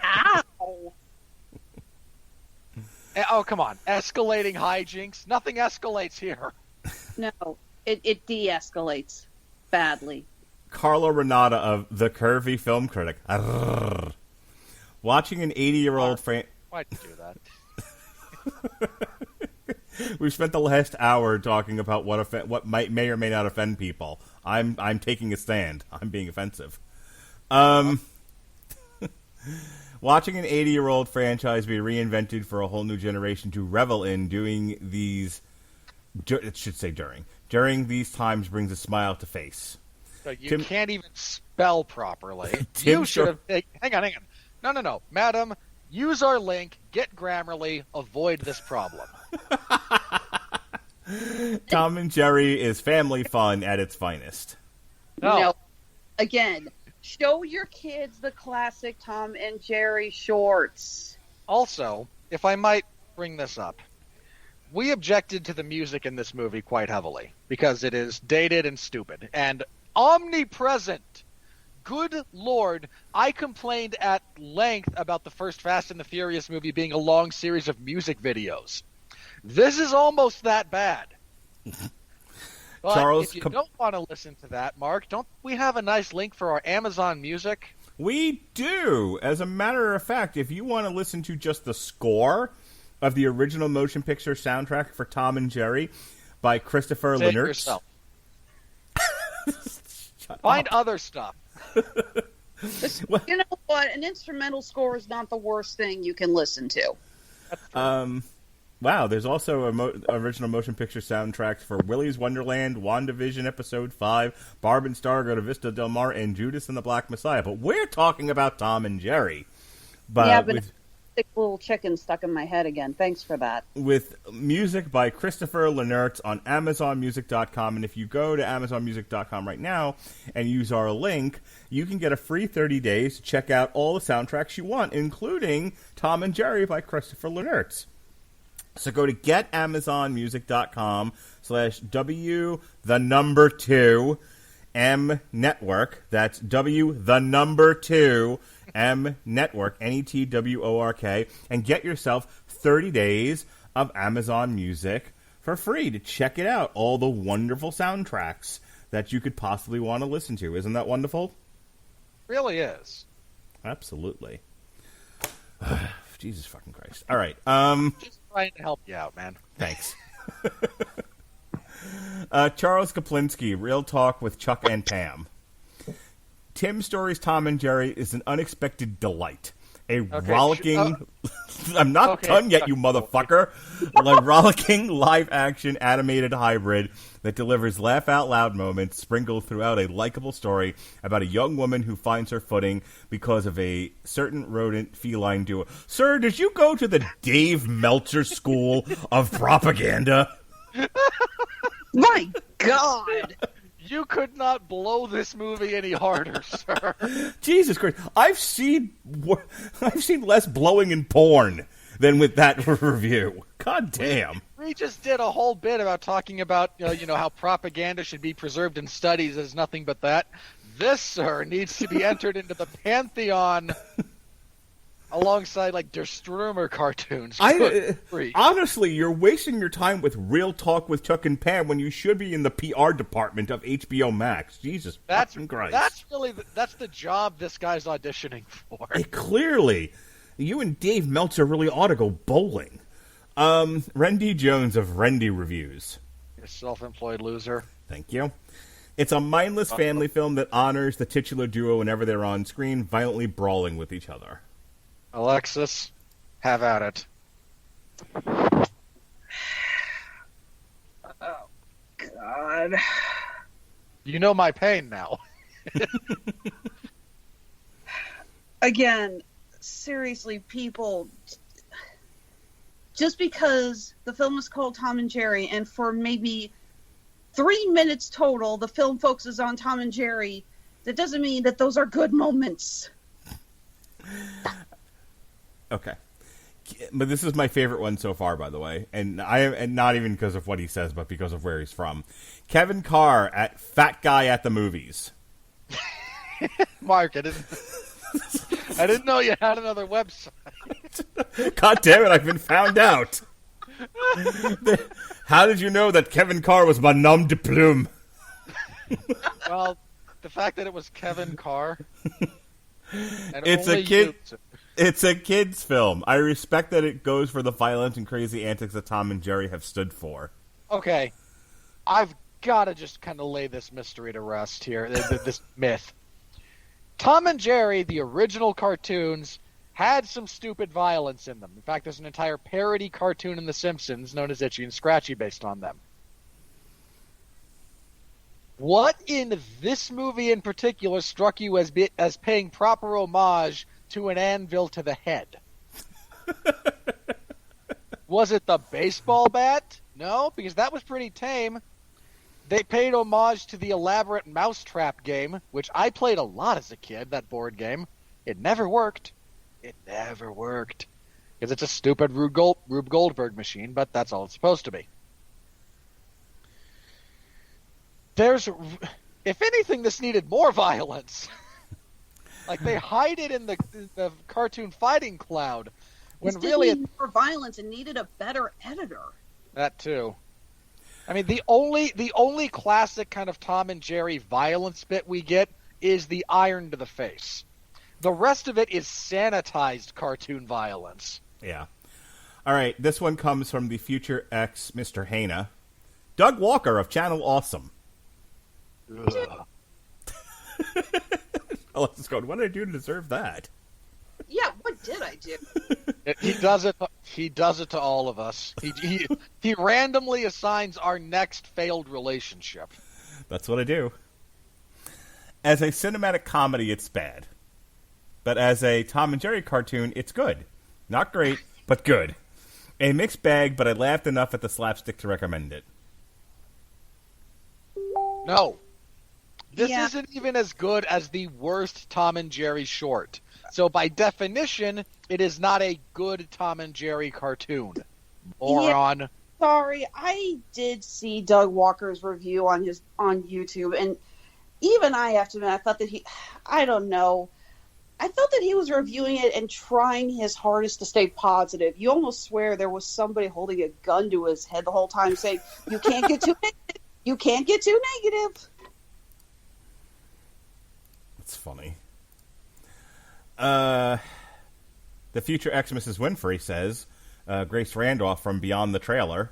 Ow! Oh, come on. Escalating hijinks? Nothing escalates here. No, it de-escalates badly. Carlo Renata of The Curvy Film Critic. Arrgh. Watching an 80-year-old... Why'd you do that? We've spent the last hour talking about what may or may not offend people. I'm taking a stand. I'm being offensive. Watching an 80-year-old franchise be reinvented for a whole new generation to revel in during these times brings a smile to face. So you can't even spell properly. You should have... Hang on. No. Madam, use our link, get Grammarly, avoid this problem. Tom and Jerry is family fun at its finest. No. Again, show your kids the classic Tom and Jerry shorts. Also, if I might bring this up, we objected to the music in this movie quite heavily because it is dated and stupid and omnipresent. Good Lord, I complained at length about the first Fast and the Furious movie being a long series of music videos. This is almost that bad. But Charles, if you don't want to listen to that, Mark, don't we have a nice link for our Amazon Music? We do. As a matter of fact, if you want to listen to just the score of the original motion picture soundtrack for Tom and Jerry by Christopher Say it Leonard. yourself. Find other stuff. You know what? An instrumental score is not the worst thing you can listen to. Wow, there's also original motion picture soundtracks for Willy's Wonderland, WandaVision Episode 5, Barb and Star Go to Vista Del Mar, and Judas and the Black Messiah. But we're talking about Tom and Jerry. But thick little chicken stuck in my head again. Thanks for that. With music by Christopher Leonard on AmazonMusic.com. And if you go to AmazonMusic.com right now and use our link, you can get a free 30 days to check out all the soundtracks you want, including Tom and Jerry by Christopher Leonard. So go to getamazonmusic.com/W2 Network. That's W2 Network, NETWORK, and get yourself 30 days of Amazon Music for free to check it out. All the wonderful soundtracks that you could possibly want to listen to. Isn't that wonderful? Really is. Absolutely. Jesus fucking Christ. All right. Just trying to help you out, man. Thanks. Charles Kaplinski, Real Talk with Chuck and Pam. Tim Story's Tom and Jerry is an unexpected delight. A rollicking... I'm not Okay. done yet, you motherfucker. A rollicking live-action animated hybrid that delivers laugh-out-loud moments sprinkled throughout a likable story about a young woman who finds her footing because of a certain rodent-feline duo. Sir, did you go to the Dave Meltzer School of Propaganda? My God! You could not blow this movie any harder, sir. Jesus Christ! I've seen less blowing in porn than with that review. God damn! We just did a whole bit about talking about how propaganda should be preserved in studies as nothing but that. This, sir, needs to be entered into the pantheon alongside like Der Strömer cartoons. Honestly, you're wasting your time with Real Talk with Chuck and Pam when you should be in the PR department of HBO Max. Jesus fucking Christ! That's the job this guy's auditioning for. Clearly, you and Dave Meltzer really ought to go bowling. Rendy Jones of Rendy Reviews. You self-employed loser. Thank you. It's a mindless family film that honors the titular duo whenever they're on screen, violently brawling with each other. Alexis, have at it. Oh, God. You know my pain now. Again, seriously, people, just because the film is called Tom and Jerry, and for maybe 3 minutes total, the film focuses on Tom and Jerry, that doesn't mean that those are good moments. Okay. But this is my favorite one so far, by the way. And not even because of what he says, but because of where he's from. Kevin Carr at Fat Guy at the Movies. Mark, I didn't know you had another website. God damn it, I've been found out. How did you know that Kevin Carr was my nom de plume? Well, the fact that it was Kevin Carr. And It's only a kid. you- It's a kid's film. I respect that it goes for the violence and crazy antics that Tom and Jerry have stood for. Okay, I've got to just kind of lay this mystery to rest here, this myth. Tom and Jerry, the original cartoons, had some stupid violence in them. In fact, there's an entire parody cartoon in The Simpsons known as Itchy and Scratchy based on them. What in this movie in particular struck you as paying proper homage to an anvil to the head? Was it the baseball bat? No, because that was pretty tame. They paid homage to the elaborate mousetrap game, which I played a lot as a kid, that board game. It never worked. It never worked. Because it's a stupid Rube Goldberg machine, but that's all it's supposed to be. If anything, this needed more violence. Like, they hide it in the cartoon fighting cloud. When This really... didn't need more violence and needed a better editor. That too. I mean, the only classic kind of Tom and Jerry violence bit we get is the iron to the face. The rest of it is sanitized cartoon violence. Yeah. All right, this one comes from the future ex Mr. Hejna. Doug Walker of Channel Awesome. Alexis going, what did I do to deserve that? Yeah, what did I do? He does it. He does it to all of us. He randomly assigns our next failed relationship. That's what I do. As a cinematic comedy, it's bad. But as a Tom and Jerry cartoon, it's good. Not great, but good. A mixed bag, but I laughed enough at the slapstick to recommend it. No. This Yeah. isn't even as good as the worst Tom and Jerry short. So by definition, it is not a good Tom and Jerry cartoon. Moron. Sorry, I did see Doug Walker's review on YouTube, and even I have to admit, I thought that I don't know. I thought that he was reviewing it and trying his hardest to stay positive. You almost swear there was somebody holding a gun to his head the whole time saying, you can't get too negative. You can't get too negative. That's funny. The future ex Mrs. Winfree says, Grace Randolph from Beyond the Trailer.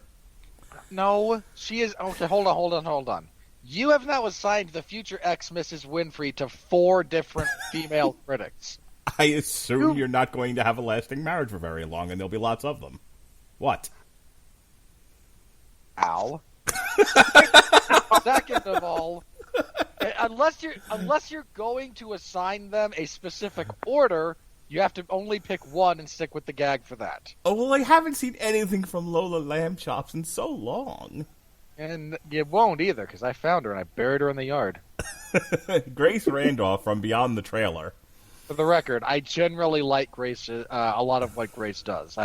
No, she is... Okay, hold on. You have now assigned the future ex Mrs. Winfree to 4 different female critics. I assume you're not going to have a lasting marriage for very long, and there'll be lots of them. What? Ow. Second of all, unless you're going to assign them a specific order, you have to only pick one and stick with the gag for that. Oh, well, I haven't seen anything from Lola Lamb Chops in so long. And you won't either, because I found her and I buried her in the yard. Grace Randolph from Beyond the Trailer. For the record, I generally like Grace, a lot of what Grace does.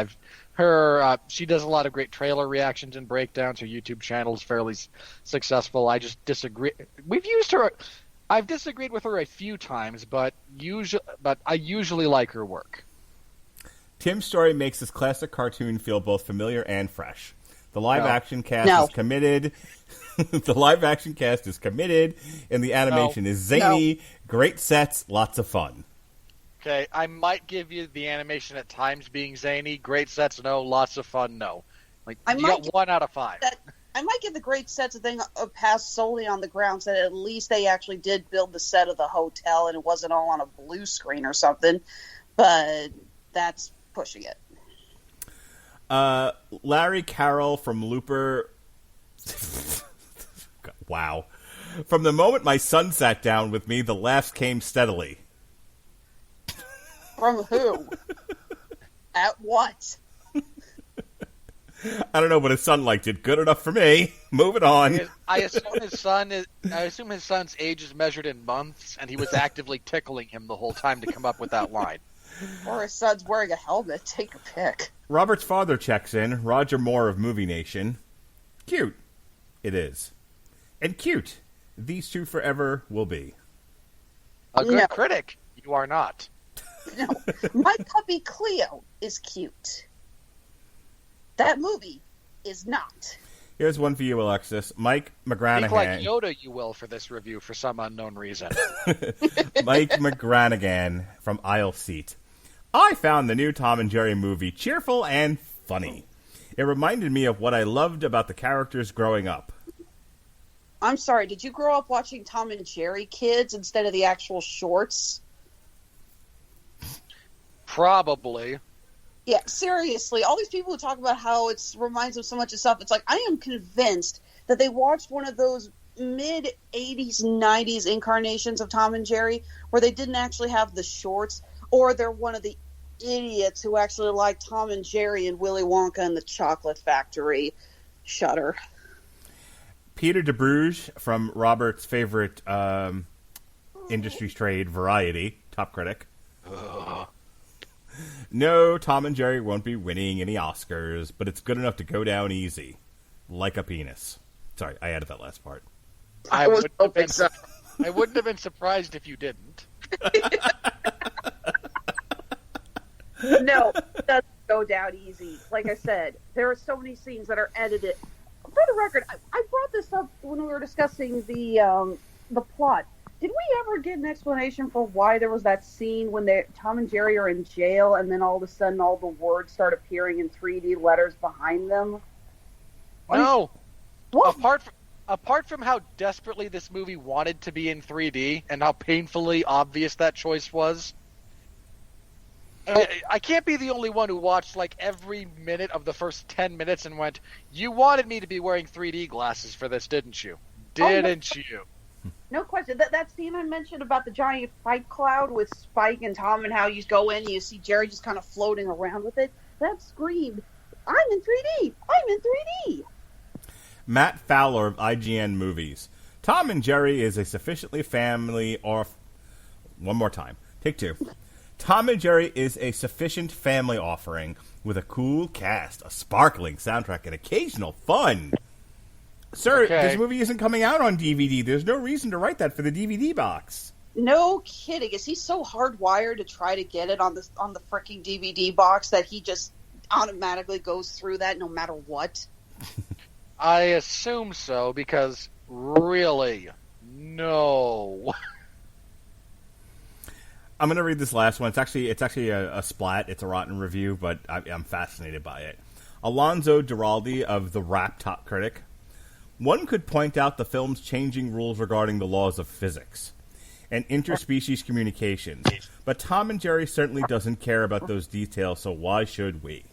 She does a lot of great trailer reactions and breakdowns. Her YouTube channel is fairly successful. I just disagree. I've disagreed with her a few times, but I usually like her work. Tim's story makes this classic cartoon feel both familiar and fresh. The live-action cast is committed. The live-action cast is committed, and the animation is zany, great sets, lots of fun. Okay, I might give you the animation at times being zany. Great sets, no. Lots of fun, no. Like, you got 1 out of 5. I might give the great sets a thing a pass solely on the grounds that at least they actually did build the set of the hotel and it wasn't all on a blue screen or something. But that's pushing it. Larry Carroll from Looper. Wow. From the moment my son sat down with me, the laughs came steadily. From who? At what? I don't know, but his son liked it. Good enough for me. Moving on. I assume his son's age is measured in months, and he was actively tickling him the whole time to come up with that line. Or his son's wearing a helmet. Take a pick. Robert's father checks in. Roger Moore of Movie Nation. Cute. It is. And cute. These two forever will be. A good critic. You are not. No. My puppy Cleo is cute. That movie is not. Here's one for you, Alexis. Mike McGranahan. Speak like Yoda, you will, for this review for some unknown reason. Mike McGranahan from Aisle Seat. I found the new Tom and Jerry movie cheerful and funny. It reminded me of what I loved about the characters growing up. I'm sorry, did you grow up watching Tom and Jerry Kids instead of the actual shorts? Probably. Yeah, seriously, all these people who talk about how it reminds them so much of stuff, it's like, I am convinced that they watched one of those mid-80s, 90s incarnations of Tom and Jerry where they didn't actually have the shorts, or they're one of the idiots who actually like Tom and Jerry and Willy Wonka and the Chocolate Factory. Shudder. Peter DeBruge from Robert's favorite industry trade, Variety, top critic. No, Tom and Jerry won't be winning any Oscars, but it's good enough to go down easy. Like a penis. Sorry, I added that last part. I wouldn't have been surprised if you didn't. No, it doesn't go down easy. Like I said, there are so many scenes that are edited. For the record, I brought this up when we were discussing the plot. Did we ever get an explanation for why there was that scene when Tom and Jerry are in jail and then all of a sudden all the words start appearing in 3D letters behind them? No. What? Apart from how desperately this movie wanted to be in 3D and how painfully obvious that choice was, I can't be the only one who watched like every minute of the first 10 minutes and went, "You wanted me to be wearing 3D glasses for this, didn't you? Didn't you?" No question. That scene I mentioned about the giant fight cloud with Spike and Tom and how you go in, you see Jerry just kind of floating around with it. That screamed, I'm in 3D! I'm in 3D! Matt Fowler of IGN Movies. Tom and Jerry is a sufficiently family One more time. Take two. Tom and Jerry is a sufficient family offering with a cool cast, a sparkling soundtrack, and occasional fun. Sir, This movie isn't coming out on DVD. There's no reason to write that for the DVD box. No kidding. Is he so hardwired to try to get it on the freaking DVD box that he just automatically goes through that no matter what? I assume so, because really, no. I'm going to read this last one. It's actually a splat. It's a rotten review, but I'm fascinated by it. Alonzo Duraldi of The Rap Top Critic. One could point out the film's changing rules regarding the laws of physics. and interspecies communications. But Tom and Jerry certainly doesn't care about those details, so why should we?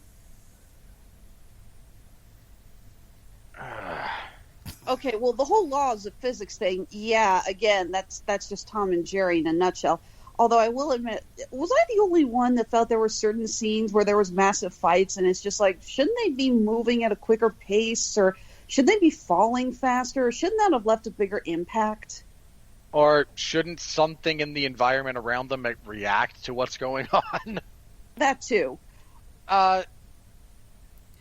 Okay, well, the whole laws of physics thing, yeah, again, that's just Tom and Jerry in a nutshell. Although I will admit, was I the only one that felt there were certain scenes where there was massive fights, and it's just like, shouldn't they be moving at a quicker pace, or should they be falling faster, or shouldn't that have left a bigger impact? Or shouldn't something in the environment around them react to what's going on? That too.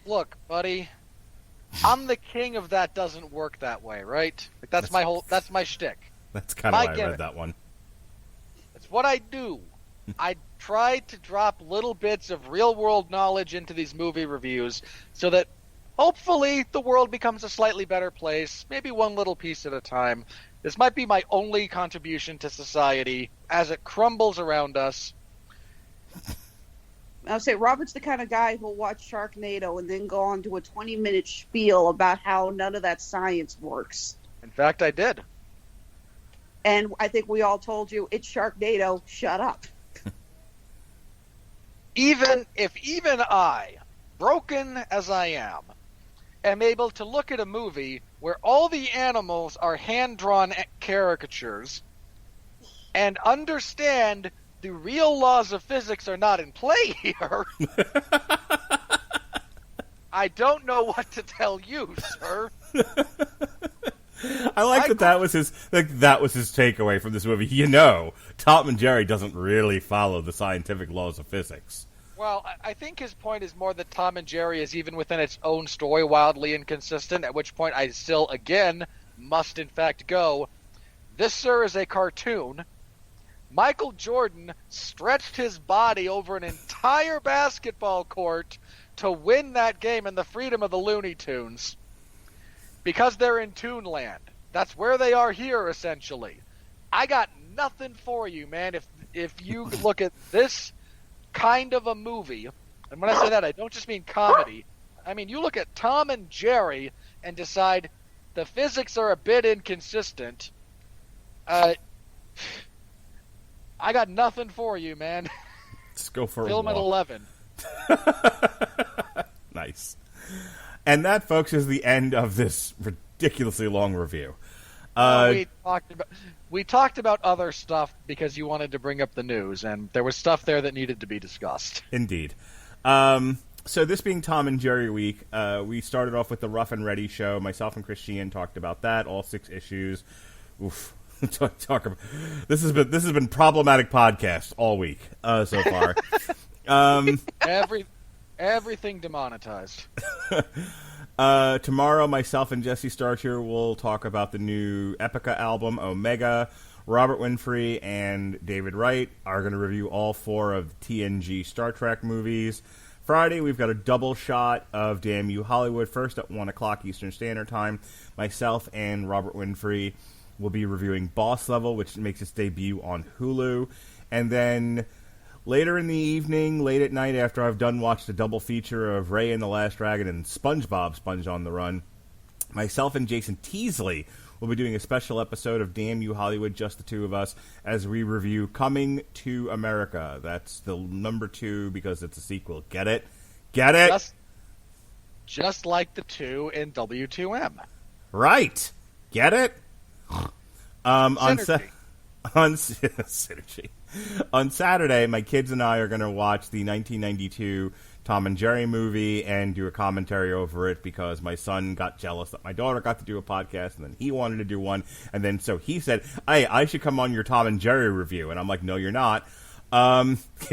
Look, buddy, I'm the king of that doesn't work that way, right? Like that's my shtick. That's kind of why I read that one. It's what I do. I try to drop little bits of real-world knowledge into these movie reviews so that hopefully the world becomes a slightly better place, maybe one little piece at a time. This might be my only contribution to society as it crumbles around us. I'll say Robert's the kind of guy who'll watch Sharknado and then go on to a 20-minute spiel about how none of that science works. In fact, I did. And I think we all told you, it's Sharknado, shut up. Even I, broken as I am able to look at a movie where all the animals are hand-drawn caricatures and understand the real laws of physics are not in play here, I don't know what to tell you, sir. I like that was his takeaway from this movie. You know, Tom and Jerry doesn't really follow the scientific laws of physics. Well, I think his point is more that Tom and Jerry is even within its own story wildly inconsistent, at which point I still, again, must in fact go, this, sir, is a cartoon. Michael Jordan stretched his body over an entire basketball court to win that game in the freedom of the Looney Tunes. Because they're in Toonland. That's where they are here, essentially. I got nothing for you, man. If you look at this kind of a movie, and when I say that, I don't just mean comedy. I mean, you look at Tom and Jerry and decide the physics are a bit inconsistent. I got nothing for you, man. Let's go for Film a at 11. Nice. And that, folks, is the end of this ridiculously long review. We talked about other stuff because you wanted to bring up the news, and there was stuff there that needed to be discussed. Indeed. So this being Tom and Jerry week, we started off with the Rough and Ready show. Myself and Christian talked about that, all 6 issues. Oof. Talk about this has been problematic podcast all week so far. Everything demonetized. Tomorrow, myself and Jesse Starcher will talk about the new Epica album, Omega. Robert Winfree and David Wright are going to review all 4 of the TNG Star Trek movies. Friday, we've got a double shot of Damn You Hollywood, first at 1 o'clock Eastern Standard Time. Myself and Robert Winfree will be reviewing Boss Level, which makes its debut on Hulu. And then later in the evening, late at night, after I've done watched a double feature of Ray and the Last Dragon and SpongeBob Sponge on the Run, myself and Jason Teasley will be doing a special episode of Damn You Hollywood, just the 2 of us, as we review Coming to America. That's the number 2 because it's a sequel. Get it? Get it? Just like the 2 in W2M. Right. Get it? Synergy. Synergy. On Saturday, my kids and I are going to watch the 1992 Tom and Jerry movie and do a commentary over it because my son got jealous that my daughter got to do a podcast and then he wanted to do one. And then so he said, hey, I should come on your Tom and Jerry review. And I'm like, no, you're not.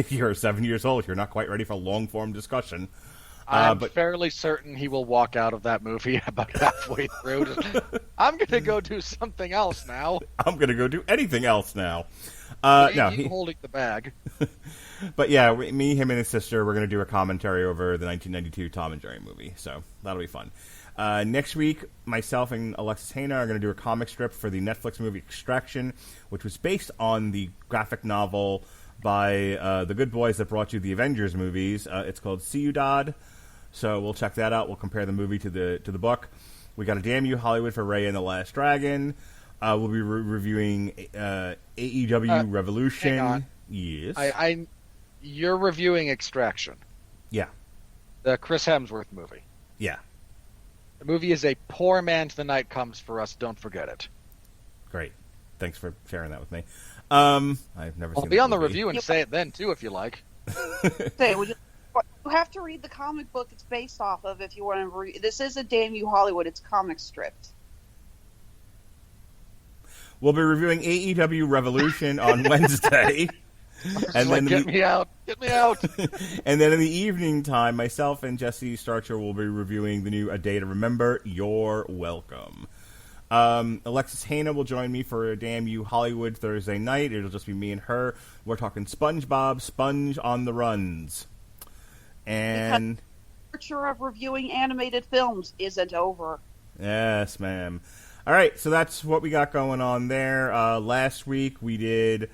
You're 7 years old. You're not quite ready for long-form discussion. I'm fairly certain he will walk out of that movie about halfway through. I'm going to go do something else now. I'm going to go do anything else now. He's holding the bag. But yeah, me, him, and his sister, we're going to do a commentary over the 1992 Tom and Jerry movie. So that'll be fun. Next week, myself and Alexis Hejna are going to do a comic strip for the Netflix movie Extraction, which was based on the graphic novel by the good boys that brought you the Avengers movies. It's called Ciudad. So we'll check that out. We'll compare the movie to the book. We got a Damn You Hollywood for Ray and the Last Dragon. We'll be reviewing AEW Revolution. Hang on. Yes. You're reviewing Extraction, Yeah. the Chris Hemsworth movie. Yeah. The movie is a poor man's The Night Comes for us. Don't forget it. Great. Thanks for sharing that with me. I've never I'll seen be this on the movie. review and say it then, too, if you like. You have to read the comic book it's based off of if you want to read. This is a Damn You Hollywood. It's comic stripped. We'll be reviewing AEW Revolution on Wednesday. And then Get me out. And then in the evening time, myself and Jesse Starcher will be reviewing the new A Day to Remember. You're welcome. Alexis Hejna will join me for a Damn You Hollywood Thursday night. It'll just be me and her. We're talking SpongeBob, Sponge on the Runs. And The nurture of reviewing animated films isn't over. yes, ma'am. All right, so that's what we got going on there. Last week we did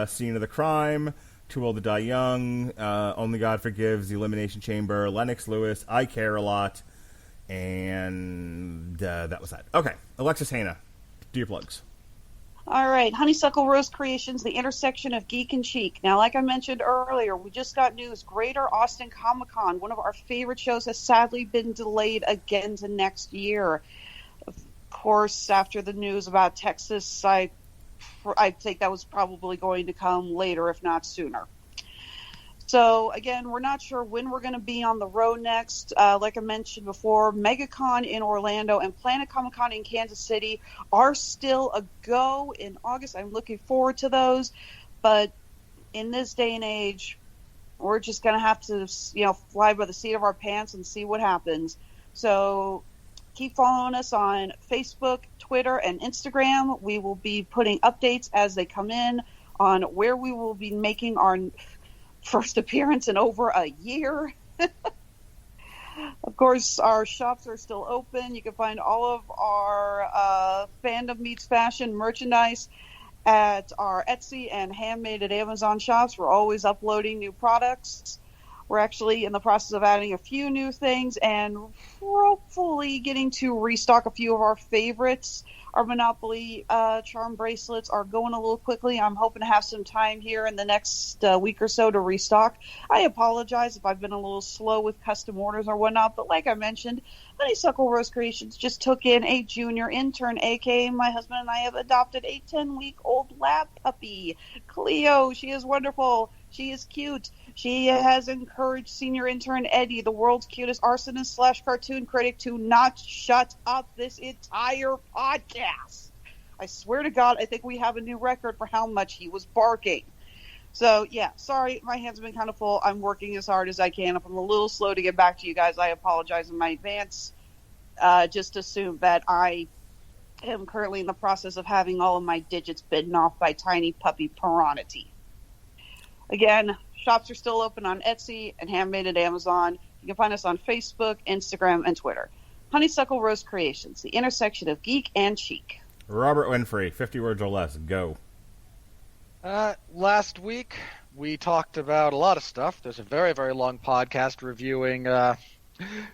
Scene of the Crime, Too Old to Die Young, Only God Forgives, The Elimination Chamber, Lennox Lewis, I Care a Lot, and that was that. Okay, Alexis Hejna, do your plugs. All right, Honeysuckle Rose Creations, the intersection of geek and chic. Now, like I mentioned earlier, we just got news. Greater Austin Comic-Con, one of our favorite shows, has sadly been delayed again to next year. Of course, after the news about Texas, I think that was probably going to come later, if not sooner. So, again, we're not sure when we're going to be on the road next. Like I mentioned before, MegaCon in Orlando and Planet Comic-Con in Kansas City are still a go in August. I'm looking forward to those. But in this day and age, we're just going to have to, fly by the seat of our pants and see what happens. So keep following us on Facebook, Twitter, and Instagram. We will be putting updates as they come in on where we will be making our first appearance in over a year. Of course, our shops are still open. You can find all of our Fandom Meets Fashion merchandise at our Etsy and Handmade at Amazon shops. We're always uploading new products. We're actually in the process of adding a few new things and hopefully getting to restock a few of our favorites. Our Monopoly charm bracelets are going a little quickly. I'm hoping to have some time here in the next week or so to restock. I apologize if I've been a little slow with custom orders or whatnot, but like I mentioned, Honeysuckle Rose Creations just took in a junior intern, aka my husband and I have adopted a 10-week-old lab puppy, Cleo. She is wonderful. She is cute. She has encouraged senior intern Eddie, the world's cutest arsonist / cartoon critic, to not shut up this entire podcast. I swear to God, I think we have a new record for how much he was barking. So, yeah, sorry, my hands have been kind of full. I'm working as hard as I can. If I'm a little slow to get back to you guys, I apologize in my advance. Just assume that I am currently in the process of having all of my digits bitten off by tiny puppy piranha. Again, shops are still open on Etsy and Handmade at Amazon. You can find us on Facebook, Instagram, and Twitter. Honeysuckle Rose Creations, the intersection of geek and chic. Robert Winfree, 50 words or less, go. Last week, we talked about a lot of stuff. There's a very, very long podcast reviewing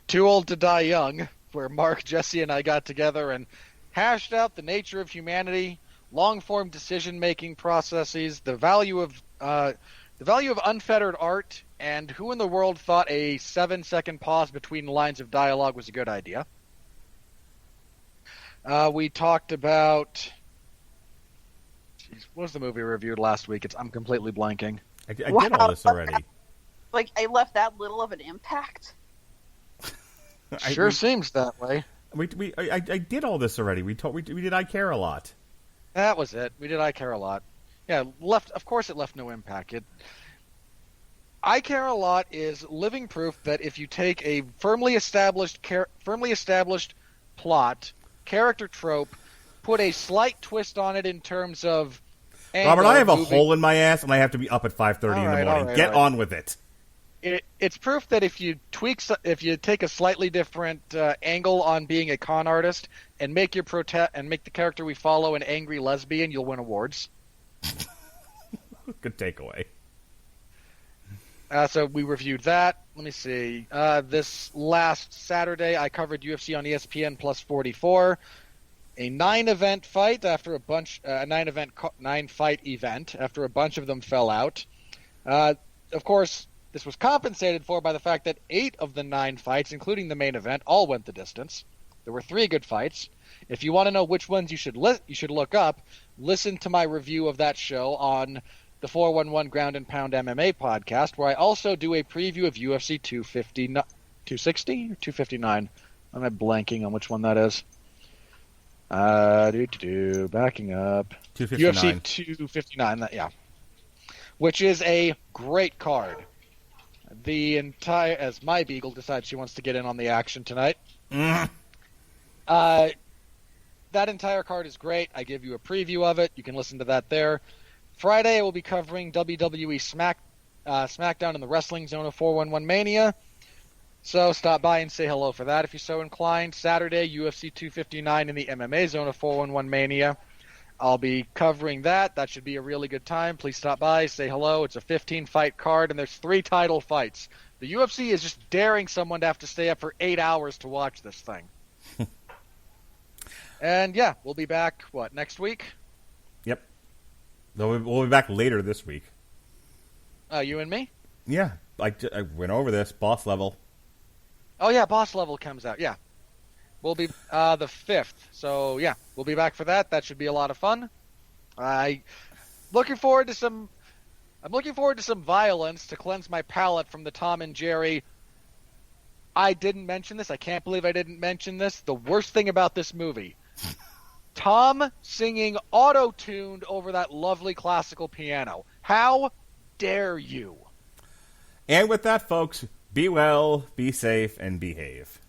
Too Old to Die Young, where Mark, Jesse, and I got together and hashed out the nature of humanity, long-form decision-making processes, the value of unfettered art, and who in the world thought a 7-second pause between lines of dialogue was a good idea. We talked about... Jeez, what was the movie we reviewed last week? I'm completely blanking. I did all this already. Like, I left that little of an impact? Sure seems that way. I did all this already. We did I Care a Lot. That was it. We did I Care a Lot. Yeah, Of course, it left no impact. I Care a Lot is living proof that if you take a firmly established plot, character trope, put a slight twist on it in terms of angle, Robert, I have a hole in my ass, and I have to be up at 5:30 in the morning. Get on with it. It's proof that if you take a slightly different angle on being a con artist and make the character we follow an angry lesbian, you'll win awards. Good takeaway. So we reviewed that. Let me see. This last Saturday, I covered UFC on ESPN Plus 44. a 9-event fight after a bunch, a 9-fight event after a bunch of them fell out. Of course, this was compensated for by the fact that 8 of the 9 fights, including the main event, all went the distance. There were 3 good fights. If you want to know which ones you should look up, listen to my review of that show on the 411 Ground and Pound MMA podcast, where I also do a preview of UFC 260 or 259. Am I blanking on which one that is? Backing up. 259. UFC 259, yeah. Which is a great card. As my beagle decides she wants to get in on the action tonight. That entire card is great. I give you a preview of it. You can listen to that there. Friday, I will be covering WWE SmackDown in the Wrestling Zone of 411 Mania. So stop by and say hello for that if you're so inclined. Saturday, UFC 259 in the MMA Zone of 411 Mania. I'll be covering that. That should be a really good time. Please stop by, say hello. It's a 15-fight card, and there's 3 title fights. The UFC is just daring someone to have to stay up for 8 hours to watch this thing. And yeah, we'll be back, next week? Yep. We'll be back later this week. You and me? Yeah, I went over this, boss level. Oh yeah, boss level comes out, yeah. We'll be the 5th, so yeah, we'll be back for that. That should be a lot of fun. I'm looking forward to some violence to cleanse my palate from the Tom and Jerry. I didn't mention this. I can't believe I didn't mention this. The worst thing about this movie, Tom singing auto-tuned over that lovely classical piano. How dare you? And with that, folks, be well, be safe, and behave.